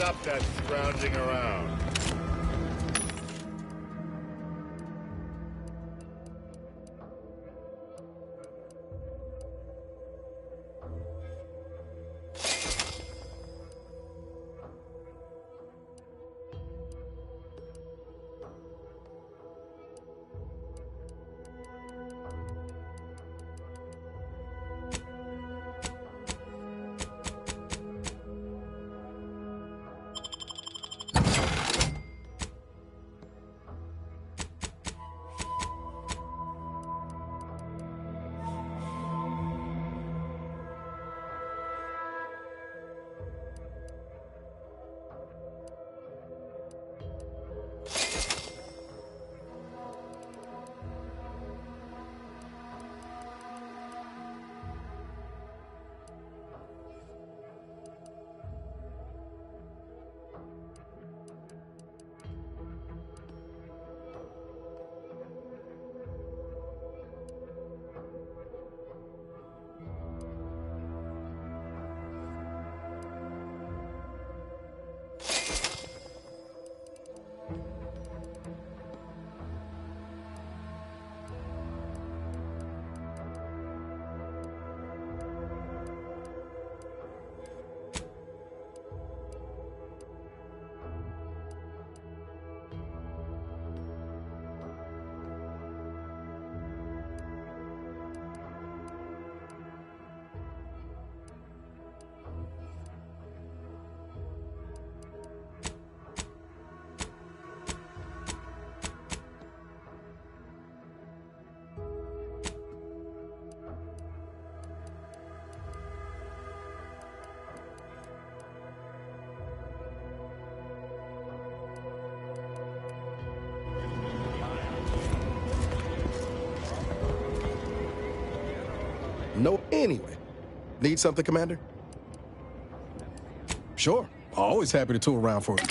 Stop that scrounging around. No, anyway. Need something, Commander? Sure. Always happy to tool around for you.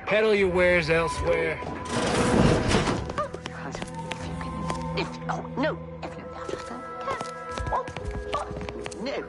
Peddle your wares elsewhere. Oh, no. No.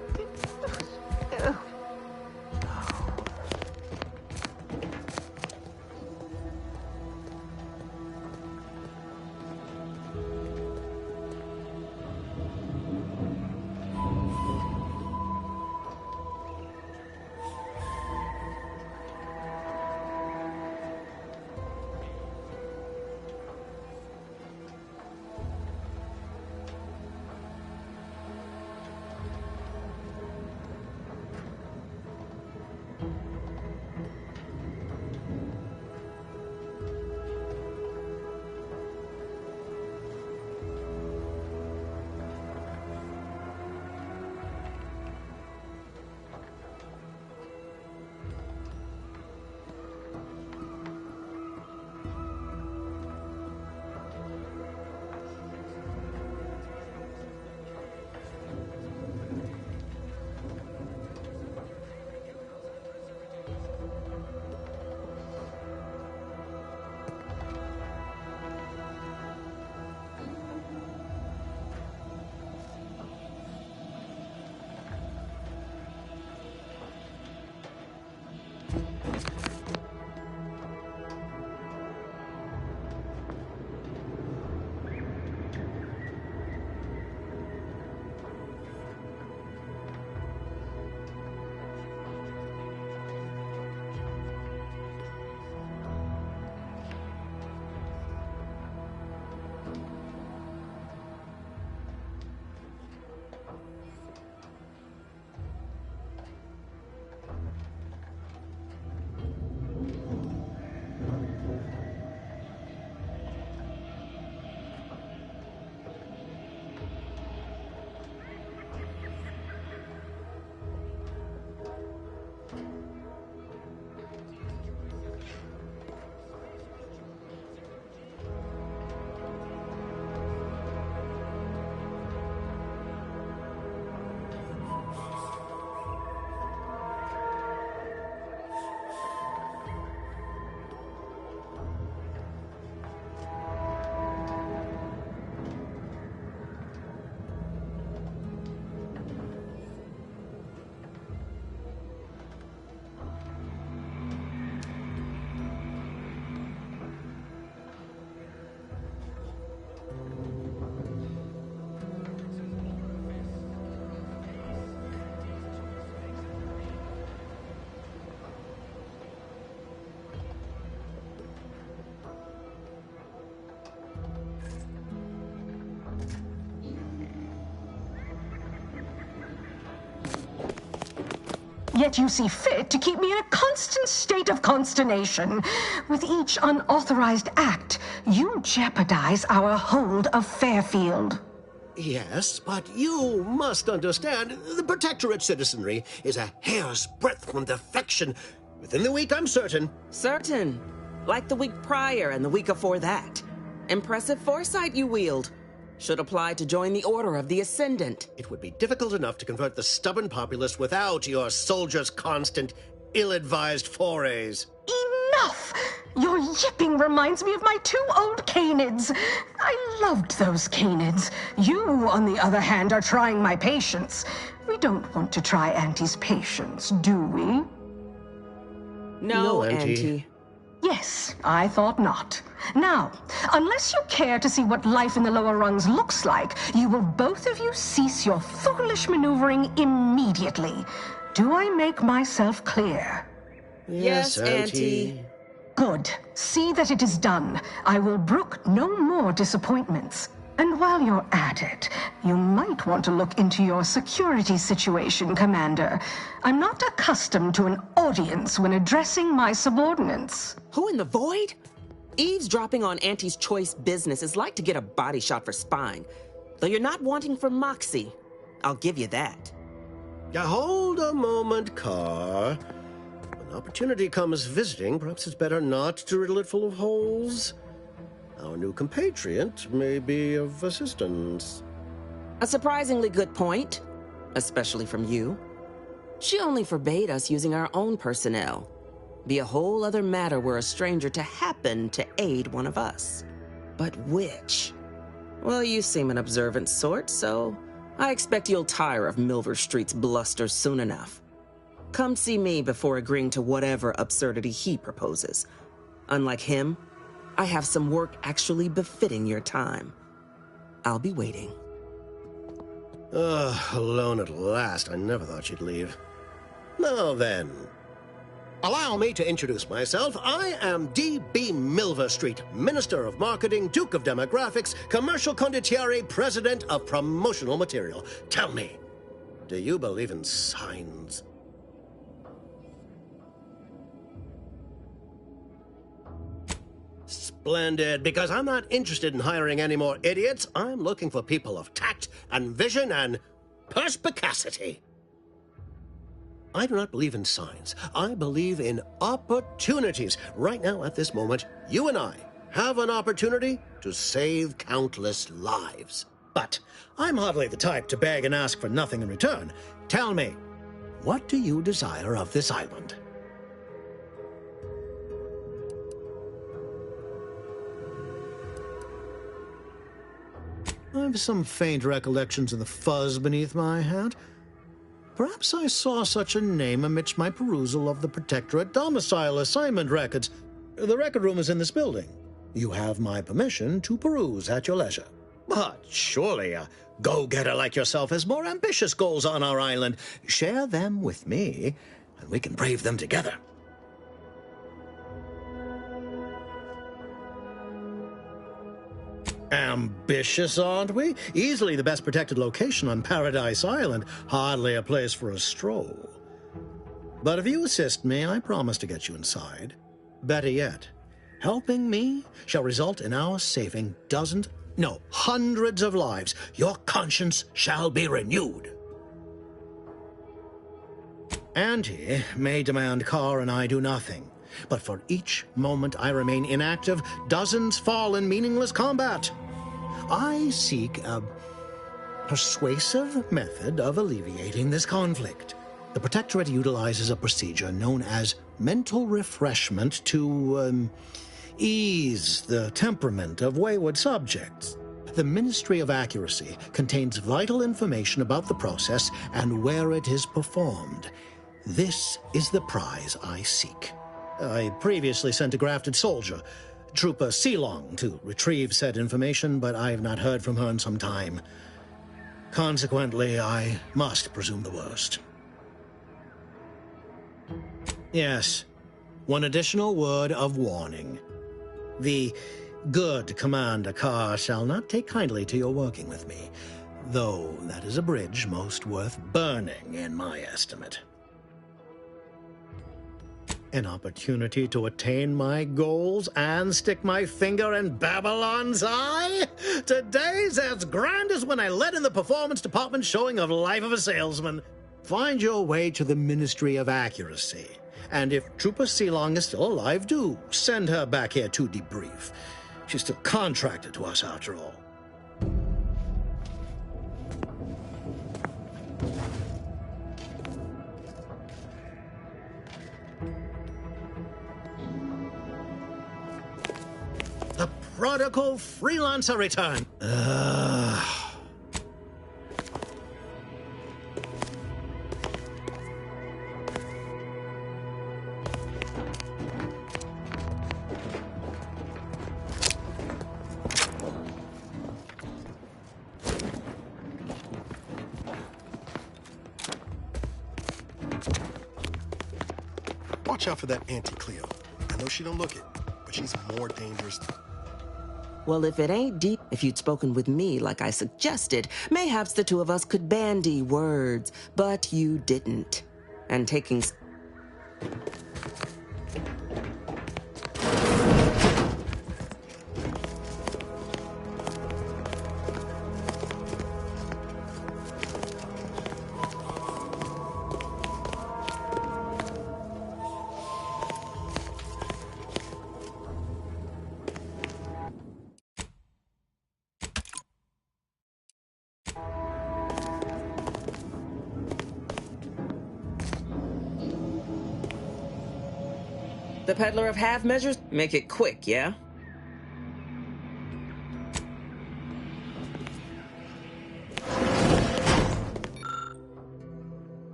Yet you see fit to keep me in a constant state of consternation. With each unauthorized act, you jeopardize our hold of Fairfield. Yes, but you must understand, the Protectorate citizenry is a hair's breadth from defection. Within the week, I'm certain. Certain. Like the week prior and the week before that. Impressive foresight you wield. Should apply to join the Order of the Ascendant. It would be difficult enough to convert the stubborn populace without your soldiers' constant, ill-advised forays. Enough! Your yipping reminds me of my 2 old canids. I loved those canids. You, on the other hand, are trying my patience. We don't want to try Auntie's patience, do we? No, Auntie. Yes, I thought not. Now, unless you care to see what life in the lower rungs looks like, you will both of you cease your foolish maneuvering immediately. Do I make myself clear? Yes, Auntie. Good. See that it is done. I will brook no more disappointments. And while you're at it, you might want to look into your security situation, Commander. I'm not accustomed to an audience when addressing my subordinates. Who in the void? Eavesdropping on Auntie's choice business is like to get a body shot for spying. Though you're not wanting for moxie. I'll give you that. Hold a moment, Carr. When opportunity comes visiting, perhaps it's better not to riddle it full of holes. Our new compatriot may be of assistance. A surprisingly good point, especially from you. She only forbade us using our own personnel. Be a whole other matter were a stranger to happen to aid one of us. But which? Well, you seem an observant sort, so I expect you'll tire of Milver Street's bluster soon enough. Come see me before agreeing to whatever absurdity he proposes. Unlike him, I have some work actually befitting your time. I'll be waiting. Alone at last. I never thought she'd leave. Now then, allow me to introduce myself. I am D.B. Milver Street, Minister of Marketing, Duke of Demographics, Commercial Condottiere, President of Promotional Material. Tell me, do you believe in signs? Splendid, because I'm not interested in hiring any more idiots. I'm looking for people of tact and vision and perspicacity. I do not believe in signs. I believe in opportunities. Right now, at this moment, you and I have an opportunity to save countless lives. But I'm hardly the type to beg and ask for nothing in return. Tell me, what do you desire of this island? I've some faint recollections of the fuzz beneath my hat. Perhaps I saw such a name amidst my perusal of the Protectorate domicile assignment records. The record room is in this building. You have my permission to peruse at your leisure. But surely a go-getter like yourself has more ambitious goals on our island. Share them with me, and we can brave them together. Ambitious, aren't we? Easily the best protected location on Paradise Island. Hardly a place for a stroll. But if you assist me, I promise to get you inside. Better yet, helping me shall result in our saving dozens, no, hundreds of lives. Your conscience shall be renewed. Auntie may demand Carr and I do nothing. But for each moment I remain inactive, dozens fall in meaningless combat. I seek a persuasive method of alleviating this conflict. The Protectorate utilizes a procedure known as mental refreshment to ease the temperament of wayward subjects. The Ministry of Accuracy contains vital information about the process and where it is performed. This is the prize I seek. I previously sent a grafted soldier, Trooper Sealong, to retrieve said information, but I have not heard from her in some time. Consequently, I must presume the worst. Yes, one additional word of warning. The good Commander Carr shall not take kindly to your working with me, though that is a bridge most worth burning in my estimate. An opportunity to attain my goals and stick my finger in Babylon's eye? Today's as grand as when I led in the performance department showing of Life of a Salesman. Find your way to the Ministry of Accuracy. And if Trooper Sealong is still alive, do send her back here to debrief. She's still contracted to us after all. The prodigal freelancer return. Watch out for that Auntie Cleo. I know she don't look it, but she's more dangerous. Well, if it ain't deep, if you'd spoken with me like I suggested, mayhaps the two of us could bandy words, but you didn't. And taking... The peddler of half measures? Make it quick, yeah?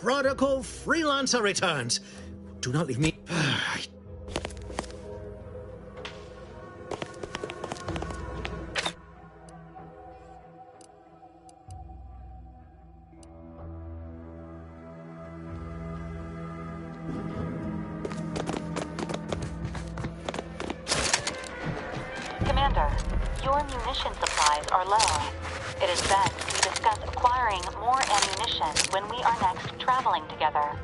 Prodigal freelancer returns. Do not leave me. Commander, your munition supplies are low. It is best we discuss acquiring more ammunition when we are next traveling together.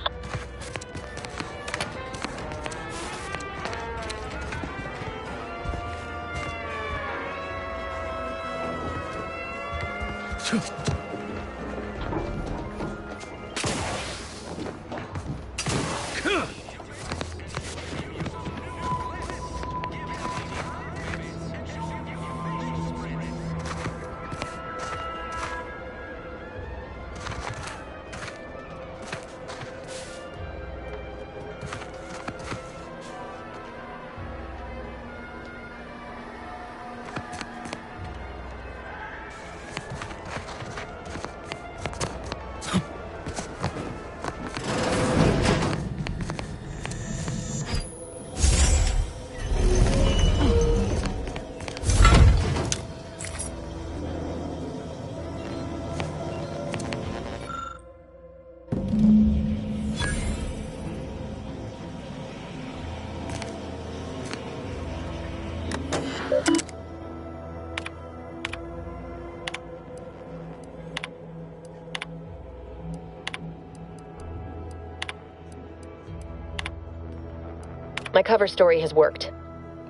My cover story has worked.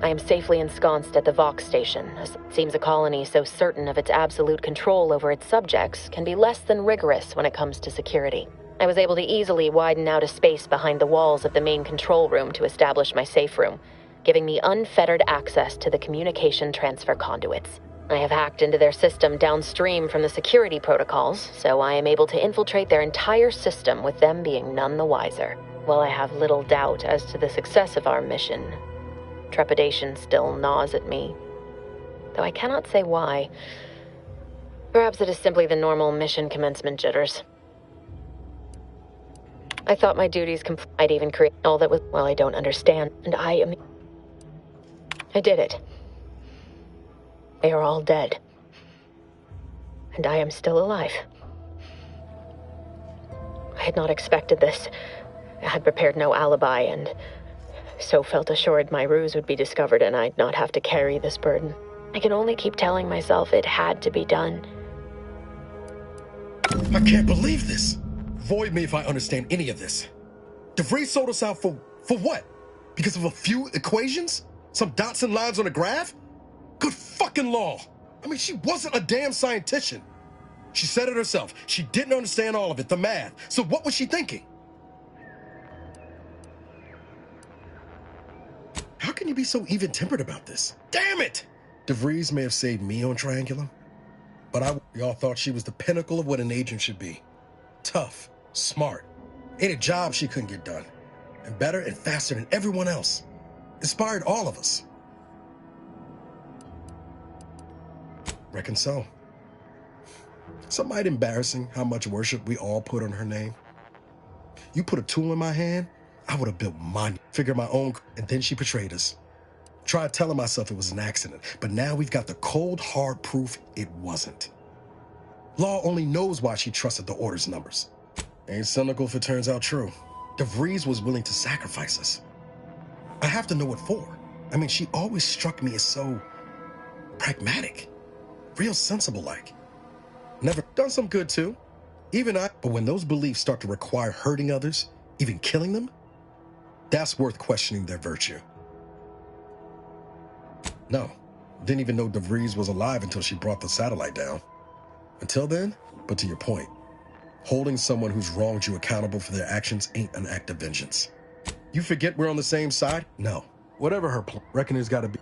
I am safely ensconced at the Vox station. It seems a colony so certain of its absolute control over its subjects can be less than rigorous when it comes to security. I was able to easily widen out a space behind the walls of the main control room to establish my safe room, giving me unfettered access to the communication transfer conduits. I have hacked into their system downstream from the security protocols, so I am able to infiltrate their entire system with them being none the wiser. While I have little doubt as to the success of our mission, trepidation still gnaws at me, though I cannot say why. Perhaps it is simply the normal mission commencement jitters. I thought my duties I'd even create all that was, well, I don't understand, and I did it. They are all dead. and I am still alive. I had not expected this. I had prepared no alibi, and so felt assured my ruse would be discovered and I'd not have to carry this burden. I can only keep telling myself it had to be done. I can't believe this. Void me if I understand any of this. DeVries sold us out for what? Because of a few equations? Some dots and lines on a graph? Good fucking law. I mean, she wasn't a damn scientist. She said it herself. She didn't understand all of it, the math. So what was she thinking? How can you be so even-tempered about this? Damn it! DeVries may have saved me on Triangulum, but y'all thought she was the pinnacle of what an agent should be. Tough, smart, ain't a job she couldn't get done. And better and faster than everyone else. Inspired all of us. Reckon so. Some might embarrassing how much worship we all put on her name. You put a tool in my hand, I would have built mine, figured my own, and then she betrayed us. Tried telling myself it was an accident, but now we've got the cold, hard proof it wasn't. Law only knows why she trusted the Order's numbers. Ain't cynical if it turns out true. DeVries was willing to sacrifice us. I have to know what for. I mean, she always struck me as so pragmatic, real sensible-like. Never done some good too, but when those beliefs start to require hurting others, even killing them, that's worth questioning their virtue. No, didn't even know DeVries was alive until she brought the satellite down. Until then, but to your point, holding someone who's wronged you accountable for their actions ain't an act of vengeance. You forget we're on the same side? No. Whatever her plan, reckon there's gotta be.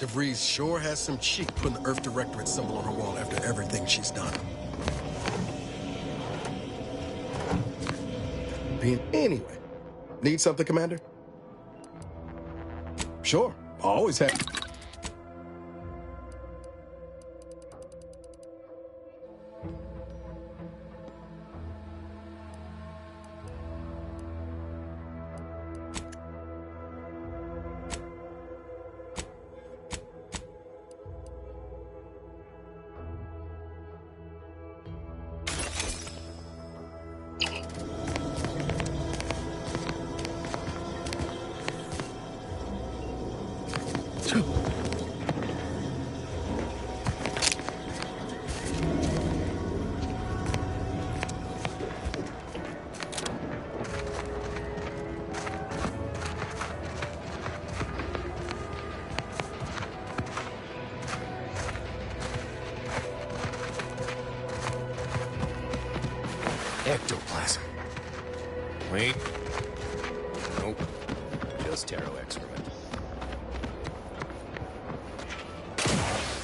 DeVries sure has some cheek putting the Earth Directorate symbol on her wall after everything she's done. Anyway, need something, Commander? Sure, always have. Ectoplasm. Wait. Nope. Just Taro excrement.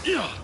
Yeah.